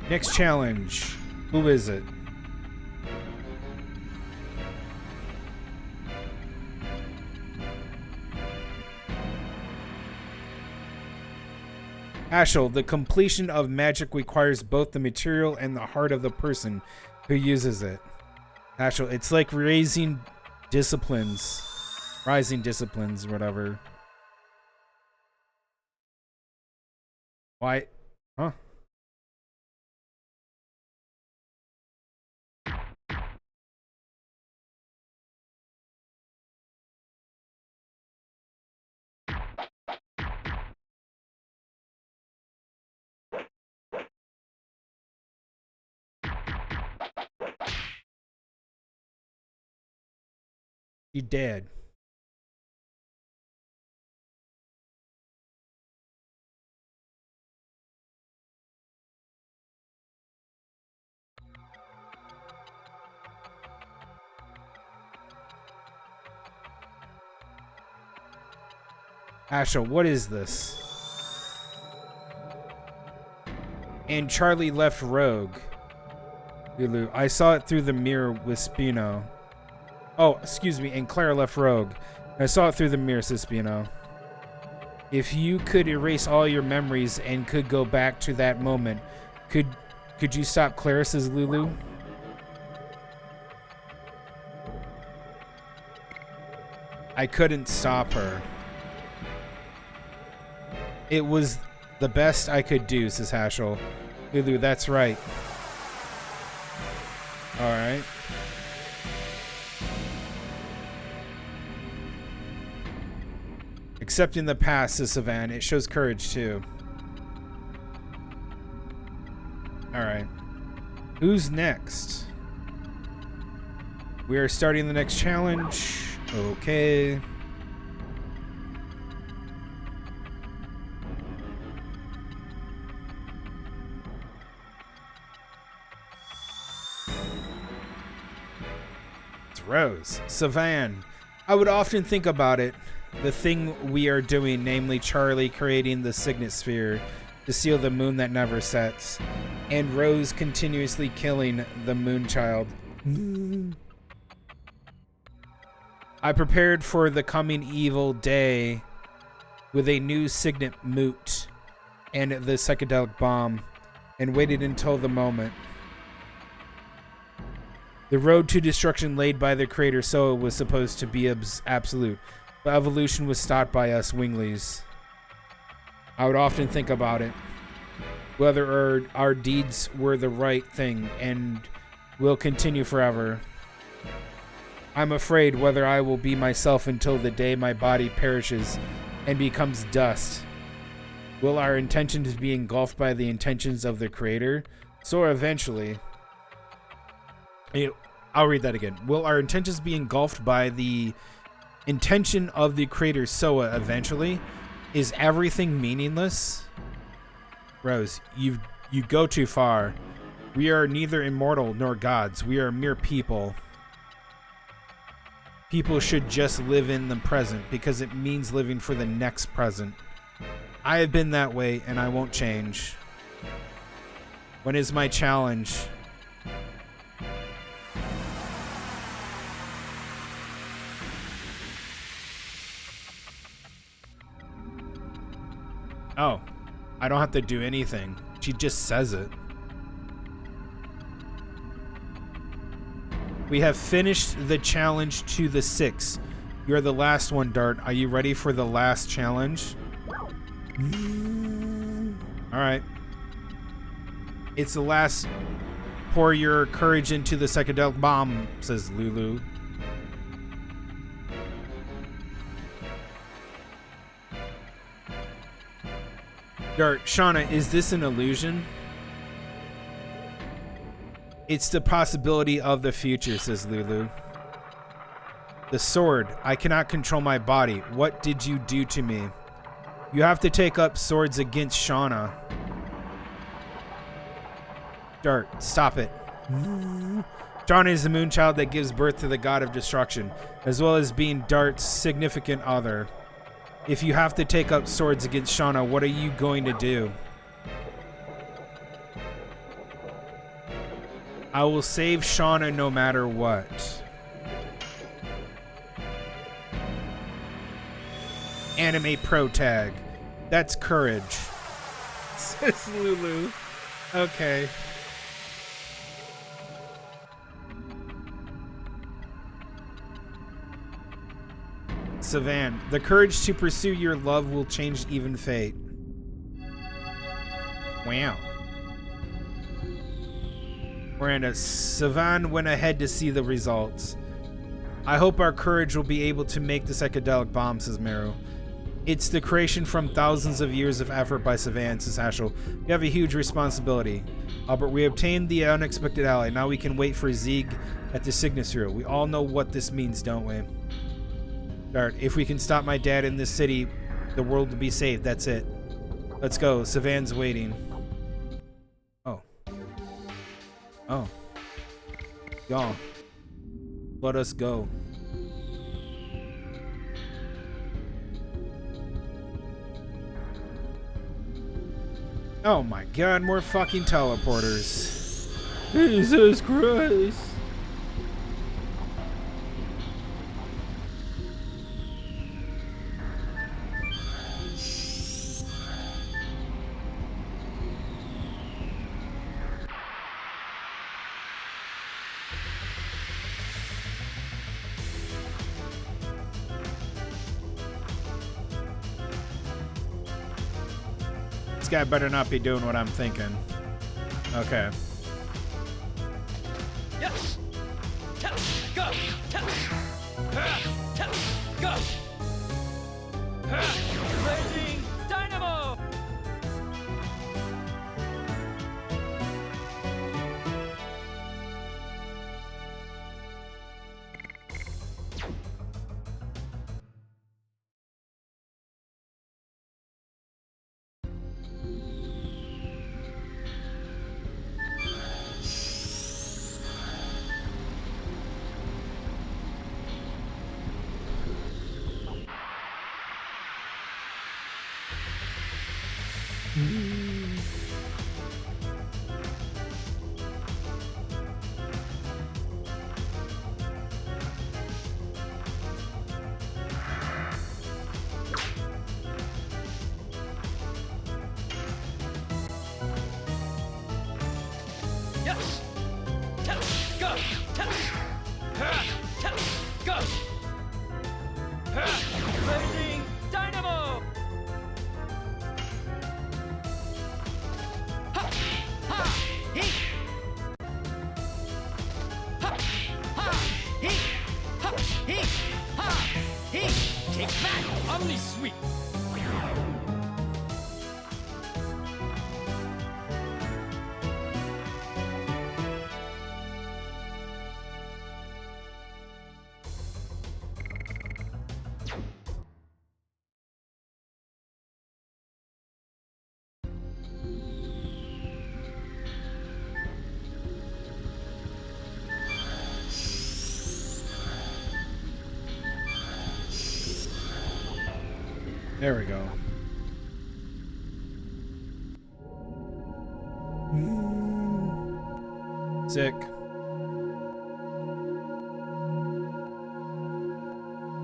Next challenge. Who is it? Ashel, the completion of magic requires both the material and the heart of the person who uses it. Ashel, it's like rising disciplines, whatever. Why? Huh? She dead. Asha, what is this? And Charlie left rogue. Lulu, I saw it through the mirror with Spino. Oh, excuse me, and Claire left rogue. I saw it through the mirror, says Spino. If you could erase all your memories and could go back to that moment, could you stop Claire, says Lulu? I couldn't stop her. It was the best I could do, says Hashel. Lulu, that's right. Alright. Accepting the past, says Savan. It shows courage, too. Alright. Who's next? We are starting the next challenge. Okay. It's Rose. Savan. I would often think about it. The thing we are doing, namely Charlie creating the signet sphere to seal the moon that never sets, and Rose continuously killing the Moonchild. I prepared for the coming evil day with a new signet moot and the psychedelic bomb, and waited until the moment. The road to destruction laid by the creator Soa was supposed to be absolute, but evolution was stopped by us Winglies. I would often think about it. whether our deeds were the right thing and will continue forever. I'm afraid whether I will be myself until the day my body perishes and becomes dust. Will our intentions be engulfed by the intentions of the Creator? So eventually... I'll read that again. Will our intentions be engulfed by the intention of the Creator Soa eventually? Is everything meaningless? Rose, you go too far. We are neither immortal nor gods. We are mere people. People should just live in the present because it means living for the next present. I have been that way and I won't change. When is my challenge? Oh, I don't have to do anything. She just says it. We have finished the challenge to the 6. You're the last one, Dart. Are you ready for the last challenge? Alright. It's the last. Pour your courage into the psychedelic bomb, says Lulu. Dart, Shauna, is this an illusion? It's the possibility of the future, says Lulu. The sword. I cannot control my body. What did you do to me? You have to take up swords against Shauna. Dart, stop it. Shauna is the moonchild that gives birth to the god of destruction, as well as being Dart's significant other. If you have to take up swords against Shauna, what are you going to do? I will save Shauna no matter what. Anime pro tag. That's courage. Says Lulu. Okay. Savan, the courage to pursue your love will change even fate. Wow. Miranda, Savan went ahead to see the results. I hope our courage will be able to make the psychedelic bomb, says Meru. It's the creation from thousands of years of effort by Savan, says Ashel. We have a huge responsibility. Albert, we obtained the unexpected ally. Now we can wait for Zieg at the Tlightzero. We all know what this means, don't we? Dart, if we can stop my dad in this city, the world will be saved. That's it. Let's go. Savan's waiting. Oh. Oh. Y'all. Let us go. Oh my god, more fucking teleporters. Jesus Christ. This guy better not be doing what I'm thinking. Okay. Yes. Go. Go. Blazing dynamo. Yes. Go. Go. Blazing dynamo. family sweep. There we go. Sick.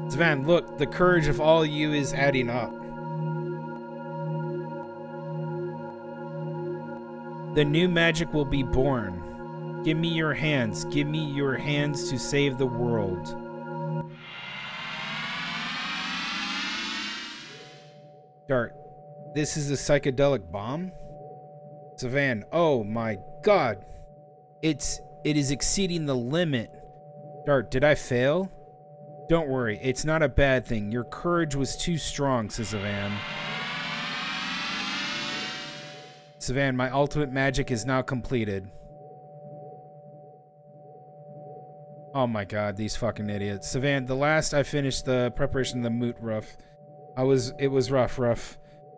Svan, look, the courage of all you is adding up. The new magic will be born. Give me your hands. Give me your hands to save the world. Dart, this is a psychedelic bomb? Savan, oh my god. It is exceeding the limit. Dart, did I fail? Don't worry, it's not a bad thing. Your courage was too strong, says Savan. Savan, my ultimate magic is now completed. Oh my god, these fucking idiots. Savan, the last I finished the preparation of the moot rough. It was rough.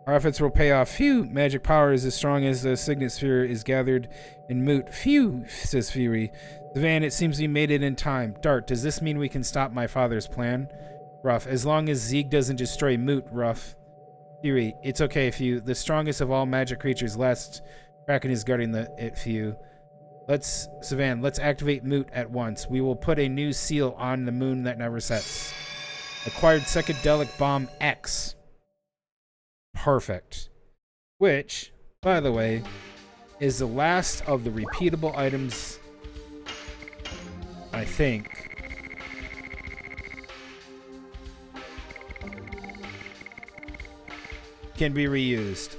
Our efforts will pay off. Phew! Magic power is as strong as the signet sphere is gathered in moot. Phew! Says Fury. Savan, it seems we made it in time. Dart, does this mean we can stop my father's plan? Ruff, as long as Zeeg doesn't destroy moot, Ruff. Fury, it's okay, Few. The strongest of all magic creatures last. Kraken is guarding it, Few. Savan, let's activate moot at once. We will put a new seal on the moon that never sets. Acquired psychedelic bomb X. Perfect. Which, by the way, is the last of the repeatable items, I think. Can be reused.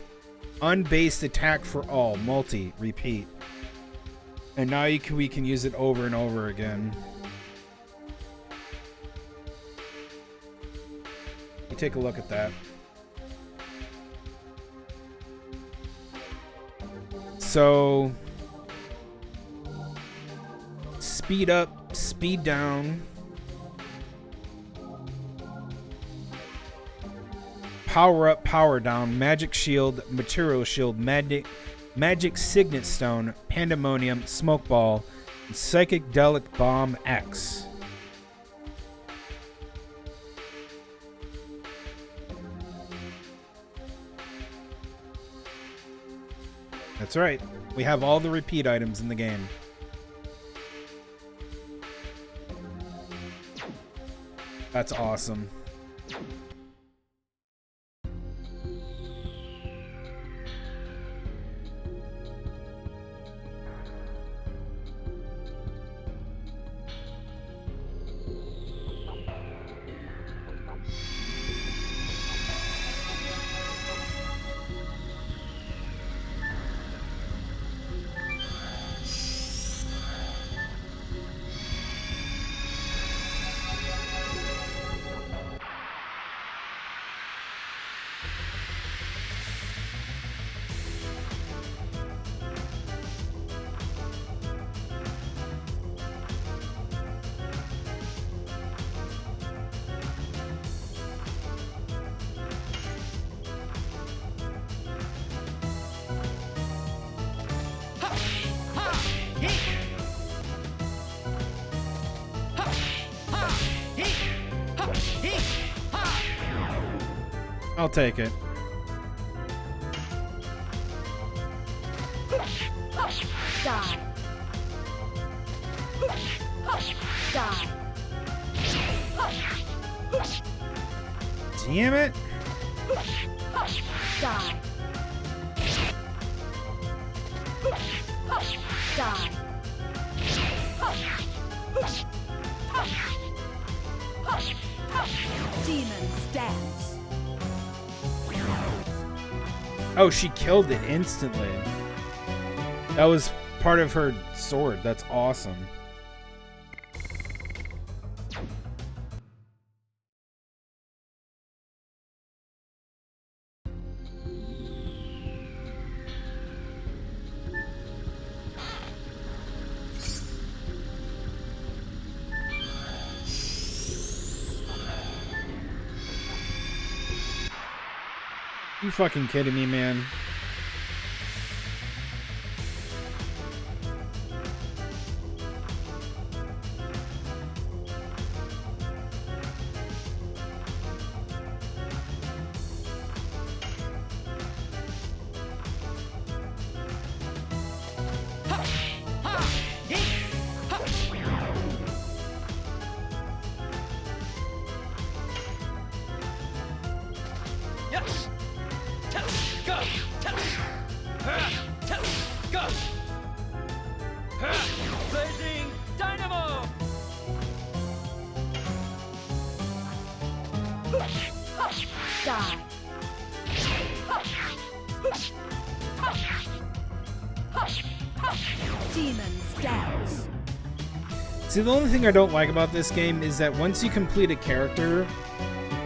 Unbased attack for all. Multi. Repeat. And now we can use it over and over again. Take a look at that. So, speed up, speed down. Power up, power down. Magic shield, material shield, magic signet stone, pandemonium, smoke ball, and psychedelic bomb X. That's right. We have all the repeat items in the game. That's awesome. I'll take it. Die. Die. Damn it. Die. Die. Demon's dance. Oh, she killed it instantly. That was part of her sword. That's awesome. You fucking kidding me, man? Yes. Go. Go. Blazing dynamo. Die. Demon's dance. See, the only thing I don't like about this game is that once you complete a character,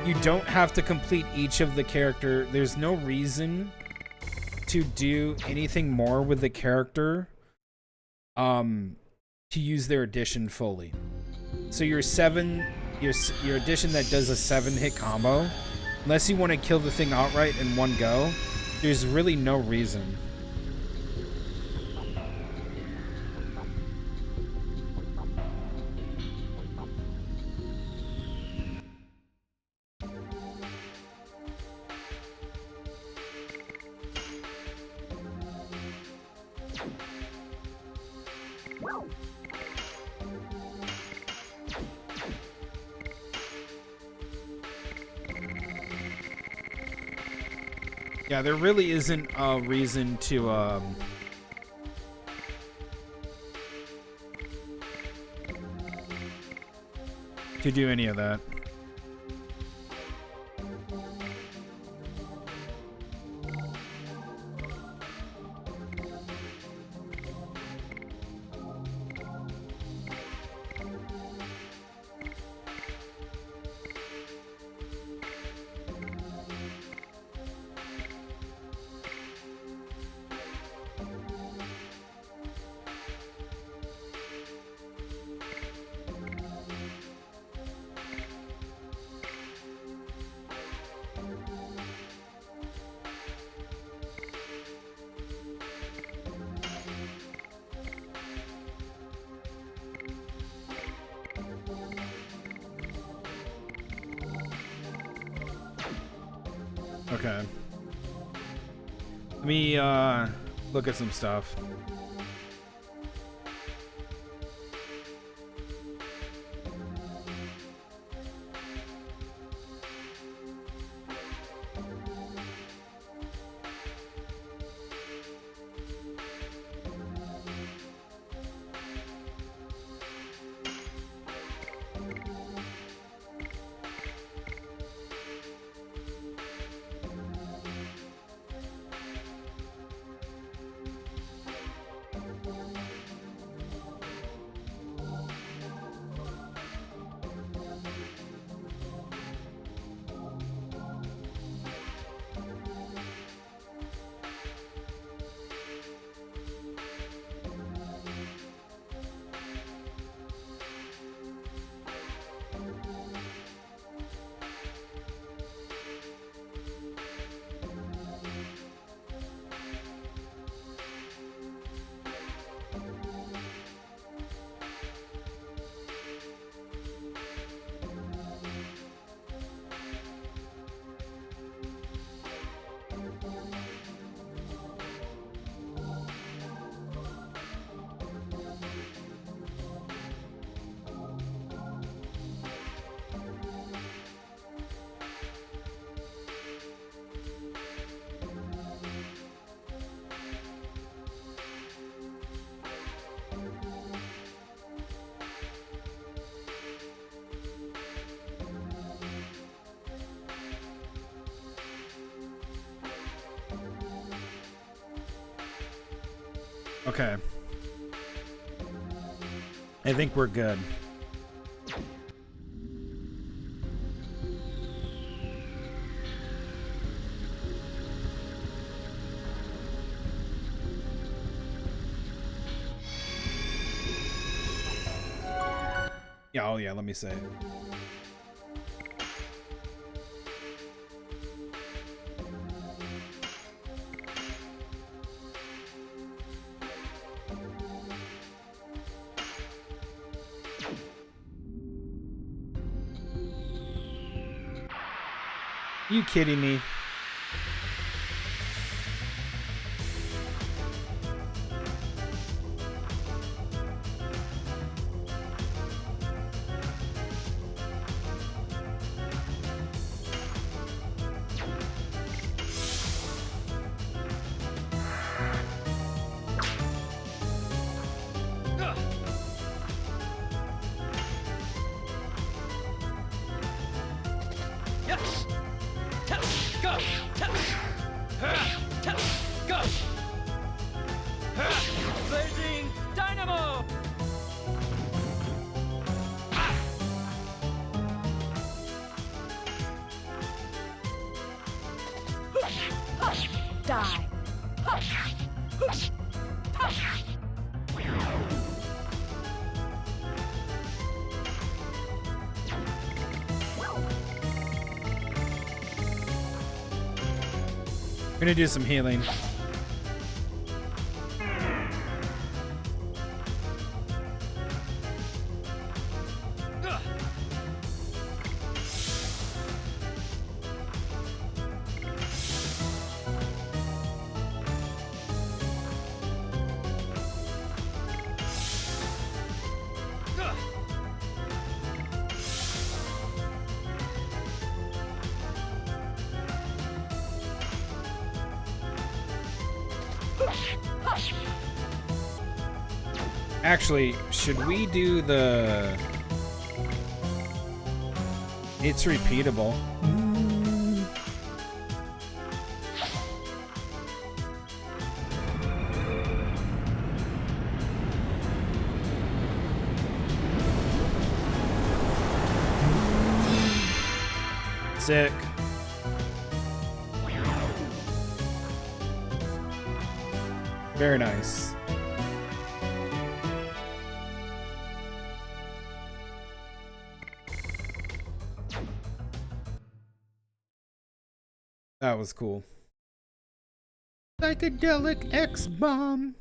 you don't have to complete each of the character. There's no reason to do anything more with the character to use their addition fully. So your addition that does a 7-hit combo, unless you want to kill the thing outright in one go, there's really no reason. Yeah, there really isn't a reason to do any of that. Okay. Let me look at some stuff. Okay. I think we're good. Yeah, oh yeah, let me say it. You kidding me? Yes. Go. Go. Blazing dynamo. Die. I'm gonna do some healing. Actually, should we do the... It's repeatable. Sick. Very nice. That was cool. Psychedelic X-Bomb.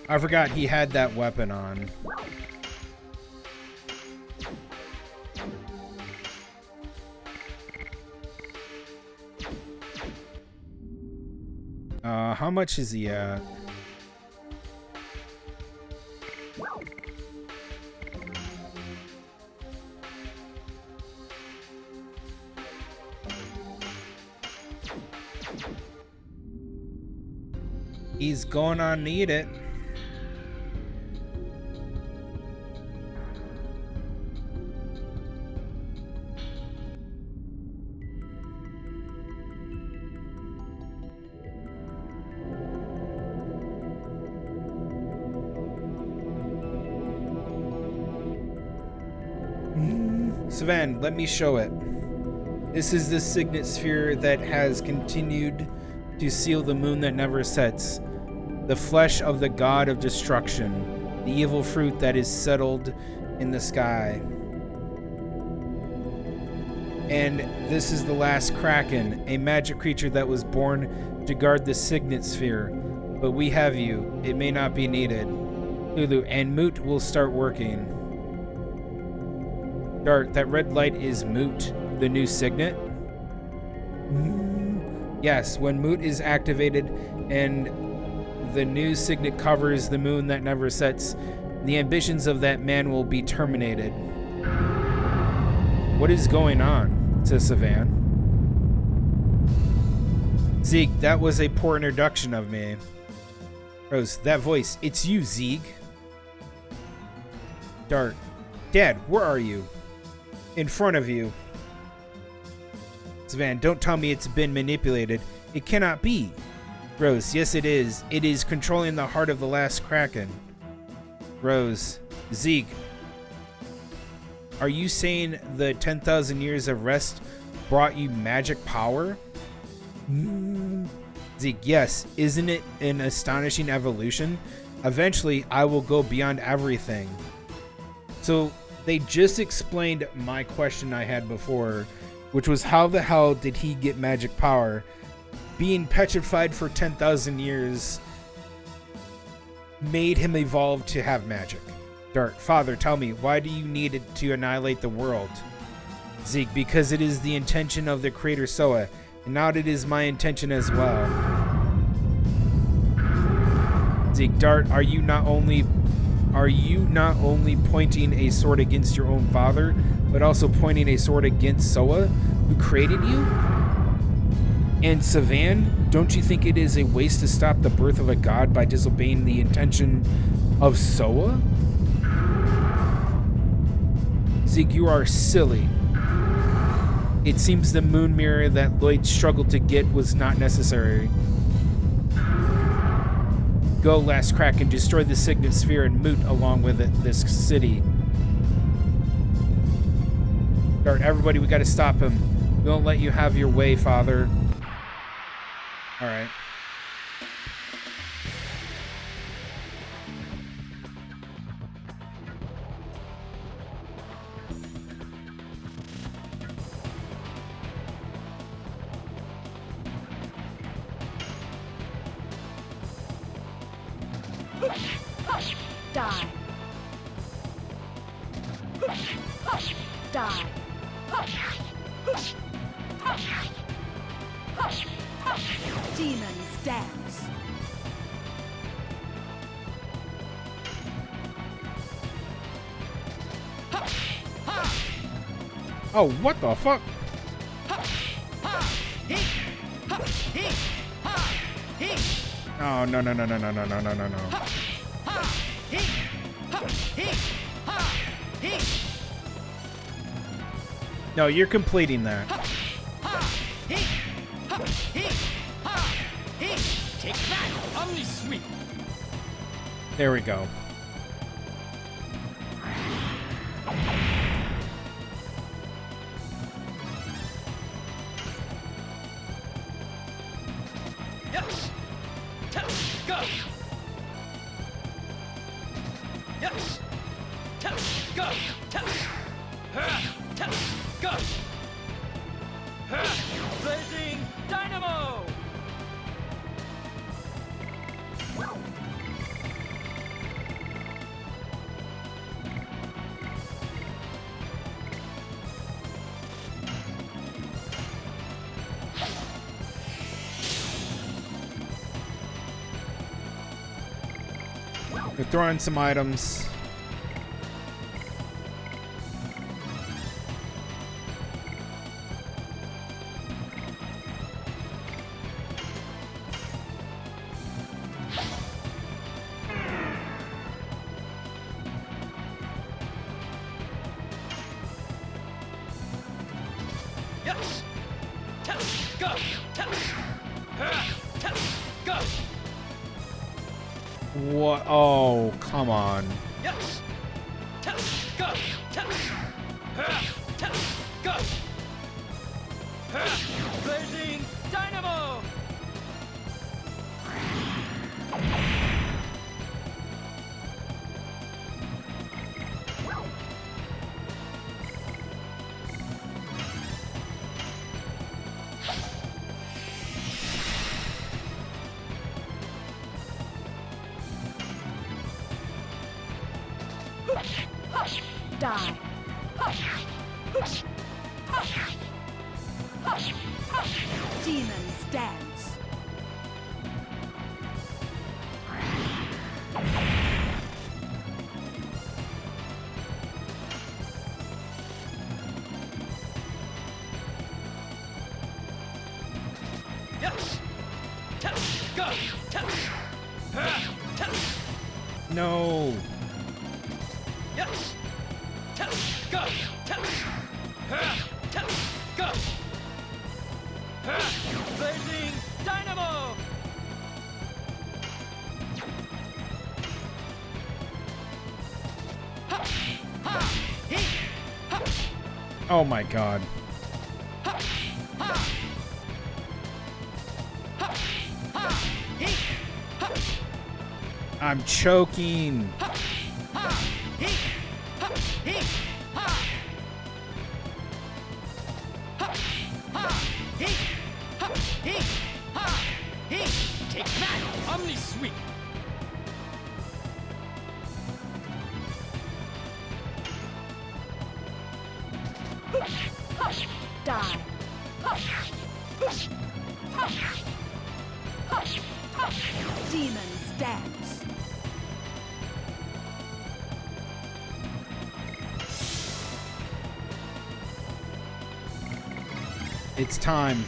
I forgot he had that weapon on. How much is he at? He's gonna need it. Sven, let me show it. This is the signet sphere that has continued to seal the moon that never sets, the flesh of the god of destruction, the evil fruit that is settled in the sky. And this is the last Kraken, a magic creature that was born to guard the signet sphere. But we have you. It may not be needed. Lulu, and Moot will start working. Dart, that red light is Moot, the new signet? Yes, when Moot is activated and the new signet covers the moon that never sets, the ambitions of that man will be terminated. What is going on? Says Savan. Zeke, that was a poor introduction of me. Rose, that voice, it's you, Zeke. Dart, Dad, where are you? In front of you. Savan, don't tell me it's been manipulated. It cannot be. Rose, yes it is. It is controlling the heart of the last Kraken. Rose, Zeke, are you saying the 10,000 years of rest brought you magic power? Zeke, yes. Isn't it an astonishing evolution? Eventually, I will go beyond everything. So, they just explained my question I had before. which was how the hell did he get magic power? Being petrified for 10,000 years made him evolve to have magic. Dart, father, tell me, why do you need it to annihilate the world? Zeke, because it is the intention of the creator Soa, and now it is my intention as well. Zeke, Dart, are you not only pointing a sword against your own father, but also pointing a sword against Soa, who created you? And Savan, don't you think it is a waste to stop the birth of a god by disobeying the intention of Soa? Zeke, you are silly. It seems the moon mirror that Lloyd struggled to get was not necessary. Go, last crack, and destroy the Signet Sphere and Moot along with it, this city. Dart, everybody, we gotta stop him. We won't let you have your way, father. Alright. Die. Die. Demons dance. Oh, what the fuck? Oh, no, no, no, no, no, no, no, no, no, no. No, you're completing that. Take that, Omni Sweep. There we go. Yes. Go. Yes. Go. Go. Blazing Dynamo. We're throwing some items. Yes. Go. Go. What? Oh, come on. Yes. Go. Go. Blazing Dynamo. Die. Demons dance. Yes. Go. No. Yes. Go. Go. Blazing Dynamo. Oh my god. I'm choking. Die. Demon stance. It's time.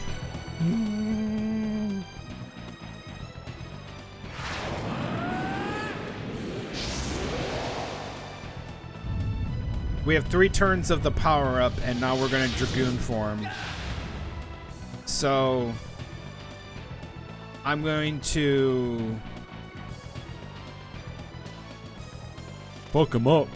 We have 3 turns of the power up, and now we're gonna Dragoon form. So I'm going to Fuck him up.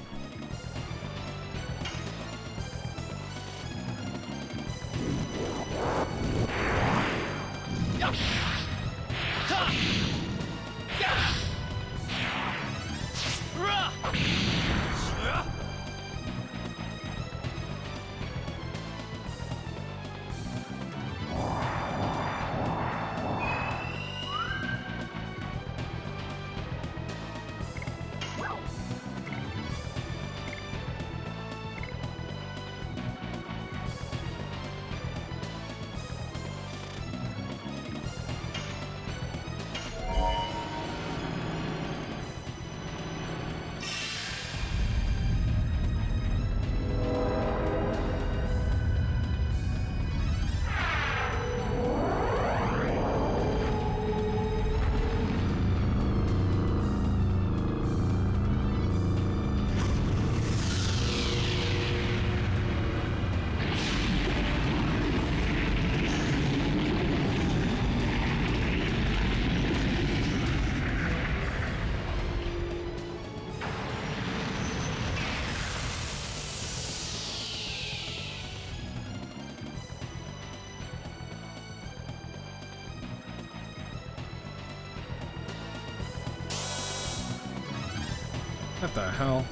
What the hell?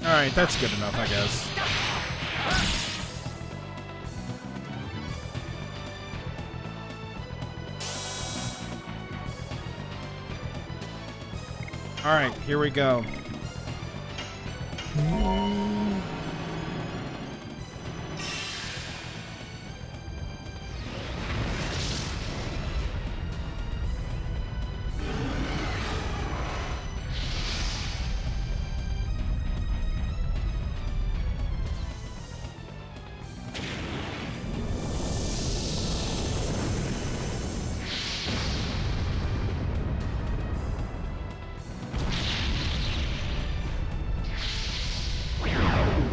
Alright, that's good enough, I guess. Alright, here we go.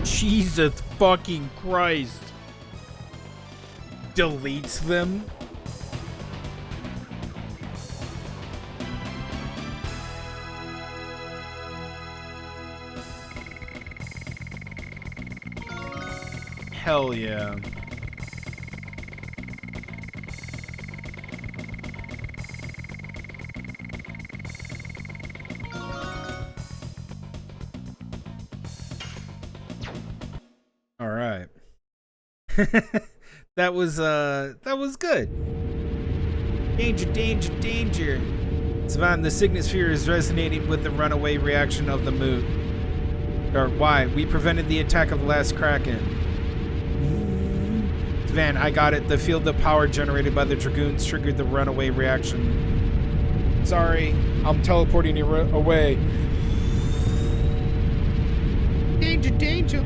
Jesus fucking Christ. Deletes them? Hell yeah. All right. that was good. Danger, danger, danger. Savan, the signet sphere is resonating with the runaway reaction of the moon. Or why? We prevented the attack of the last Kraken. Savan, I got it. The field of power generated by the Dragoons triggered the runaway reaction. Sorry, I'm teleporting you away. Danger, danger.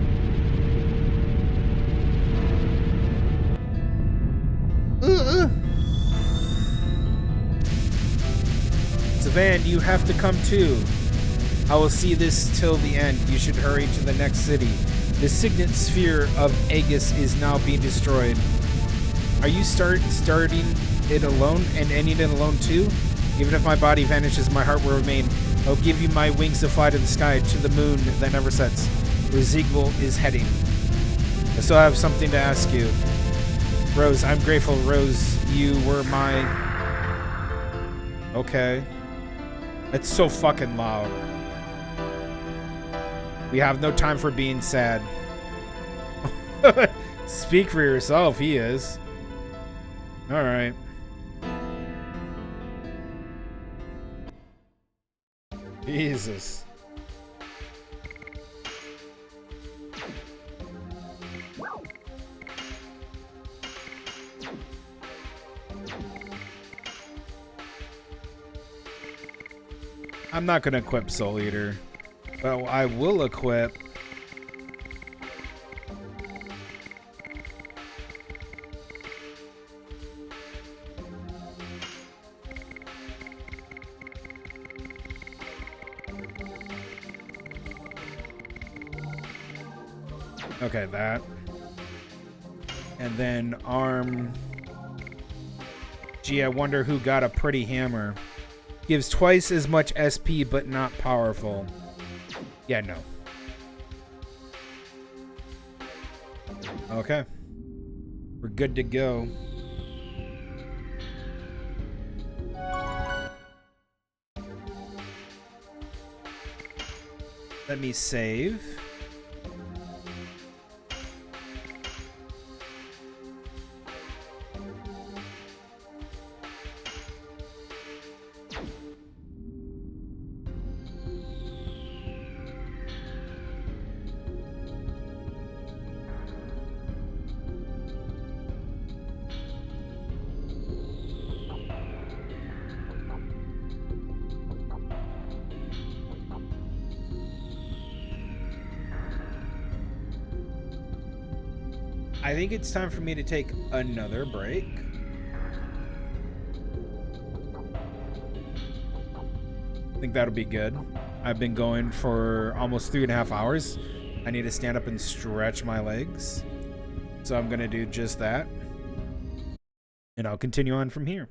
Savan, you have to come too. I will see this till the end. You should hurry to the next city. The signet sphere of Aegis is now being destroyed. Are you starting it alone and ending it alone too? Even if my body vanishes, my heart will remain. I'll give you my wings to fly to the sky, to the moon that never sets, where Ziegwell is heading. I still have something to ask you. Rose, I'm grateful, Rose. You were my... Okay. It's so fucking loud. We have no time for being sad. Speak for yourself, he is. Alright. Jesus. I'm not gonna equip Soul Eater, but I will equip okay, that. And then arm. Gee, I wonder who got a pretty hammer. Gives twice as much SP, but not powerful. Yeah, no. Okay. We're good to go. Let me save. I think it's time for me to take another break. I think that'll be good. I've been going for almost 3.5 hours. I need to stand up and stretch my legs. So I'm going to do just that. And I'll continue on from here.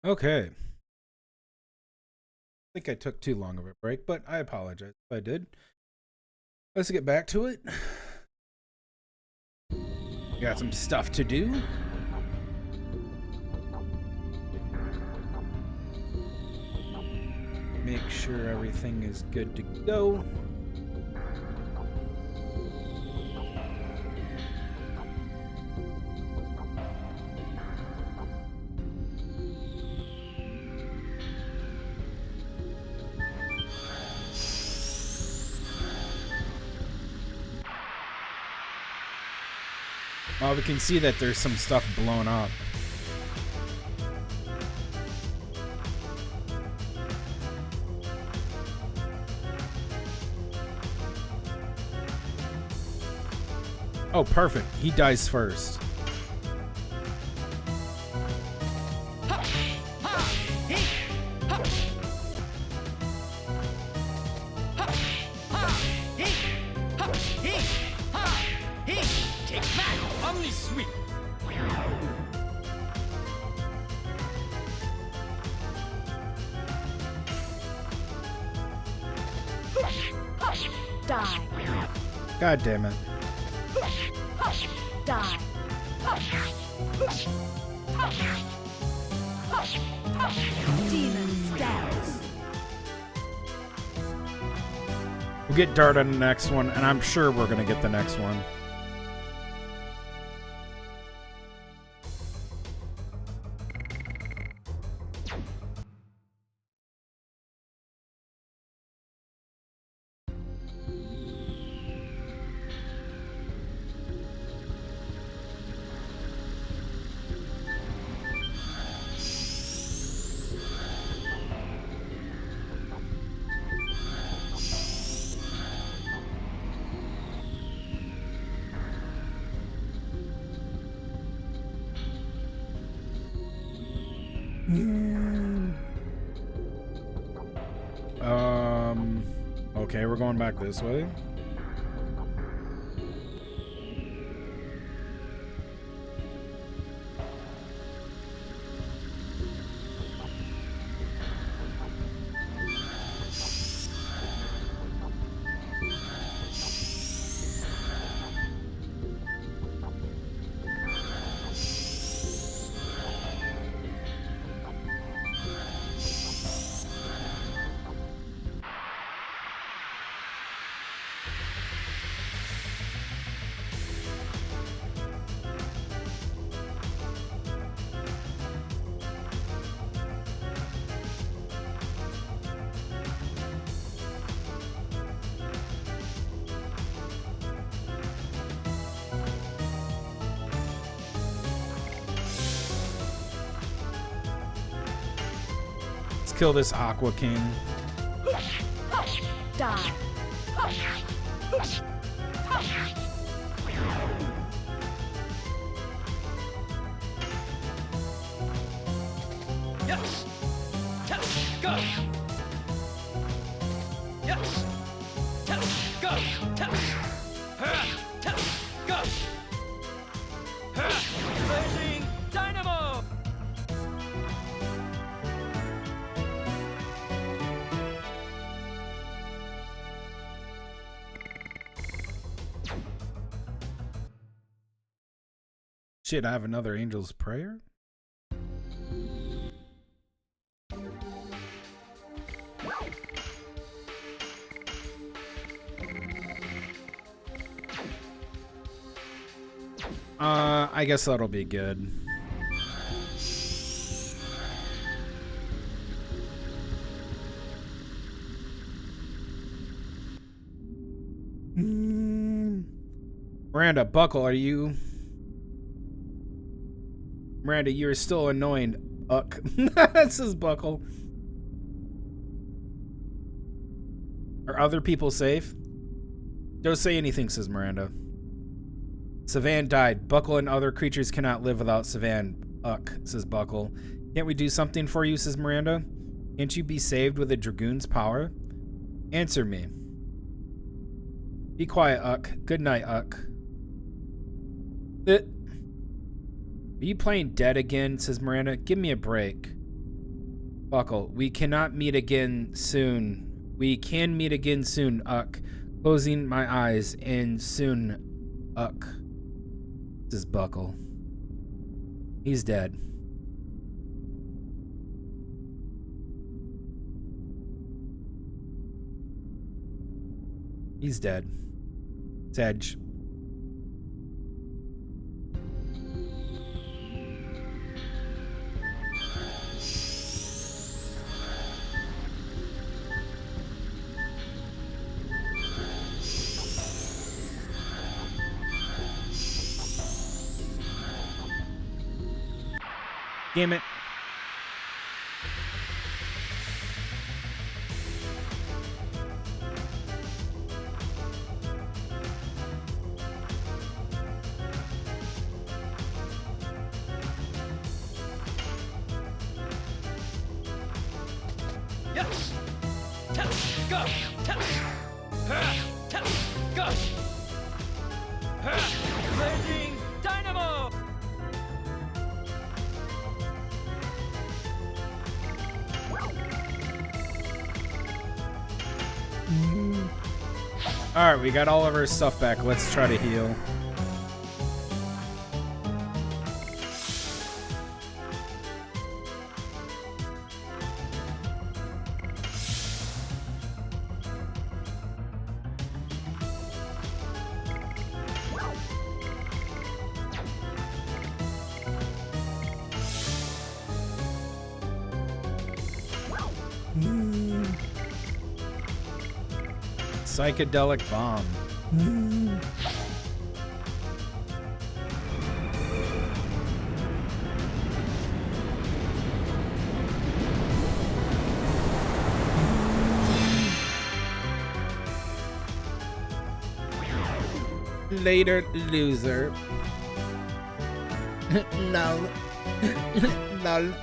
Okay. I think I took too long of a break, but I apologize if I did. Let's get back to it. Got some stuff to do. Make sure everything is good to go. We can see that there's some stuff blown up. Oh, perfect. He dies first. Die. God damn it. Die. Demon stance. We'll get Dart on the next one, and I'm sure we're going to get the next one. Okay, we're going back this way. Kill this Aqua King. Die. Yes. Go. Yes. Go. Go. Blazing Dynamo. Shit, I have another Angel's Prayer? I guess that'll be good. Miranda, Buckle, are you... Miranda, you're still annoying. This is Buckle. Are other people safe? Don't say anything, says Miranda. Savan died. Buckle and other creatures cannot live without Savan. Says Buckle. Can't we do something for you, says Miranda. Can't you be saved with a Dragoon's power? Answer me. Be quiet, Good night, Are you playing dead again, says Miranda. Give me a break. Buckle. We cannot meet again soon. We can meet again soon, Uck. Closing my eyes and soon, Uck. This is Buckle. He's dead. He's dead. It's Edge. Damn it. Yes. Tell. Go. Tell. Tell. Go. Blazing dynamo. Alright, we got all of our stuff back. Let's try to heal. Psychedelic bomb. Later, loser. No. No.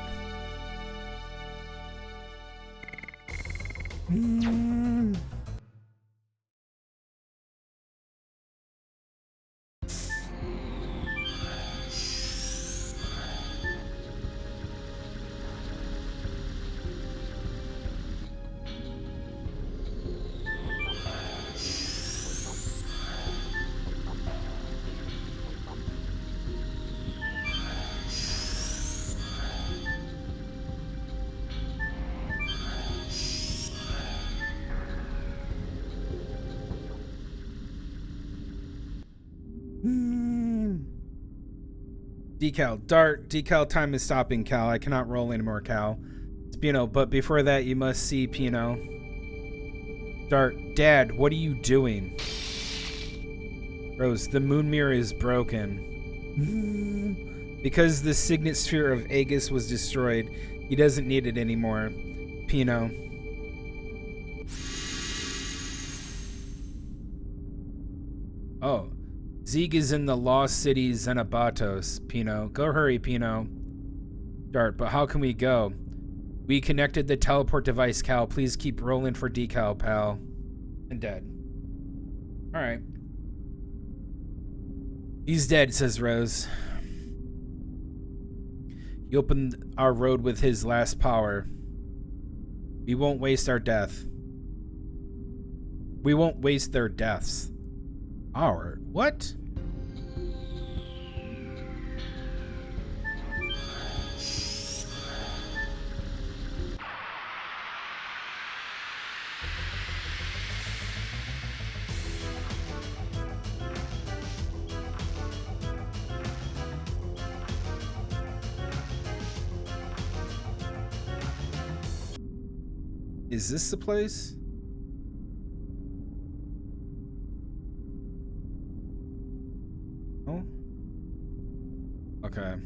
Decal. Dart. Decal time is stopping, Cal. I cannot roll anymore, Cal. It's Pino, but before that, you must see Pino. Dart. Dad, what are you doing? Rose. The moon mirror is broken. Because the signet sphere of Aegis was destroyed, he doesn't need it anymore. Pino. Oh. Zeeg is in the lost city Xenobatos, Pino. Go hurry, Pino. Dart, but how can we go? We connected the teleport device, Cal. Please keep rolling for decal, pal. And dead. Alright. He's dead, says Rose. He opened our road with his last power. We won't waste our death. We won't waste their deaths. Our? What? Is this the place? Oh. Okay.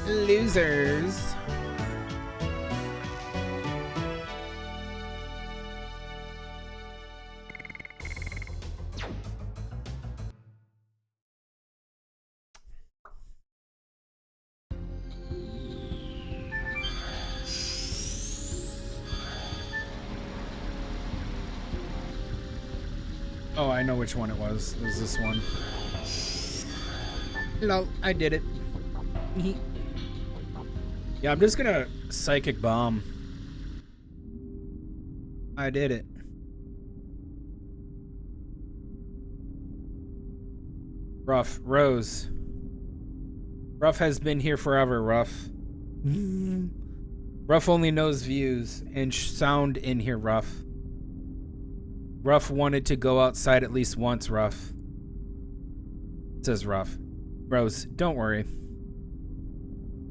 Losers. Oh, I know which one it was. It was this one. Hello, I did it. Yeah, I'm just gonna psychic bomb. I did it. Ruff, Rose. Ruff has been here forever, Ruff. Ruff only knows views and sound in here, Ruff. Ruff wanted to go outside at least once, Ruff. Says Ruff. Rose, don't worry.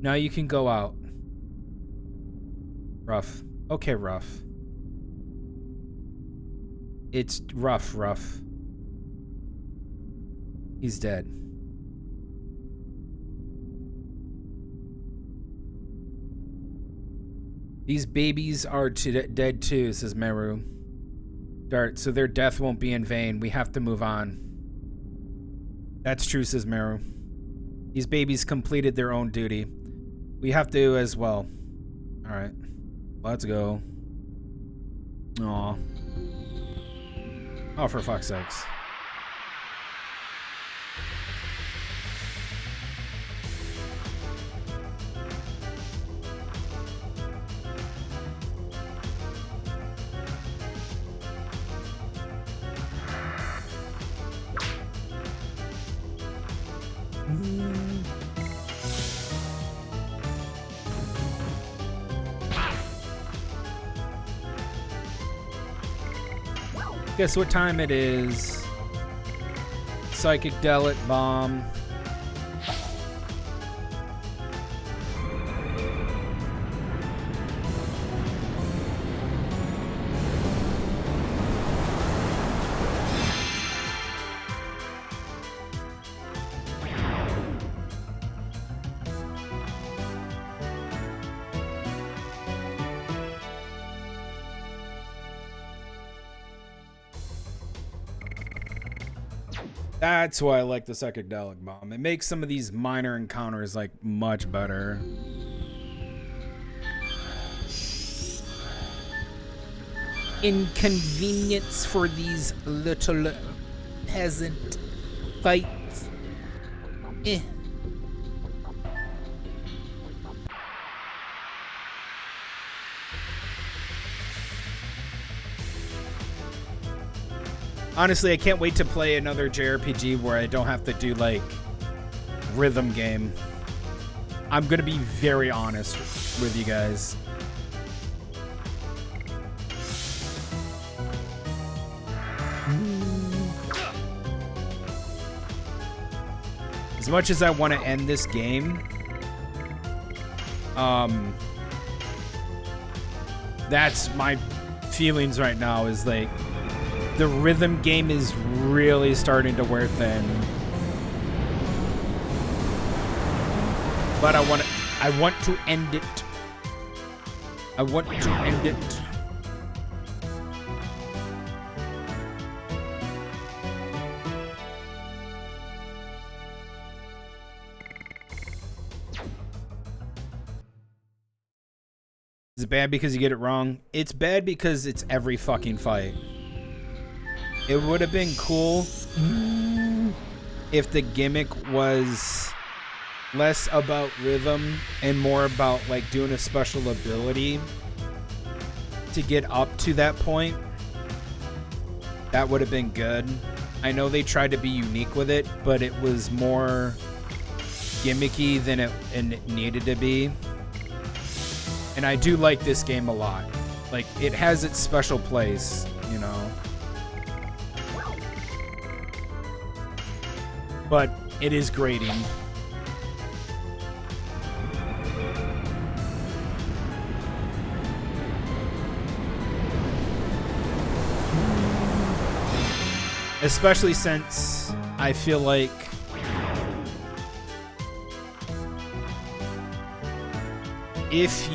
Now you can go out. Ruff. Okay, Ruff. It's Ruff, Ruff. He's dead. These babies are dead too, says Meru. Dart, so their death won't be in vain. We have to move on. That's true, says Meru. These babies completed their own duty. We have to as well. Alright. Let's go. Aw. Oh, for fuck's sakes. Guess what time it is? Psychedelic bomb. That's why I like the psychedelic bomb. It makes some of these minor encounters like much better. Inconvenience for these little peasant fights. Eh. Honestly, I can't wait to play another JRPG where I don't have to do, like, rhythm game. I'm gonna be very honest with you guys. As much as I want to end this game, that's my feelings right now, is like, the rhythm game is really starting to wear thin. But I want to end it. I want to end it. Is it bad because you get it wrong? It's bad because it's every fucking fight. It would have been cool if the gimmick was less about rhythm and more about like doing a special ability to get up to that point. That would have been good. I know they tried to be unique with it, but it was more gimmicky than it needed to be. And I do like this game a lot. Like, it has its special place, you know. But it is grating. Especially since I feel like if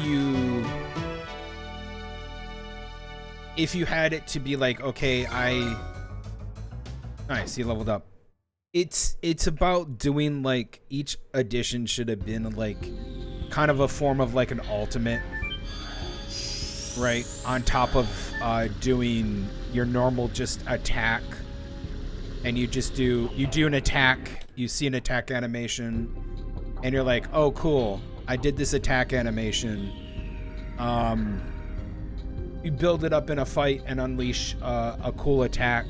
you had it to be like, okay, nice, he leveled up. It's about doing like each edition should have been like kind of a form of like an ultimate, right? On top of doing your normal just attack, and you do an attack, you see an attack animation, and you're like, oh cool, I did this attack animation. You build it up in a fight and unleash a cool attack.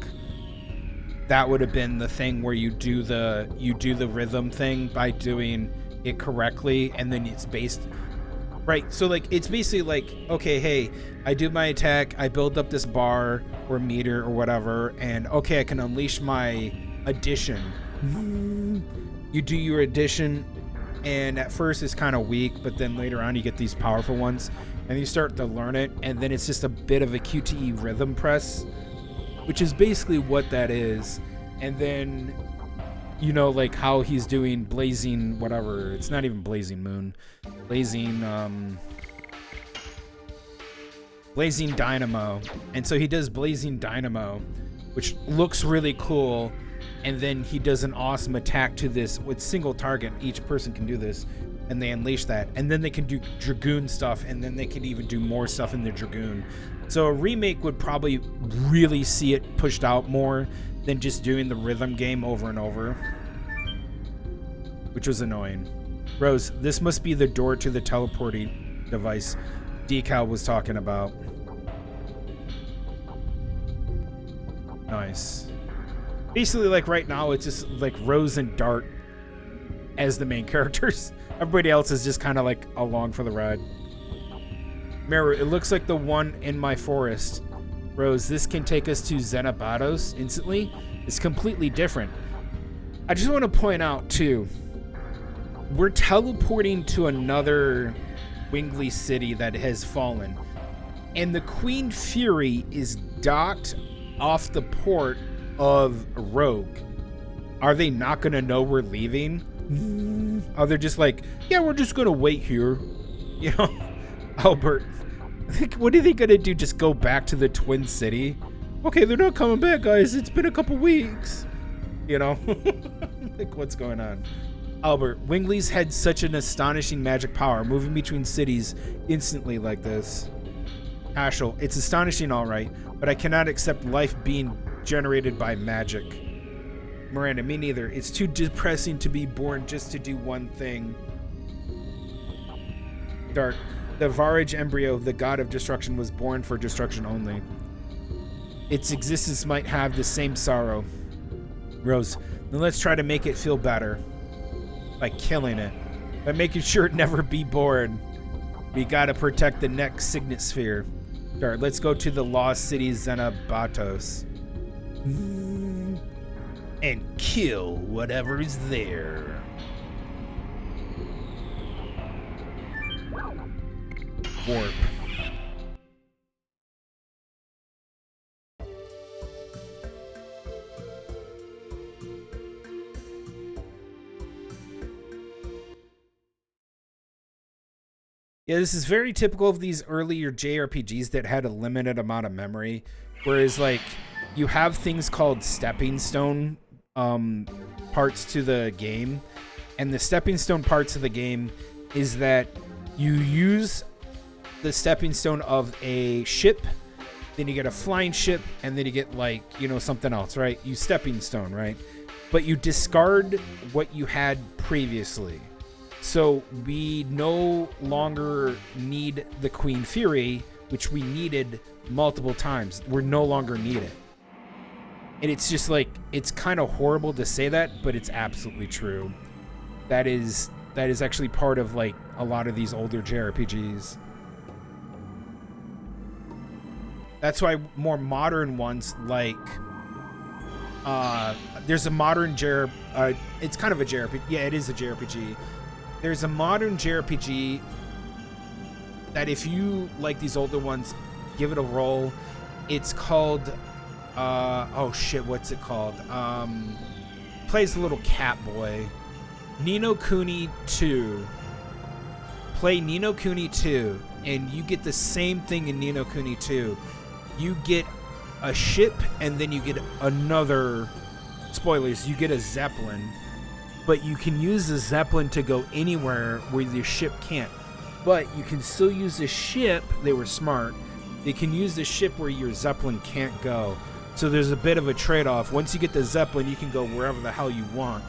That would have been the thing where you do the rhythm thing by doing it correctly, and then it's based right. So like it's basically like, okay, hey, I do my attack, I build up this bar or meter or whatever, and okay, I can unleash my addition. You do your addition, and at first it's kind of weak, but then later on you get these powerful ones, and you start to learn it, and then it's just a bit of a QTE rhythm press, which is basically what that is. And then, you know, like how he's doing blazing whatever, it's not even blazing moon, blazing dynamo. And so he does blazing dynamo, which looks really cool, and then he does an awesome attack to this with single target. Each person can do this, and they unleash that, and then they can do Dragoon stuff, and then they can even do more stuff in the Dragoon. So a remake would probably really see it pushed out more than just doing the rhythm game over and over, which was annoying. Rose, this must be the door to the teleporting device Decal was talking about. Nice. Basically, like right now, it's just like Rose and Dart as the main characters. Everybody else is just kind of like along for the ride. Mirror, it looks like the one in my forest. Rose, this can take us to Xenobatos instantly. It's completely different. I just want to point out too, we're teleporting to another Wingley city that has fallen, and the Queen Fury is docked off the port of Rogue. Are they not going to know we're leaving? Are they just like, yeah, we're just going to wait here? You know, Albert, what are they going to do? Just go back to the Twin City? Okay, they're not coming back, guys. It's been a couple weeks. You know? Like, what's going on? Albert, Wingley's had such an astonishing magic power, moving between cities instantly like this. Ashel, it's astonishing, all right, but I cannot accept life being generated by magic. Miranda, me neither. It's too depressing to be born just to do one thing. Dark, the Varage embryo, the god of destruction, was born for destruction only. Its existence might have the same sorrow. Rose, then let's try to make it feel better. By killing it. By making sure it never be born. We gotta protect the next signet sphere. Dark, let's go to the lost city Xenobatos. And kill whatever is there. Warp. Yeah, this is very typical of these earlier JRPGs that had a limited amount of memory. Whereas, like, you have things called stepping stone parts to the game. And the stepping stone parts of the game is that you use the stepping stone of a ship, then you get a flying ship, and then you get, like, you know, something else, right? You stepping stone, right? But you discard what you had previously. So we no longer need the Queen Fury, which we needed multiple times. We're no longer need it. And it's just like, it's kind of horrible to say that, but it's absolutely true. That is actually part of like a lot of these older JRPGs. That's why more modern ones like there's a modern it's kind of a JRPG. Yeah, it is a JRPG. There's a modern JRPG that if you like these older ones, give it a roll. It's called, oh shit, what's it called? Plays a little cat boy. Ni no Kuni 2. play Ni no Kuni 2, and you get the same thing in Ni no Kuni 2. You get a ship, and then you get another, spoilers, you get a Zeppelin. But you can use the Zeppelin to go anywhere where your ship can't. But you can still use the ship, they were smart, they can use the ship where your Zeppelin can't go. So there's a bit of a trade-off. Once you get the Zeppelin, you can go wherever the hell you want.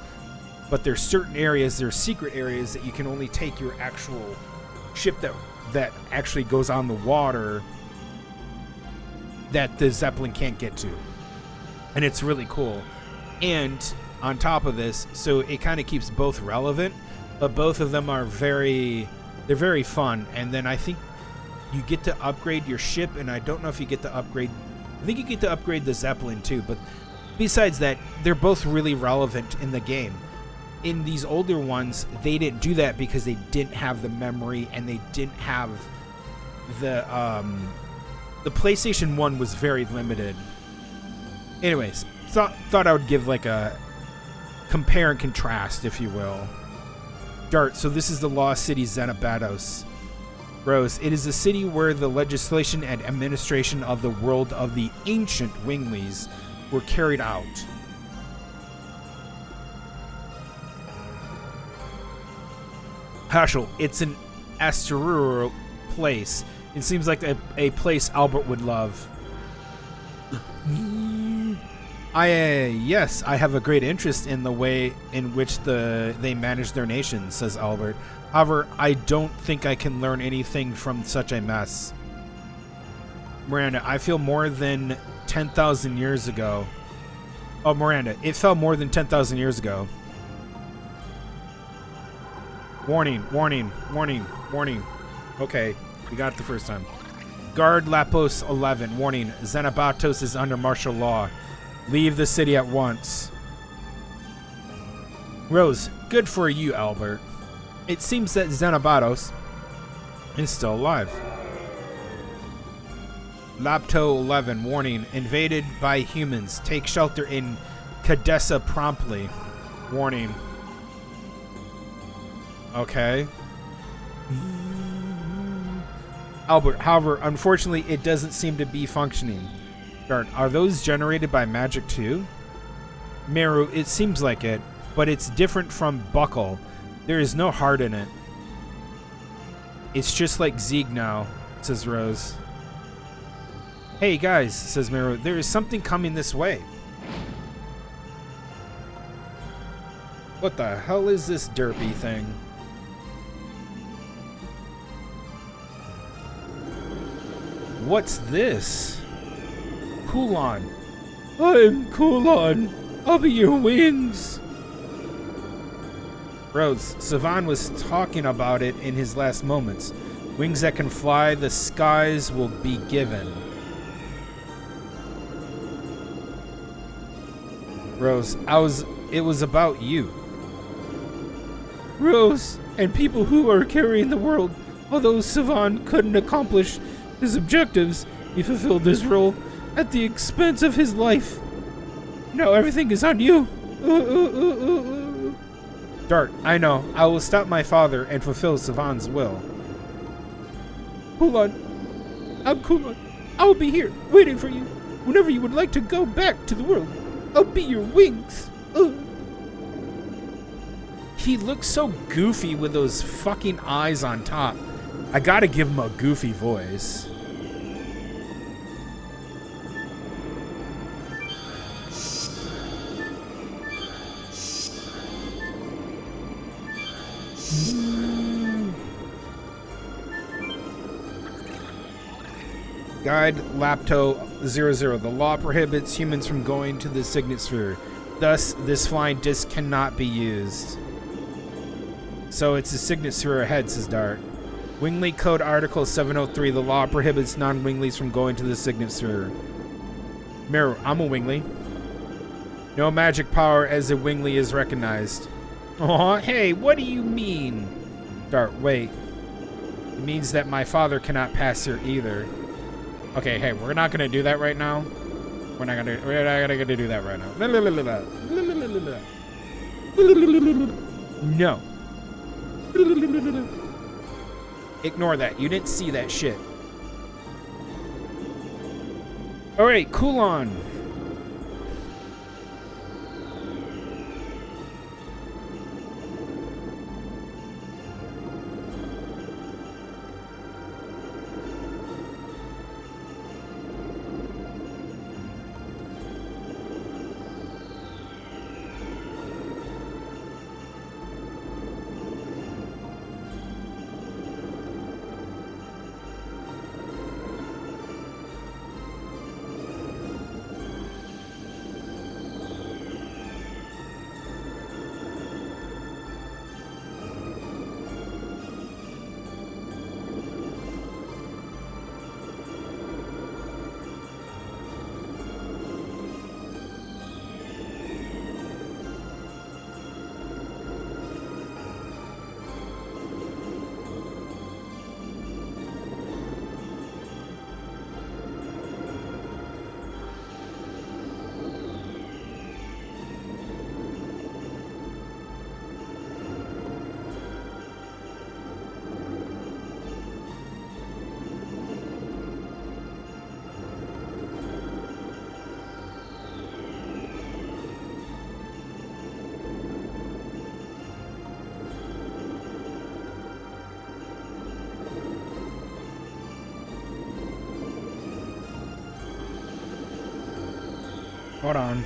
But there's certain areas, there's secret areas that you can only take your actual ship that actually goes on the water that the Zeppelin can't get to. And it's really cool. And on top of this, so it kind of keeps both relevant, but both of them are they're very fun. And then I think you get to upgrade your ship, and I don't know if you get to upgrade, I think you get to upgrade the Zeppelin too, but besides that, they're both really relevant in the game. In these older ones, they didn't do that because they didn't have the memory, and they didn't have the PlayStation 1 was very limited. Anyways, thought I would give like a compare and contrast, if you will. Dart, so this is the lost city Xenobatos. Rose, it is a city where the legislation and administration of the world of the ancient Winglies were carried out. Hashel, it's an asteroidal place. It seems like a place Albert would love. Yes, I have a great interest in the way in which they manage their nation, says Albert. However, I don't think I can learn anything from such a mess. Miranda, I feel more than 10,000 years ago. Oh, Miranda, it fell more than 10,000 years ago. Warning, warning, warning, warning. Okay, we got it the first time. Guard Lapos 11, warning, Xenobatos is under martial law. Leave the city at once. Rose, good for you, Albert. It seems that Xenobatos is still alive. Lapto 11, warning, invaded by humans. Take shelter in Cadessa promptly. Warning. Okay. Albert, however, unfortunately, it doesn't seem to be functioning. Dart, are those generated by magic too? Meru, it seems like it, but it's different from Buckle. There is no heart in it. It's just like Zeeg now, says Rose. Hey guys, says Meru, there is something coming this way. What the hell is this derpy thing? What's this? Kulon. I'm Kulon. I'll be your wings. Rose, Savan was talking about it in his last moments. Wings that can fly, the skies will be given. Rose, it was about you. Rose, and people who are carrying the world. Although Savan couldn't accomplish his objectives, he fulfilled this role at the expense of his life. Now everything is on you. Dart, I know. I will stop my father and fulfill Savan's will. Kulon. I'm Kulon. I will be here, waiting for you. Whenever you would like to go back to the world, I'll be your wings. He looks so goofy with those fucking eyes on top. I gotta give him a goofy voice. Guide Lapto 00. The law prohibits humans from going to the Signet Sphere. Thus, this flying disc cannot be used. So it's the Signet Sphere ahead, says Dart. Wingly Code Article 703. The law prohibits non-Winglies from going to the Signet Sphere. Mirror, I'm a Wingly. No magic power as a Wingly is recognized. Aw, hey, what do you mean? Dart, wait. It means that my father cannot pass here either. Okay, hey, we're not gonna do that right now. We're not gonna do that right now. No. Ignore that. You didn't see that shit. Alright, cool on. Hold on.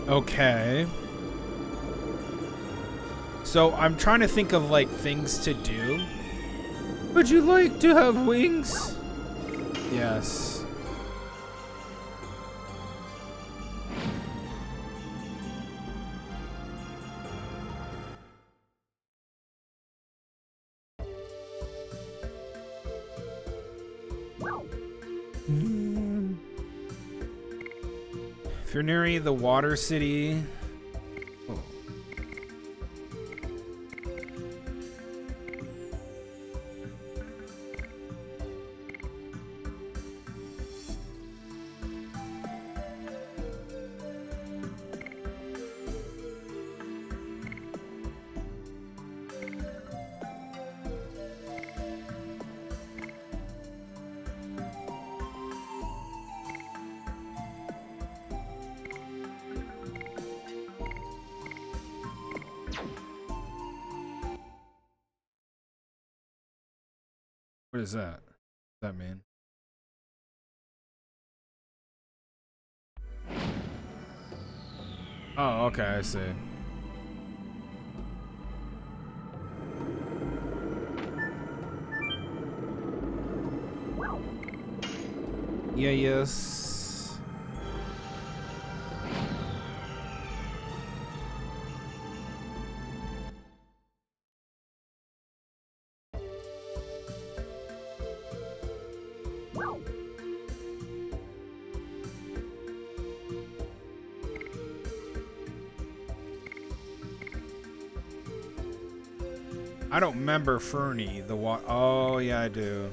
Okay. So I'm trying to think of like things to do. Would you like to have wings? Yes. If you're near the water city. Oh. What is that? What does that mean? Oh, okay, I see. Yes. I don't remember Fernie, the oh yeah, I do.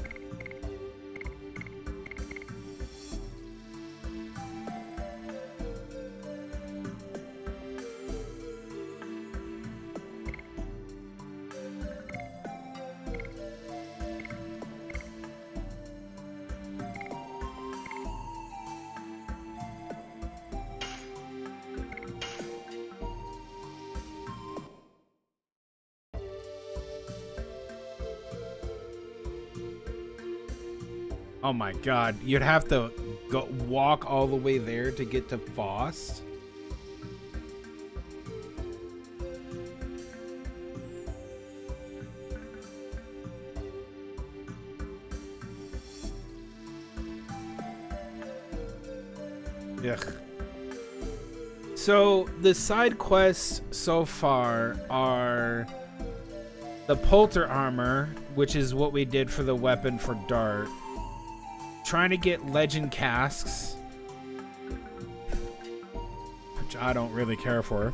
Oh my god, you'd have to go walk all the way there to get to Faust? Ugh. So, the side quests so far are the Polter Armor, which is what we did for the weapon for Dart. Trying to get legend casks, which I don't really care for.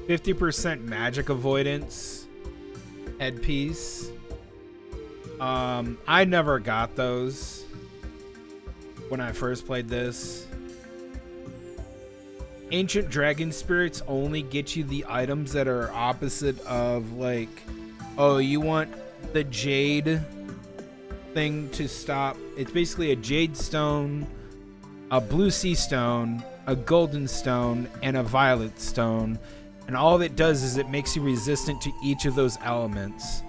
%50 magic avoidance. Headpiece. I never got those when I first played this. Ancient dragon spirits only get you the items that are opposite of, like, oh, you want the jade thing to stop. It's basically a jade stone, a blue sea stone, a golden stone, and a violet stone. And all it does is it makes you resistant to each of those elements.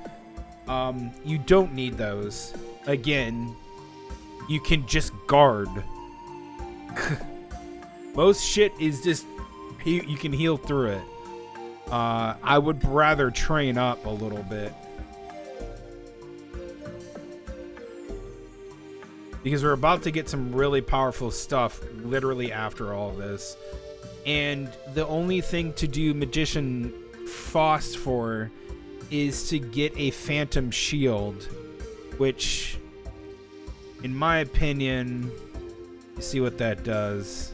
You don't need those. Again, you can just guard. Most shit is just, you can heal through it. I would rather train up a little bit. Because we're about to get some really powerful stuff literally after all this. And the only thing to do Magician Faust for is to get a Phantom Shield, which, in my opinion, you see what that does.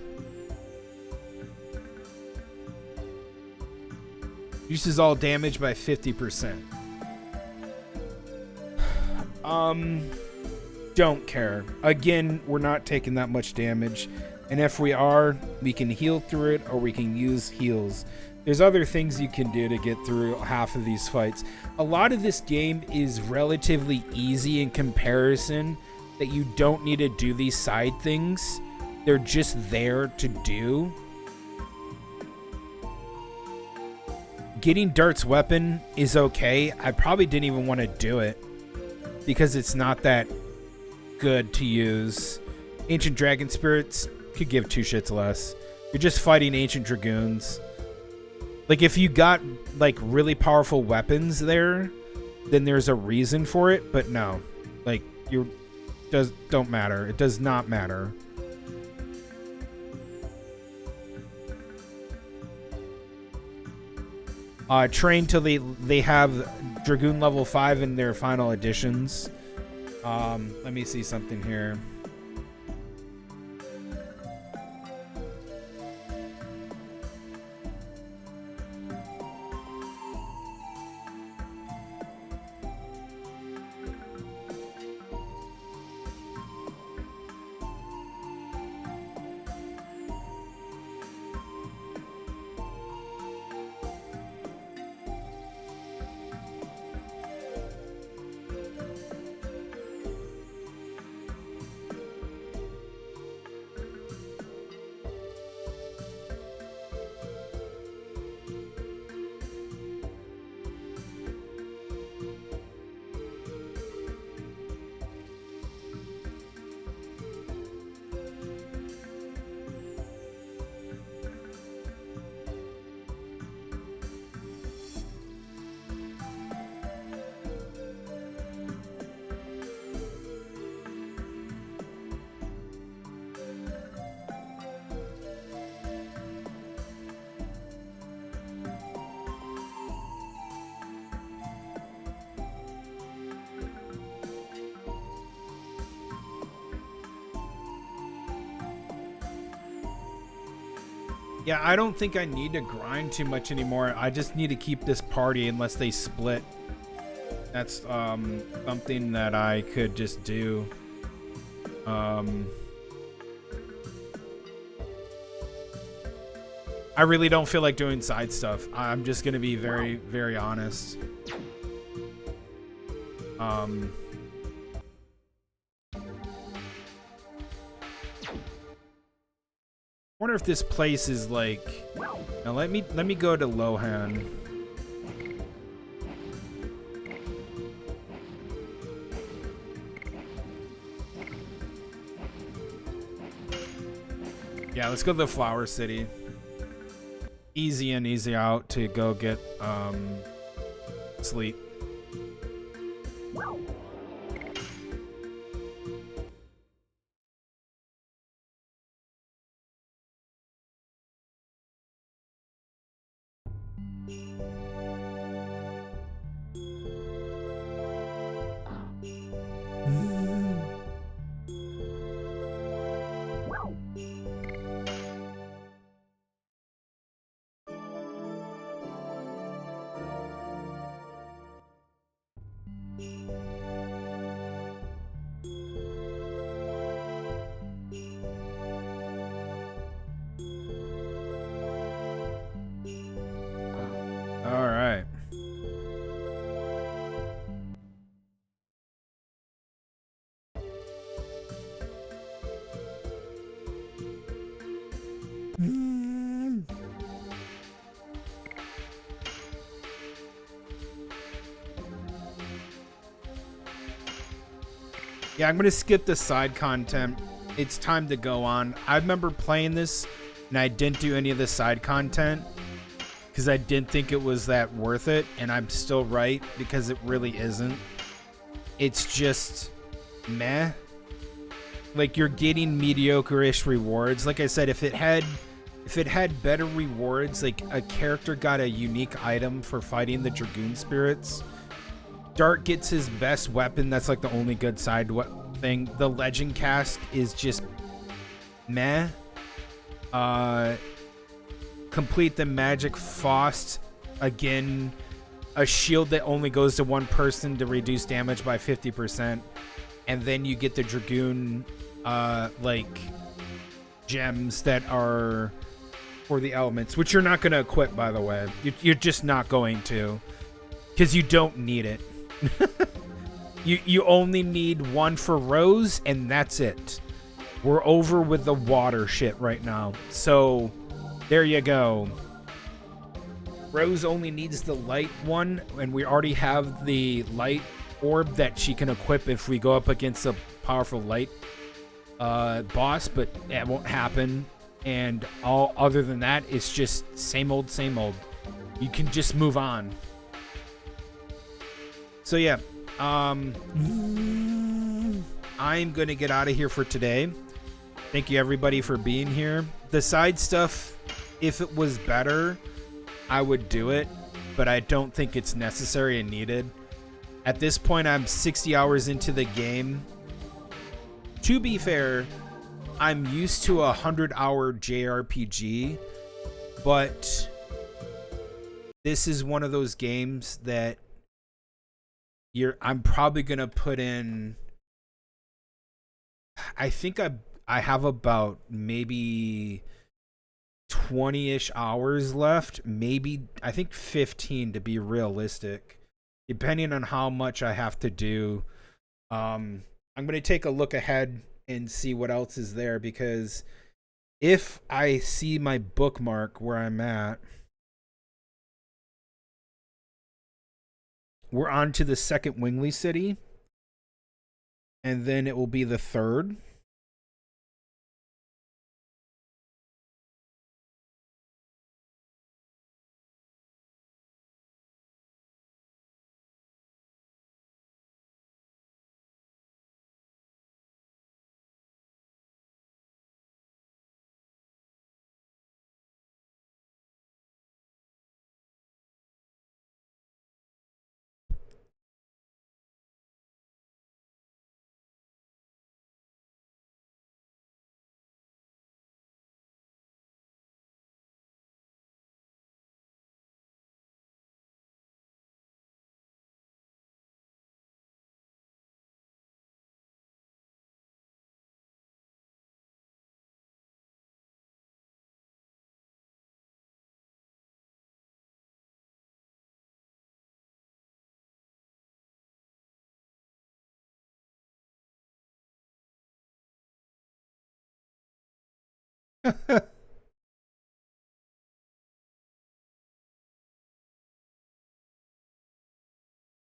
Reduces all damage by 50%. Don't care. Again, we're not taking that much damage. And if we are, we can heal through it or we can use heals. There's other things you can do to get through half of these fights. A lot of this game is relatively easy in comparison, that you don't need to do these side things. They're just there to do. Getting Dart's weapon is okay. I probably didn't even want to do it because it's not that good to use. Ancient dragon spirits could give two shits less. You're just fighting ancient dragoons. Like, if you got like really powerful weapons there, then there's a reason for it, but no. Like, don't matter. It does not matter. Train till they have Dragoon level 5 in their final editions. Let me see something here. Yeah, I don't think I need to grind too much anymore. I just need to keep this party unless they split. That's something that I could just do. I really don't feel like doing side stuff. I'm just gonna be very, very honest. Wonder if this place is like. Now let me go to Lohan. Yeah, let's go to the Flower City. Easy in, easy out to go get sleep. All right. Yeah, I'm gonna skip the side content. It's time to go on. I remember playing this and I didn't do any of the side content because I didn't think it was that worth it, and I'm still right because it really isn't. It's just meh. Like, you're getting mediocre-ish rewards. Like I said, if it had better rewards, like a character got a unique item for fighting the Dragoon Spirits. Dart gets his best weapon. That's like the only good side thing. The Legend Cast is just meh. Complete the Magic Faust. Again, a shield that only goes to one person to reduce damage by 50%. And then you get the Dragoon, like, gems that are for the elements, which you're not going to equip, by the way. You're just not going to, because you don't need it. You only need one for Rose, and that's it. We're over with the water shit right now. So, there you go. Rose only needs the light one, and we already have the light orb that she can equip if we go up against a powerful light boss, but that won't happen. And all other than that, it's just same old, same old. You can just move on. So yeah, I'm gonna get out of here for today. Thank you everybody for being here. The side stuff, if it was better, I would do it, but I don't think it's necessary and needed. At this point, I'm 60 hours into the game. To be fair, I'm used to a 100-hour JRPG, but this is one of those games that I'm probably gonna put in. I think I have about maybe 20-ish hours left. Maybe I think 15 to be realistic, depending on how much I have to do. I'm gonna take a look ahead and see what else is there, because if I see my bookmark where I'm at, we're on to the second Wingley City, and then it will be the third.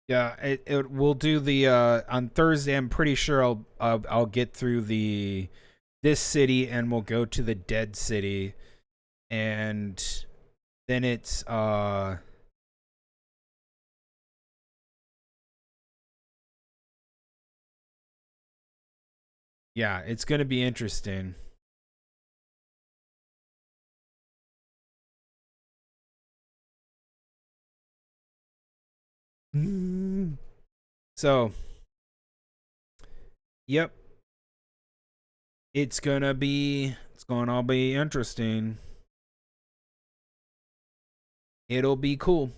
Yeah, it we'll do the on Thursday. I'm pretty sure I'll get through this city and we'll go to the dead city, and then it's yeah, it's gonna be interesting. So, yep. It's gonna all be interesting. It'll be cool.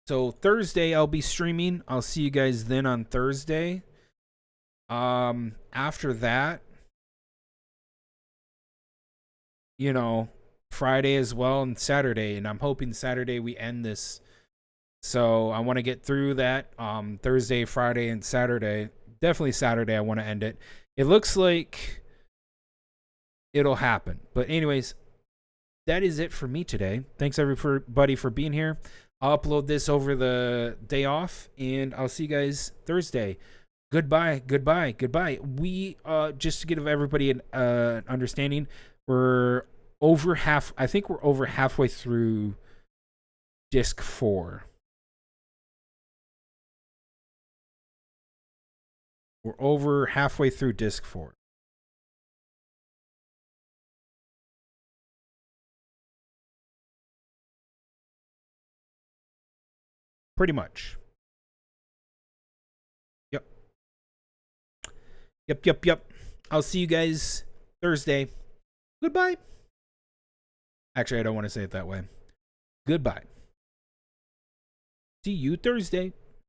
So Thursday I'll be streaming. I'll see you guys then on Thursday. After that, you know, Friday as well and Saturday, and I'm hoping Saturday we end this. So I want to get through that Thursday, Friday, and Saturday. Definitely Saturday I want to end it. It looks like it'll happen. But anyways, that is it for me today. Thanks everybody for being here. I'll upload this over the day off, and I'll see you guys Thursday. Goodbye, goodbye, goodbye. We just to give everybody an understanding, I think we're over halfway through disc 4. We're over halfway through disc 4. Pretty much. Yep. Yep. I'll see you guys Thursday. Goodbye. Actually, I don't want to say it that way. Goodbye. See you Thursday.